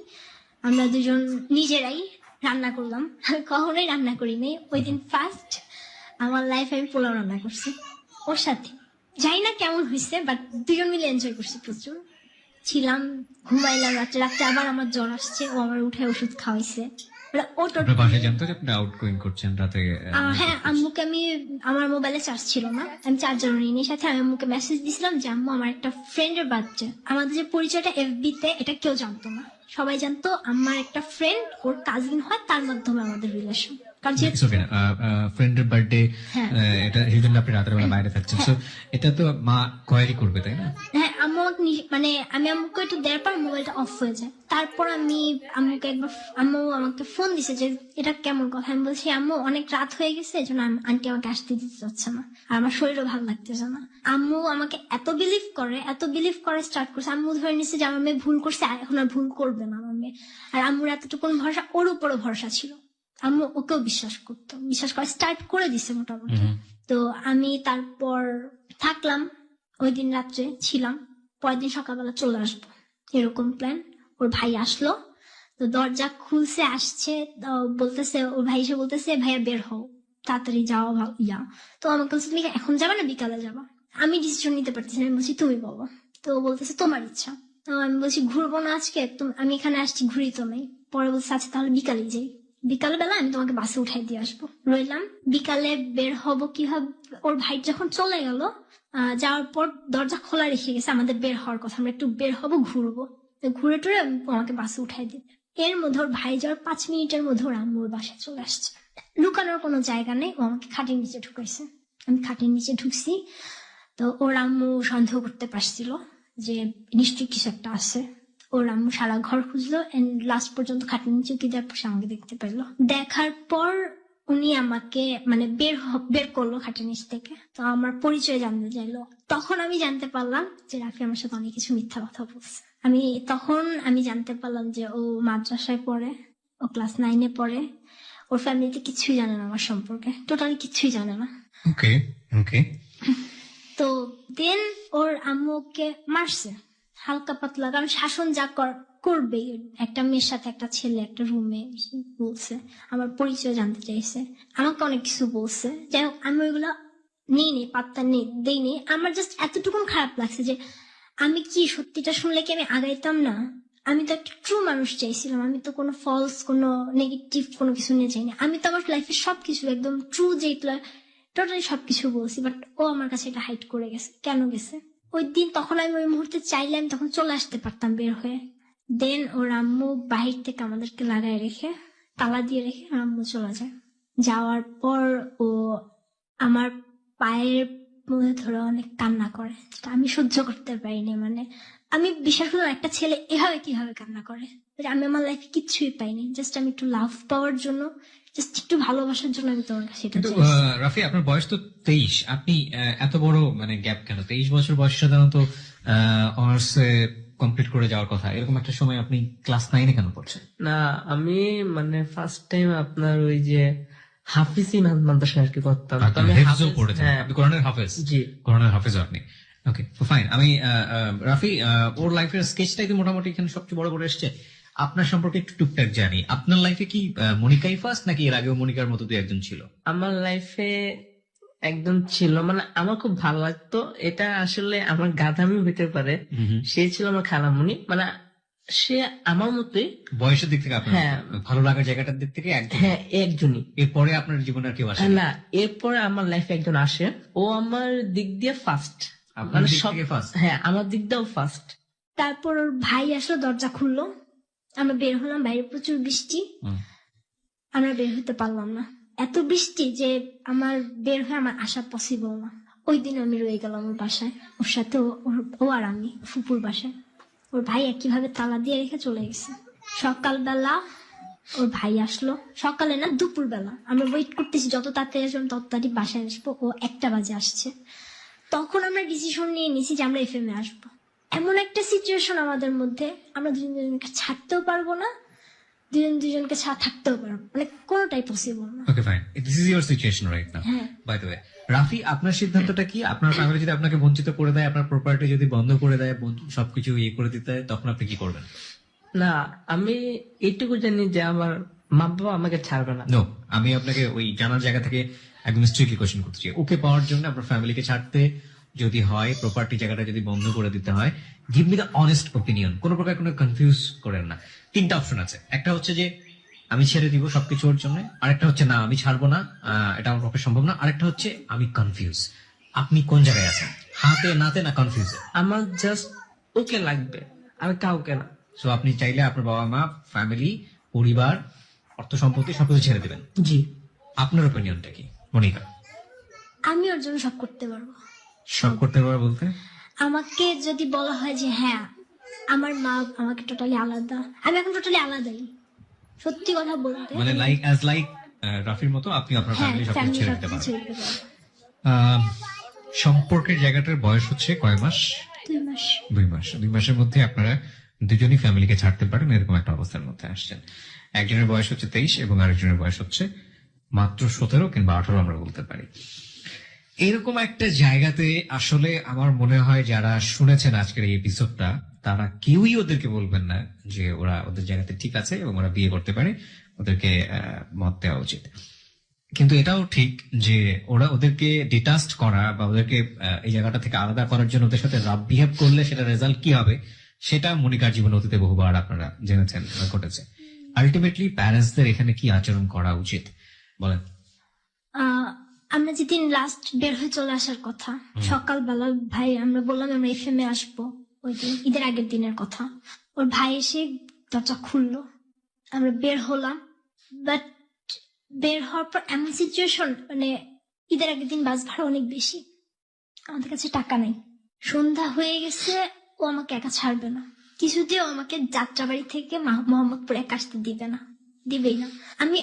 আমরা দুজন নিজেরাই রান্না করলাম। আমি কখনোই রান্না করি নাই ওই দিন। ফার্স্ট আমার লাইফে আমি পোলাও রান্না করছি ওর সাথে, জানি না কেমন হয়েছে, বাট দুজন মিলে এনজয় করছি প্রচুর। ছিলাম, ঘুমাইলাম, রাত্রে আবার আমার জ্বর আসছে, ও আমার উঠে ওষুধ খাওয়াইছে। মানে ও আপনার বাসায় জানতো যে আপনি আউটগোয়িং করছেন রাতে? হ্যাঁ, আম্মুকে আমি, আমার মোবাইলে চার্জ ছিল না, আমি চার্জার নিয়ে সাথে আমি আম্মুকে মেসেজ দিছিলাম যে আম্মু আমার একটা ফ্রেন্ডের বাচ্চা। আমাদের যে পরিচয়টা FB তে, এটা কেউ জানতো না, সবাই জানতো আমার একটা ফ্রেন্ড, ওর কাজিন হয়, তার মাধ্যমে আমাদের রিলেশন। কারণ যেহেতু ফ্রেন্ডের বার্থডে, হ্যাঁ। এটা এই জন্য আপনি রাতের বেলা বাইরে থাকছেন, So, এটা তো মা কোয়ারি করবে, তাই না? হ্যাঁ, আম্মু মানে আমি আম্মুকে একটু দেওয়ার পর মোবাইলটা অফ হয়ে যায়। তারপর আমি আম্মুকে একবার, আম্মু আমাকে ফোন দিছে যে এটা কেমন কথা। আমি বলছি আম্মু অনেক রাত হয়ে গেছে, এই জন্য আন্টি আমাকে আসতে দিতে চাচ্ছে না, আর আমার শরীরও ভালো লাগতেছে না। আম্মু আমাকে এত বিলিভ করে স্টার্ট করছে। আম্মু ধরে নিচ্ছে যে আমার মেয়ে ভুল করছে, এখন আর ভুল করবে না আমার মেয়ে। আর আম্মুর এতটুকু ভরসা, ওর উপরও ভরসা ছিল, আম্মু ওকেও বিশ্বাস করা স্টার্ট করে দিছে মোটামুটি। তো আমি তারপর থাকলাম, ওই দিন রাত্রে ছিলাম, পরের দিন সকালবেলা চলে আসবো এরকম প্ল্যান। ওর ভাই আসলো, তো দরজা খুলছে, আসছে, বলতেছে, ওর ভাই এসে বলতেছে ভাইয়া বের হও, তাড়াতাড়ি যাও ইয়া। তো আমাকে বলছে তুমি এখন যাবা না বিকালে যাবা? আমি ডিসিশন নিতে পারতেছি না, আমি বলছি তুমি বলো। তো ও বলতেছে তোমার ইচ্ছা। তো আমি বলছি ঘুরবো না আজকে, আমি এখানে আসছি, ঘুরি তো নেই। পরে বলছে আচ্ছা তাহলে বিকালে যাই, বিকাল বেলা আমি তোমাকে বাসে উঠাই দিয়ে আসবো। রইলাম, বিকালে বের হব কিভাবে, ওর ভাই যখন চলে গেল, যাওয়ার পর দরজা খোলা রেখে গেছে, আমাদের বের হওয়ার কথা, আমরা একটু বের হব, ঘুরবো, ঘুরে টুরে আমাকে বাসে উঠাই দিবে। এর মধ্যে ওর ভাই যাওয়ার 5 মিনিটের মধ্যে ওর আম্মুর বাসায় চলে আসছে। লুকানোর কোনো জায়গা নেই, ও আমাকে খাটের নিচে ঢুকাইছে। আমি খাটের নিচে ঢুকছি, তো ওর আম্মু সন্দেহ করতে পারছিল যে নিশ্চয়ই কিছু একটা আছে। ওর আম্মু সারা ঘর খুঁজলো, এন্ড লাস্ট পর্যন্ত খাটের নিচে কি দেখ আমাকে দেখতে পেলো। দেখার পর উনি আমাকে মানে বের করলো খাটের নিচ থেকে। তো আমার পরিচয় জানতে চাইলো। তখন আমি জানতে পারলাম যে রাফি আমার সাথে অনেক কিছু মিথ্যা কথা বলছে। তখন আমি জানতে পারলাম যে ও মাদ্রাসায় পড়ে, ও ক্লাস 9-এ পড়ে, ওর ফ্যামিলিতে কিছুই জানে না আমার সম্পর্কে, টোটালি কিছুই জানে না। ওকে। তো দেন ওর আম্মুকে মারছে হালকা পাতলা, কারণ শাসন যা করবে একটা মেয়ের সাথে, একটা ছেলে একটা রুমে বলছে, আমার পরিচয় জানতে চাইছে, আমাকে অনেক কিছু বলছে। যাই হোক, আমি ওইগুলা নিইনি, পাত্তা দেইনি। আমার জাস্ট এতটুকু খারাপ লাগছে যে আমি কি সত্যিটা শুনলে কি আমি আগাইতাম না? আমি তো একটা ট্রু মানুষ চাইছিলাম, আমি তো কোনো ফলস, কোনো নেগেটিভ কোনো কিছু নিয়ে চাইনি। আমি তো আমার লাইফের সবকিছু একদম ট্রু, যেগুলো টোটালি সবকিছু বলছি, বাট ও আমার কাছে এটা হাইড করে গেছে। কেন গেছে ওই দিন? তখন আমি ওই মুহূর্তে চাইলে আমি তখন চলে আসতে পারতাম বের হয়ে। দেন ওর আম্মু বাহির থেকে আমাদেরকে লাগায় রেখে, তালা দিয়ে রেখে আম্মু চলে যায়। যাওয়ার পর ও আমার পায়ের মধ্যে ধরে অনেক কান্না করে, যেটা আমি সহ্য করতে পারিনি। মানে আমি বিশ্বাস করলাম একটা ছেলে এভাবে কিভাবে কান্না করে। আমি আমার লাইফে কিচ্ছুই পাইনি, জাস্ট আমি একটু লাভ পাওয়ার জন্য, জাস্ট একটু ভালোবাসার জন্য আমি তোমার কাছে এটা চাইছি। রাফি, আপনার বয়স তো 23, আপনি এত বড় মানে গ্যাপ কেন? 23 বছর বয়স সাধারণত অনার্স কমপ্লিট করে যাওয়ার কথা, এরকম একটা সময় আপনি ক্লাস 9-এ কেন পড়ছেন? না, আমি মানে ফার্স্ট টাইম আপনার ওই যে হাফিজি মাদ্রাসায় আর কি করতাম। তো আমি হেফজও হাফেজ, পড়েছেন হ্যাঁ, আপনি, কোরআনের হাফেজ? জি। কোরআনের হাফেজ আপনি। ওকে, ফাইন। আমি রাফি, ওর লাইফের স্কেচটাই তো মোটামুটি এখানে সবচেয়ে বড় করে এসছে। আপনার সম্পর্কে একটু টুকটাক জানি। আপনার লাইফে কি মনিকাই ফার্স্ট, নাকি এর আগেও মনিকার মতো দুই একজন ছিল? আমার লাইফে একদম ছিল, মানে আমার খুব ভালো লাগতো। এটা আসলে আমার গাধামি হইতে পারে। সে ছিল আমার খালামণি, মানে সে আমার মতোই বয়সের দিক থেকে আপনার হ্যাঁ। ভালো লাগার জায়গাটার দিক থেকে একজন? হ্যাঁ, একজনই। এরপরে আপনার জীবনে আর কেউ আসে? না, এরপরে আমার লাইফে একজন আসে, ও আমার দিক দিয়ে ফার্স্ট, আপনার মানে দিক সব, থেকে ফার্স্ট? হ্যাঁ, আমার দিক দিয়েও ফার্স্ট। তারপর ওর ভাই আসলো, দরজা খুললো, আমরা বের হলাম। বাইরে প্রচুর বৃষ্টি, আমরা বের হতে পারলাম না, এত বৃষ্টি যে আমার বের হয়ে আমার আসা পসিবল না। ওই দিন আমি রয়ে গেলাম ওর বাসায়, ওর সাথে ও আর আমি ফুপুর বাসায়। ওর ভাই একইভাবে তালা দিয়ে রেখে চলে গেছে। সকালবেলা ওর ভাই আসলো, সকালে না দুপুর বেলা, আমরা ওয়েট করতেছি যত তাড়াতাড়ি আসবো তত তাড়াতাড়ি বাসায় আসবো। ও 1টা বাজে আসছে। তখন আমরা ডিসিশন নিয়ে নিয়েছি যে আমরা FM এ আসবো। এমন একটা সিচুয়েশন আমাদের মধ্যে, আমরা দুজনকে ছাড়তেও পারবো না, দুজনকে ছাড়া থাকতেও পারবো, মানে কোনোটাই পসিবল না। Okay, fine. This is your situation right now. হ্যাঁ। বাই দ্য ওয়ে, রাফি, আপনার সিদ্ধান্তটা কি? আপনার ফ্যামিলি যদি আপনাকে বঞ্চিত করে দেয়, আপনার প্রপার্টি যদি বন্ধ করে দেয়, সবকিছু ইয়ে করে দিতে হয়, তখন আপনি কি করবেন? না, আমি এইটুকু জানি যে আমার মা বাবা আমাকে ছাড়বে না। নো, আমি আপনাকে ওই জানার জায়গা থেকে একদম স্ট্রিক্টলি কোয়েশ্চেন করতে চাই, ওকে পাওয়ার জন্য আপনার ফ্যামিলিকে ছাড়তে যদি হয়, প্রপার্টি জায়গাটা যদি বন্ধ করে দিতে হয়, give me the honest opinion, কোনো প্রকার কোনো কনফিউজ করেন না। 3টা অপশন আছে, একটা হচ্ছে যে আমি ছেড়ে দিব সবকিছু ওর জন্য, আরেকটা হচ্ছে না আমি ছাড়বো না, এটা আমার পক্ষে সম্ভব না, আরেকটা হচ্ছে আমি কনফিউজ। আপনি কোন জায়গায় আছেন, হাতে নাতে না কনফিউজে? আমার জাস্ট ওকে লাগবে, আর কাউকে না। সো আপনি চাইলে আপনার বাবা মা, ফ্যামিলি, পরিবার, অর্থ সম্পত্তি সবকিছু ছেড়ে দিবেন। জি। আপনার ওপিনিয়নটা কি মনিকা? আমি ওর জন্য সব করতে পারবো। সব করতে পারবে বলতে? আমাকে যদি বলা হয় যে হ্যাঁ আমার মা আমাকে টোটালি আলাদা, আমি এখন টোটালি আলাদাই, সত্যি কথা বলতে। মানে লাইক রাফির মতো আপনি আপনার হ্যাঁ, ফ্যামিলি সবকিছু ফ্যামিলি ছেড়ে সব দিতে কিছু পারেন। ছেড়ে দিতে পারবো। সম্পর্কের জায়গাটার বয়স হচ্ছে কয় মাস? 2 মাস। 2 মাস। 2 মাসের মধ্যে আপনারা দুজনই ফ্যামিলিকে ছাড়তে পারেন, এরকম একটা অবস্থার মধ্যে আসছেন। একজনের বয়স হচ্ছে 23 এবং আরেকজনের বয়স হচ্ছে মাত্র 17 কিংবা 18 আমরা বলতে পারি। এরকম একটা জায়গাতে আসলে আমার মনে হয় যারা শুনেছেন আজকের এই এপিসোডটা, তারা কেউই ওদেরকে বলবেন না যে ওরা ওদের জায়গাতে ঠিক আছে এবং ওরা বিয়ে করতে পারে, ওদেরকে মত দেওয়া উচিত। কিন্তু এটাও ঠিক যে ওদেরকে ডিটাস্ট করা বা ওদেরকে এই জায়গাটা থেকে আলাদা করার জন্য ওদের সাথে রাফ বিহেভ করলে সেটা রেজাল্ট কি হবে, সেটা মনিকার জীবনে অতীতে বহুবার আপনারা জেনেছেন বা ঘটেছে। আলটিমেটলি প্যারেন্টসদের এখানে কি আচরণ করা উচিত বলেন? আমরা যেদিন লাস্ট বের হয়ে চলে আসার কথা, সকালবেলা ভাই আমরা বললাম আমরা এফএমে আসবো, ওই দিন ঈদের আগের দিনের কথা। ওর ভাই এসে দরজা খুললো, আমরা বের হলাম। বাট বের হওয়ার পর এমন সিচুয়েশন, মানে ঈদের আগের দিন বাস ভাড়া অনেক বেশি, আমাদের কাছে টাকা নেই, সন্ধ্যা হয়ে গেছে, ও আমাকে একা ছাড়বে না, কিছুতেও আমাকে যাত্রাবাড়ি থেকে মোহাম্মদপুর একা আসতে দিবেই না। আমি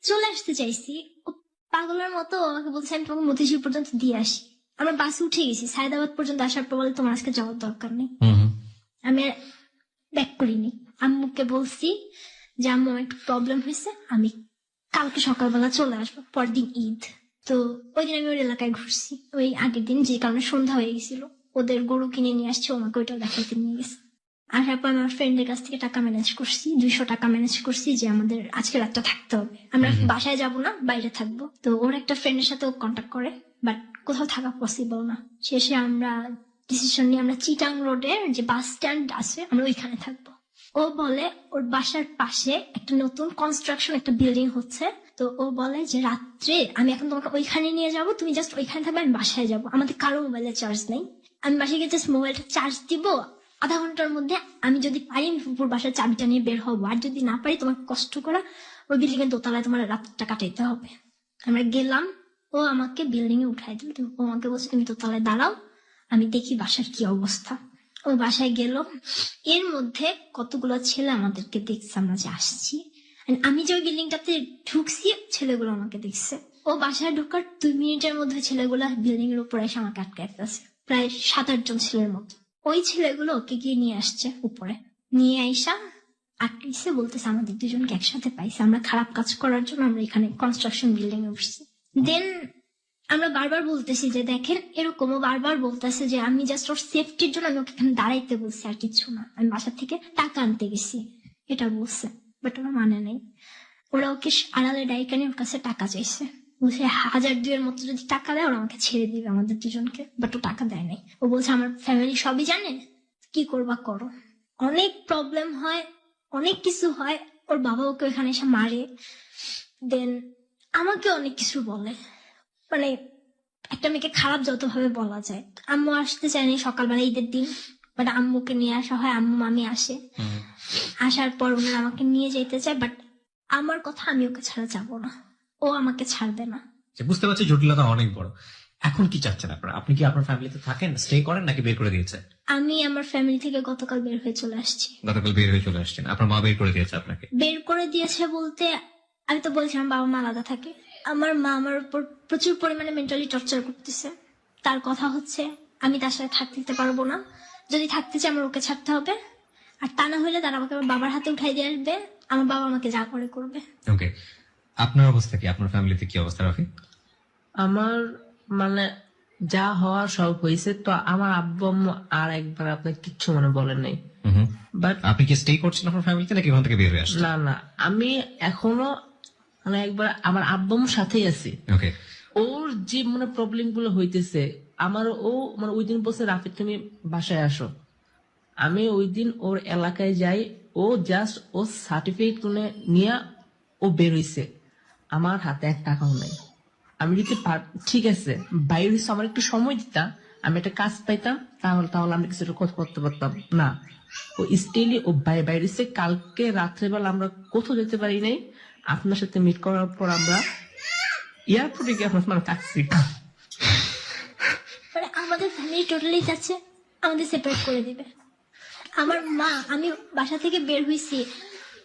চলে আসতে চাইছি, ও পাগলের মতো আমাকে বলছে আমি তোমাকে মতিঝিল পর্যন্ত দিয়ে আসি। আমরা বাসে উঠে গেছি, সায়দাবাদ পর্যন্ত আসার পর বলে তোমার আজকে যাওয়ার দরকার নেই। আমি ব্যাক করিনি, আম্মুকে বলছি যে আম্মু আমার একটু প্রবলেম হয়েছে, আমি কালকে সকালবেলা চলে আসবো, পরদিন ঈদ। তো ওই দিন আমি ওই এলাকায় ঘুরছি, ওই আগের দিন যে কারণে সন্ধ্যা হয়ে গেছিল, ওদের গরু কিনে নিয়ে আসছে, আমাকে ওইটাও দেখাইতে নিয়ে গেছে। আসার পর আমার ফ্রেন্ডের কাছ থেকে টাকা ম্যানেজ করছি, 200 টাকা ম্যানেজ করছি যে আমাদের আজকে রাতটা থাকতে হবে, আমরা বাসায় যাব না, বাইরে থাকবো। তো ওর একটা ফ্রেন্ডের সাথে ও কন্ট্যাক্ট করে, বাট কোথাও থাকা পসিবল না। শেষে আমরা ডিসিশন নিয়ে আমরা চিটাং রোডের যে বাস স্ট্যান্ড আছে আমরা ওইখানে থাকবো। ও বলে ওর বাসার পাশে একটা নতুন কনস্ট্রাকশন একটা বিল্ডিং হচ্ছে, তো ও বলে যে রাত্রে আমি এখন তোমাকে ওইখানে নিয়ে যাব, তুমি জাস্ট ওইখানে থাকবে, আমি বাসায় যাবো, আমাদের কারো মোবাইলে চার্জ নেই, আমি বাসায় গিয়ে জাস্ট মোবাইলটা চার্জ দিব, আধা ঘন্টার মধ্যে আমি যদি পারি আমি ফুপুর বাসার চাবিটা নিয়ে বের হবো, আর যদি না পারি তোমাকে কষ্ট করা ওই বিল্ডিং এর দোতলায় তোমার রাতটা কাটাইতে হবে। আমরা গেলাম, ও আমাকে বিল্ডিং এ উঠাই দিল, ও আমাকে বলছে তুমি দোতলায় দাঁড়াও, আমি দেখি বাসার কি অবস্থা। ও বাসায় গেল, এর মধ্যে কতগুলো ছেলে আমাদেরকে দেখছে আমরা যে আসছি, আমি যে ওই বিল্ডিংটাতে ঢুকছি ছেলেগুলো আমাকে দেখছে। ও বাসায় ঢোকার 2 মিনিটের মধ্যে ছেলেগুলো বিল্ডিং এর উপরে এসে আমাকে আটকাইতেছে, প্রায় 7-8 জন ছেলের মতো। ওই ছেলেগুলো ওকে গিয়ে নিয়ে আসছে উপরে, নিয়ে আইসা আটকেছে, বলতেছে আমাদের দুজনকে একসাথে পাইছে, আমরা খারাপ কাজ করার জন্য আমরা এখানে কনস্ট্রাকশন বিল্ডিং এ উঠছি। দেন আমরা বারবার বলতেছি যে দেখেন এরকমও বারবার বলতেছে যে আমি জাস্ট ওর সেফটির জন্য আমি ওকে এখানে দাঁড়াইতে বলছি, আর কিছু না, আমি বাসা থেকে টাকা আনতে গেছি এটা বলছে, বাট ওরা মানে নেই। ওরা ওকে আড়ালে ডাইকানি ওর কাছে টাকা চাইছে, বলছে 1000-2 মতো যদি টাকা দেয় ওরা আমাকে ছেড়ে দিবে আমাদের দুজনকে, বাট ও টাকা দেয় নাই। ও বলছে আমার ফ্যামিলি সবই জানে, কি করবা করো। অনেক প্রবলেম হয়, অনেক কিছু হয়, ওর বাবা ওকে ওখানে এসে মারে, দেন আমাকে অনেক কিছু বলে, মানে একটা মেয়েকে খারাপ যতভাবে বলা যায়। আম্মু আসতে চায়নি সকালবেলা ঈদের দিন, বাট আম্মুকে নিয়ে আসা হয়, আম্মু মামি আসে, আসার পর ওনারা আমাকে নিয়ে যেতে চায়, বাট আমার কথা আমি ওকে ছাড়া যাবো না, ও আমাকে ছাড়বে না। বুঝতে পারছি জটিলতা অনেক বড়। এখন কি চাচ্ছেন আপনারা? আপনি কি আপনার ফ্যামিলিতে থাকেন, স্টে করেন, নাকি বের করে দিয়েছে? আমি আমার ফ্যামিলি থেকে গতকাল বের হয়ে চলে আসছি। গতকাল বের হয়ে চলে আসছেন, আপনার মা বের করে দিয়েছে আপনাকে? বের করে দিয়েছে বলতে আমি তো বলছিলাম বাবা মা আলাদা থাকে, আমার মা আমার উপর প্রচুর পরিমাণে মেন্টালি টর্চার করতেছে। তার কথা হচ্ছে আমি তার সাথে থাকতে পারবো না, যদি থাকতে চাই আমার ওকে ছাড়তে হবে, আর তা না হলে তারা আমাকে আমার বাবার হাতে উঠাই দিয়ে আসবে, আমার বাবা আমাকে যা করে করবে। ওকে, আপনার অবস্থা কি? আপনার ফ্যামিলিতে কি অবস্থা রাফি? আমার মানে যা হওয়ার সব হয়েছে, তো আমার আব্বু আম্মু আর একবার আপনার কিচ্ছু মনে বলেন নাই। বাট আপনি কি স্টে করছেন আপনার ফ্যামিলিতে, নাকি ওখান থেকে বের হয়ে আসছেন? না, আমি এখনো মানে একবার আমার আব্বু আম্মুর সাথেই আছি। ওকে, ওর যে মানে প্রবলেম গুলো হইতেছে আমার, ও মানে ওই দিন বলছে রাফি তুমি বাসায় আসো, আমি ওই দিন ওর এলাকায় যাই, ও জাস্ট ও সার্টিফিকেট নিয়ে ও বের হইছে, আমার হাতে 1 টাকাও নাই। আমি যদি ঠিক আছে বাইরে হইছে, আমার একটু সময় দিতাম, আমি একটা কাজ পাইতাম, তাহলে আমি কিছু কথা করতে পারতাম না। ও স্টিলি ও বাইরে হইছে। কালকে রাত্রেবেলা আমরা কোথাও যেতে পারি নাই, আপনার সাথে মিট করার পর আমরা এয়ারপোর্টে গিয়ে আপনার মানে থাকছি। মানে আমাদের ফ্যামিলি টোটালি যাচ্ছে আমাদের সেপারেট করে দিবে। আমার মা, আমি বাসা থেকে বের হইছি,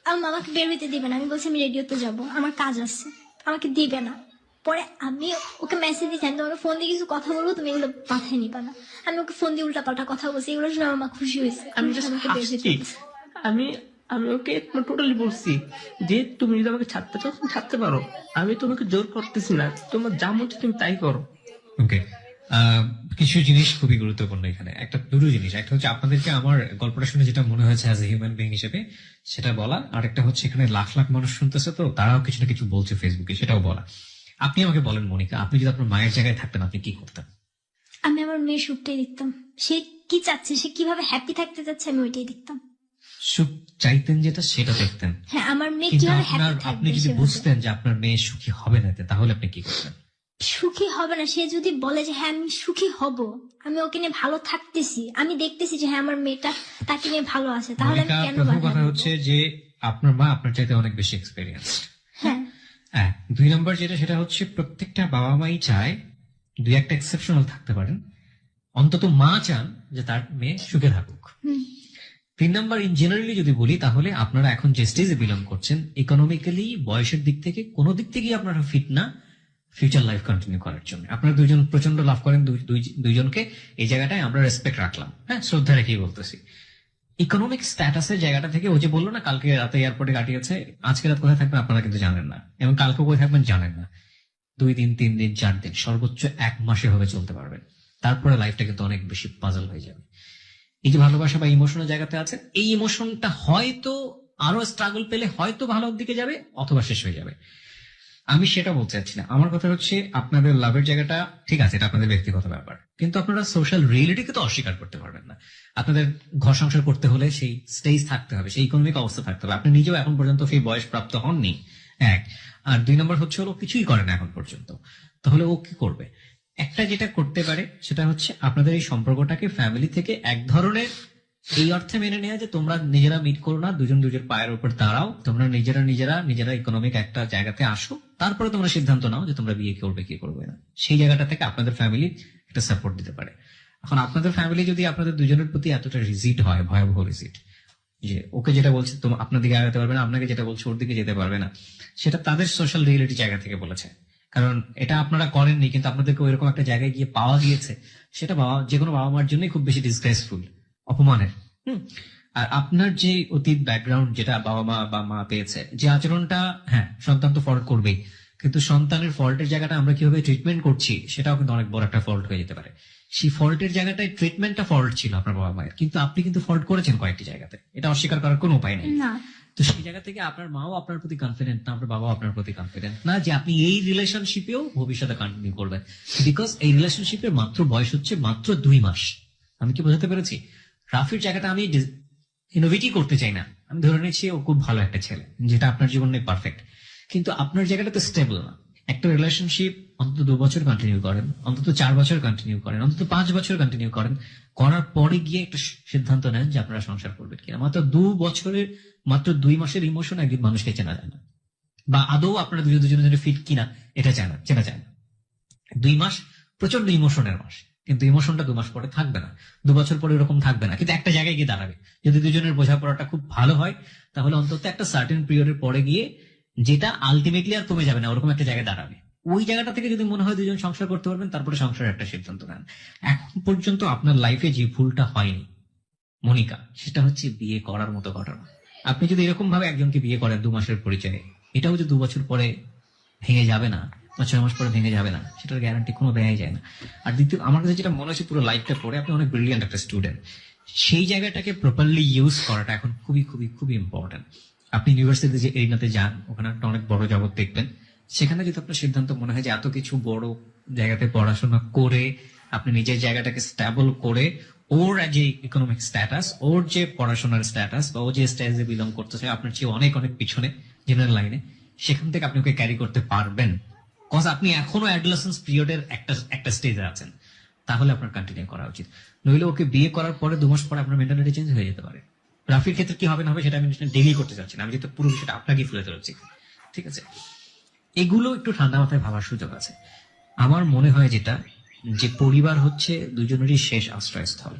আমার মামাকে বের হইতে দিবে না। আমি বলছি আমি রেডিওতে যাব, আমার কাজ আছে, আমাকে দিবে না। পরে আমি ওকে মেসেজ দিচ্ছি, আমি তোমাকে ফোন দিয়ে কিছু কথা বলবো, তুমি এগুলো মাথায় নিবা না। আমি ওকে ফোন দিয়ে উল্টাপাল্টা কথা বলছি, এগুলো শুনে আমার মা খুশি হয়েছে। আমি just আমাকে বের হইতে হাসছি। দিছে। আমি আমি ওকে টোটালি বলছি যে তুমি যদি আমাকে ছাড়তে চাও তুমি ছাড়তে পারো, আমি তোমাকে জোর করতেছি না, তোমার যা মন চায় তুমি তাই করো। ওকে, কিছু জিনিস খুবই গুরুত্বপূর্ণ এখানে। দুটো জিনিস, একটা হচ্ছে আপনাদেরকে আমার গল্পটা শুনে যেটা মনে হয়েছে অ্যাজ এ হিউম্যান বিং হিসেবে সেটা বলা, আর একটা হচ্ছে এখানে লাখ লাখ মানুষ শুনতেছে, তো তারাও কিছু না কিছু বলছে ফেসবুকে, সেটাও বলা। আপনি আমাকে বলেন মনিকা, আপনি যদি আপনার মায়ের জায়গায় থাকতেন আপনি কি করতেন? আমি আমার মেয়ের সুখটাই দেখতাম। সে কি চাচ্ছে, সে কিভাবে হ্যাপি থাকতে চাচ্ছে, আমি ওইটাই দেখতাম। সুখ চাইতেন যেটা সেটা দেখতেন, হ্যাঁ, আমার মেয়ে কিন্তু কিভাবে আপনার হ্যাপি আপনি থাকবে যদি সেভাবে। বুঝতেন যে আপনার মেয়ে সুখী হবে না, তাহলে আপনি কি করতেন? সুখী হবে না, সে যদি বলে যে হ্যাঁ আমি সুখী হব, আমি ওকে নিয়ে ভালো থাকতেছি, আমি দেখতেছি যে হ্যাঁ আমার মেয়েটা তাকে নিয়ে ভালো আছে, তাহলে আমি মনিকা, কেন প্রথম বাধা কথা দেব? হচ্ছে যে আপনার মা আপনার চাইতে অনেক বেশি এক্সপেরিয়েন্স। হ্যাঁ, হ্যাঁ, 2 নম্বর যেটা, সেটা হচ্ছে প্রত্যেকটা বাবা মাই চায়, 2-1টা এক্সেপশনাল থাকতে পারেন, অন্তত মা চান যে তার মেয়ে সুখে থাকুক। 3 নম্বর, ইন জেনারেলি যদি বলি, তাহলে আপনারা এখন যে স্টেজে বিলং করছেন, ইকোনমিক্যালি বয়সের দিক থেকে কোনো দিক থেকেই আপনারা ফিট না ফিউচার লাইফ কন্টিনিউ করার জন্য। আপনারা দুইজন প্রচন্ড লাভ করেন, দুইজনকে এই জায়গাটায় আমরা রেসপেক্ট রাখলাম, হ্যাঁ, শ্রদ্ধা রেখেই বলতেছি। ইকোনমিক স্ট্যাটাসের জায়গাটা থেকে, ও যে বললো না কালকে রাতে এয়ারপোর্টে কাটিয়েছে, আজকে রাত কোথায় থাকবেন আপনারা কিন্তু জানেন না, এবং কালকে কোথায় থাকবেন জানেন না। 2 দিন, 3 দিন, 4 দিন, সর্বোচ্চ 1 মাসে হবে চলতে পারবেন, তারপরে লাইফটা কিন্তু অনেক বেশি পাজল হয়ে যাবে। এই যে ভালোবাসা বা ইমোশনের জায়গাতে আছে, এই ইমোশনটা হয়তো আরো স্ট্রাগল পেলে হয়তো ভালোর দিকে যাবে, অথবা শেষ হয়ে যাবে। আমি সেটা বলতে চাচ্ছি না। আমার কথা হচ্ছে আপনাদের লাভের জায়গাটা ঠিক আছে, এটা আপনাদের ব্যক্তিগত ব্যাপার, কিন্তু আপনারা সোশ্যাল রিয়েলিটিকে তো অস্বীকার করতে পারবেন না। আপনাদের ঘর সংসার করতে হলে সেই স্টেজ থাকতে হবে, সেই ইকোনমিক অবস্থা থাকতে হবে। আপনি নিজেও এখন পর্যন্ত সেই বয়স প্রাপ্ত হননি, 1। আর 2 নম্বর হচ্ছে হলো কিছুই করে না এখন পর্যন্ত, তাহলে ও কি করবে? একটা যেটা করতে পারে সেটা হচ্ছে আপনাদের এই সম্পর্কটাকে ফ্যামিলি থেকে এক ধরনের এই অর্থে মেনে নেওয়া যে তোমরা নিজেরা মিট করো না, দুজন দুজের পায়ের উপর দাঁড়াও, তোমরা নিজেরা ইকোনমিক একটা জায়গাতে আসো, তারপরে তোমরা সিদ্ধান্ত নাও যে তোমরা বিয়ে করবে কি করবে না। সেই জায়গাটা থেকে আপনাদের ফ্যামিলি একটা সাপোর্ট দিতে পারে। এখন আপনাদের ফ্যামিলি যদি আপনাদের দুজনের প্রতি এতটা রিজিড হয়, ভয়াবহ রিজিড, যে ওকে যেটা বলছে তোমার আপনার দিকে আগাতে পারবে না, আপনাকে যেটা বলছে ওর দিকে যেতে পারবে না, সেটা তাদের সোশ্যাল রিয়েলিটি জায়গা থেকে বলেছে। কারণ এটা আপনারা করেননি, কিন্তু আপনাদেরকে ওইরকম একটা জায়গায় গিয়ে পাওয়া গিয়েছে, সেটা যে কোনো বাবা মার জন্যই খুব বেশি ডিসগ্রেসফুল, অপমানের। আর আপনার যে অতীত ব্যাকগ্রাউন্ড, যেটা বাবা মা বা মা পেয়েছে, যে আচরণটা, হ্যাঁ সন্তান তো ফল্ট করবেই, কিন্তু সন্তানের ফল্টের জায়গাটা আমরা কিভাবে ট্রিটমেন্ট করছি সেটাও কিন্তু অনেক বড় একটা ফল্ট হয়ে যেতে পারে। সেই ফল্টের জায়গাটায় ট্রিটমেন্টটা ফল্ট ছিল আপনার বাবা মায়ের, কিন্তু আপনি কিন্তু ফল্ট করেছেন কয়েকটি জায়গাতে, এটা অস্বীকার করার কোনো উপায় নেই। না, তো সেই জায়গা থেকে আপনার মাও আপনার প্রতি কনফিডেন্ট না, আপনার বাবাও আপনার প্রতি কনফিডেন্ট না যে আপনি এই রিলেশনশিপেও ভবিষ্যতে কন্টিনিউ করবেন, বিকজ এই রিলেশনশিপের মাত্র বয়স হচ্ছে মাত্র 2 মাস। আমি কি বোঝাতে পেরেছি? রাফির জায়গাটা আমি ইনোভেটই করতে চাই না, আমি ধরে নিচ্ছি ও খুব ভালো একটা ছেলে, যেটা আপনার জীবনে পারফেক্ট, কিন্তু আপনার জায়গাটা তো স্টেবল না। একটা রিলেশনশিপ অন্তত 2 বছর কন্টিনিউ করেন, অন্তত 4 বছর কন্টিনিউ করেন, অন্তত 5 বছর কন্টিনিউ করেন, করার পরে গিয়ে একটা সিদ্ধান্ত নেন যে আপনারা সংসার করবেন কিনা। মাত্র 2 মাসের ইমোশন একদিন মানুষকে চেনা যায় না, বা আদৌ আপনারা দুজনের ফিট কিনা এটা চেনা যায় না। 2 মাস প্রচন্ড ইমোশনের মাস, কিন্তু ইমোশনটা 2 মাস পরে থাকবে না, 2 বছর পরে এরকম থাকবে না, কিন্তু একটা জায়গায় গিয়ে দাঁড়াবে। যদি দুজনের বোঝাপড়াটা খুব ভালো হয়, তাহলে অন্তত একটা সার্টেন পিরিয়ডের পরে গিয়ে, যেটা আলটিমেটলি আর কমে যাবে না, ওরকম একটা জায়গায় দাঁড়াবে। ওই জায়গাটা থেকে যদি মনে হয় দুজন সংসার করতে পারবেন, তারপরে সংসারের একটা সিদ্ধান্ত নেন। এখন পর্যন্ত আপনার লাইফে যে ভুলটা হয়নি মনিকা, সেটা হচ্ছে বিয়ে করার মতো ঘটনা। আপনি যদি এরকম ভাবে একজনকে বিয়ে করেন 2 মাসের পরিচয়ে, এটাও যে 2 বছর পরে ভেঙে যাবে না বা 6 মাস পরে ভেঙে যাবে না, সেটার গ্যারান্টি কোনো দেওয়াই যায় না। আর দ্বিতীয়, আমার কাছে যেটা মনে হচ্ছে পুরো লাইফটা পরে আপনি অনেক ব্রিলিয়ান্ট একটা স্টুডেন্ট, সেই জায়গাটাকে প্রপারলি ইউজ করাটা এখন খুবই খুবই খুবই ইম্পর্টেন্ট। আপনি ইউনিভার্সিটিতে যে এরিনাতে যান, ওখানে একটা অনেক বড় জগৎ দেখবেন, সেখানে যদি আপনার সিদ্ধান্ত মনে হয় যে এত কিছু বড় জায়গাতে পড়াশোনা করে আপনি নিজের জায়গাটাকে স্টেবল করে ওর যে ইকোনমিক স্ট্যাটাস, ওর যে পড়াশোনার স্ট্যাটাস বা ও যে স্টেজে বিলং করতেছে আপনার চেয়ে অনেক অনেক পিছনে জেনারেল লাইনে, সেখান থেকে আপনি ওকে ক্যারি করতে পারবেন, কজ আপনি এখনো অ্যাডোলেসেন্স পিরিয়ডের একটা স্টেজে আছেন, তাহলে আপনার কন্টিনিউ করা উচিত। নইলে ওকে বিয়ে করার পরে 2 মাস পরে আপনার মেন্টালিটি চেঞ্জ হয়ে যেতে পারে। রাফির ক্ষেত্রে কি হবে না হবে সেটা আমি ডেলি করতে চাচ্ছি না, আমি যেহেতু পুরো বিষয়টা আপনাকে তুলে ধরেছি, ঠিক আছে? এগুলো একটু ঠান্ডা মাথায় ভাবার সুযোগ আছে। আমার মনে হয় যেটা, যে পরিবার হচ্ছে দুজনেরই শেষ আশ্রয়স্থল।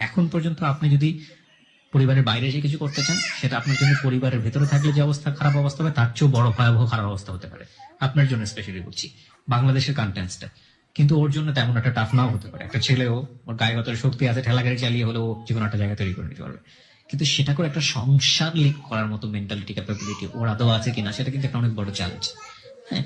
এখন পর্যন্ত আপনি যদি পরিবারের বাইরে এসে কিছু করতে চান, সেটা আপনার জন্য পরিবারের ভেতরে থাকলে যে অবস্থা খারাপ অবস্থা হবে তার চেয়েও বড় ভয়াবহ খারাপ অবস্থা হতে পারে আপনার জন্য, স্পেশালি বলছি বাংলাদেশের কন্টেন্টসটা। কিন্তু ওর জন্য তেমন একটা টাফ নাও হতে পারে। একটা ছেলেও ওর গায়ে হয়তো শক্তি আছে, ঠেলা গাড়ি চালিয়ে হলেও যে কোনো একটা জায়গা তৈরি করে নিতে পারবে। কিন্তু সেটা করে একটা সংসার লিড করার মতো মেন্টালিটি ক্যাপাবিলিটি ওর আদৌ আছে কিনা, সেটা কিন্তু একটা অনেক বড় চ্যালেঞ্জ। হ্যাঁ,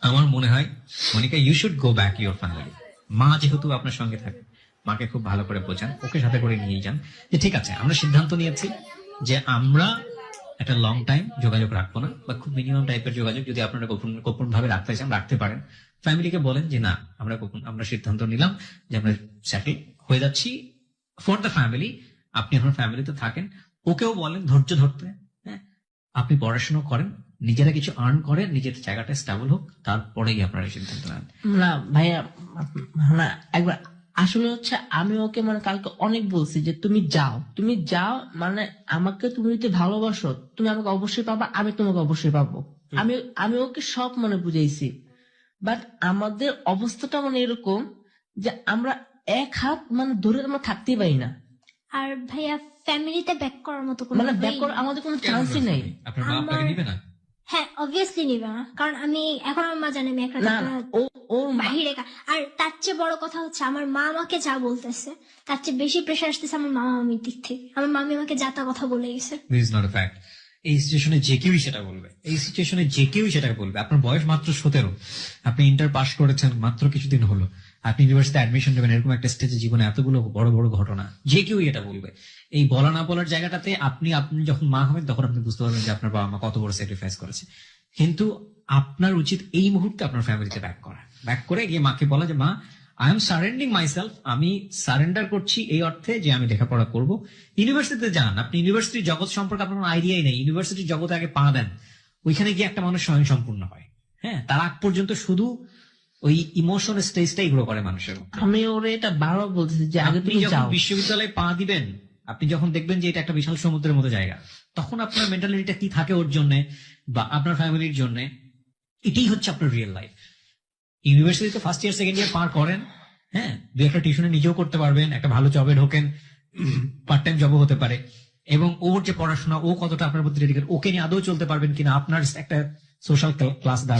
আমার মনে হয় Monica, you should go back your family. মা যেহেতু আপনার সঙ্গে থাকে, মাকে খুব ভালো করে বোঝান, ওকে সাথে করে নিয়ে যান যে ঠিক আছে আমরা সিদ্ধান্ত নিয়েছি যে আমরা একটা লং টাইম যোগাযোগ রাখবো না, বা খুব মিনিমাম টাইপের যোগাযোগ যদি আপনারা গোপন ভাবে রাখতে চান রাখতে পারেন। ফ্যামিলিকে বলেন যে না, আমরা সিদ্ধান্ত নিলাম যে আমরা সেটেল হয়ে যাচ্ছি ফর দ্য ফ্যামিলি, আপনি আপনার ফ্যামিলিতে থাকেন। ওকেও বলেন ধৈর্য ধরতে, হ্যাঁ আপনি পড়াশোনা করেন, নিজেরা কিছু আর্ন করেন, নিজের জায়গাটা স্টেবল হোক, তারপরে গিয়ে আপনারা এই সিদ্ধান্ত নেন। না ভাইয়া, না একবার আসলে হচ্ছে আমি ওকে মানে কালকে অনেক বলছি যে তুমি যাও, মানে আমাকে তুমি যদি ভালোবাসো তুমি আমাকে অবশ্যই পাবা, আমি তোমাকে অবশ্যই পাবো। আমি ওকে সব মানে বুঝাইছি, বাট আমাদের অবস্থাটা মানে এরকম যে আমরা এক হাত মানে ধরে আমরা থাকতেই পারি না। আর ভাইয়া ফ্যামিলিতে ব্যাক করার মতো কোনো মানে way ব্যাক করার আমাদের কোনো চান্সই নেই। আপনার মা আপনাকে নিবে না? হ্যাঁ অবভিয়াসলি নিবে না, কারণ আমি এখন আমার মা জানে আমি একটা না ওর বাহিরে আর তার চেয়ে বড় কথা হচ্ছে আমার মা আমাকে যা বলতেছে তার চেয়ে বেশি প্রেশার আসতেছে আমার মামা মামির দিক থেকে। আমার মামি আমাকে যা তা কথা বলে গেছে। This is not a fact. এই সিচুয়েশনে যে কেউই সেটা বলবে। আপনার বয়স মাত্র 17, আপনি ইন্টার পাস করেছেন মাত্র কিছুদিন হলো, আপনি ইউনিভার্সিটি অ্যাডমিশন নেবেন, এরকম একটা স্টেজে জীবনে এতগুলো বড় বড় ঘটনা, যে কেউই এটা বলবে। এই বলা না বলার জায়গাটাতে আপনি যখন মা হবেন তখন আপনি বুঝতে পারবেন যে আপনার বাবা মা কত বড় স্যাক্রিফাইস করেছে। কিন্তু আপনার উচিত এই মুহূর্তে আপনার ফ্যামিলিতে ব্যাক করে গিয়ে মাকে বলা যে মা, আই এম সারেন্ডিং মাইসেলফ, আমি সারেন্ডার করছি এই অর্থে যে আমি লেখাপড়া করব। ইউনিভার্সিটিতে যান, আপনি ইউনিভার্সিটির জগৎ সম্পর্কে আপনার কোনো আইডিয়াই নেই, ইউনিভার্সিটির জগতে আগে পা দেন, ওইখানে গিয়ে একটা মানুষ স্বয়ং সম্পূর্ণ হয়। হ্যাঁ, তার আগ পর্যন্ত শুধু ওই ইমোশন স্টেজটাই গ্রো করে মানুষের মধ্যে। আমি ওরে এটা বারবার বলতেছি যে আগে আপনি তুমি যখন যাও। বিশ্ববিদ্যালয়ে পা দিবেন, আপনি যখন দেখবেন যে এটা একটা বিশাল সমুদ্রের মতো জায়গা, তখন আপনার মেন্টালিটিটা কি থাকে ওর জন্য বা আপনার ফ্যামিলির জন্য, এটাই হচ্ছে আপনার রিয়েল লাইফ। ইউনিভার্সিটিতে ফার্স্ট ইয়ার সেকেন্ড ইয়ার পার করেন, হ্যাঁ 2-একটা টিউশনে নিজেও করতে পারবেন, একটা ভালো জবে ঢোকেন, পার্ট টাইম জবও হতে পারে, এবং ওর যে পড়াশোনা ও কতটা আপনার প্রতি ডেডিকেটেড, ওকে নিয়ে আদৌ চলতে পারবেন কিনা আপনার একটা সোশ্যাল ক্লাস দ্বারা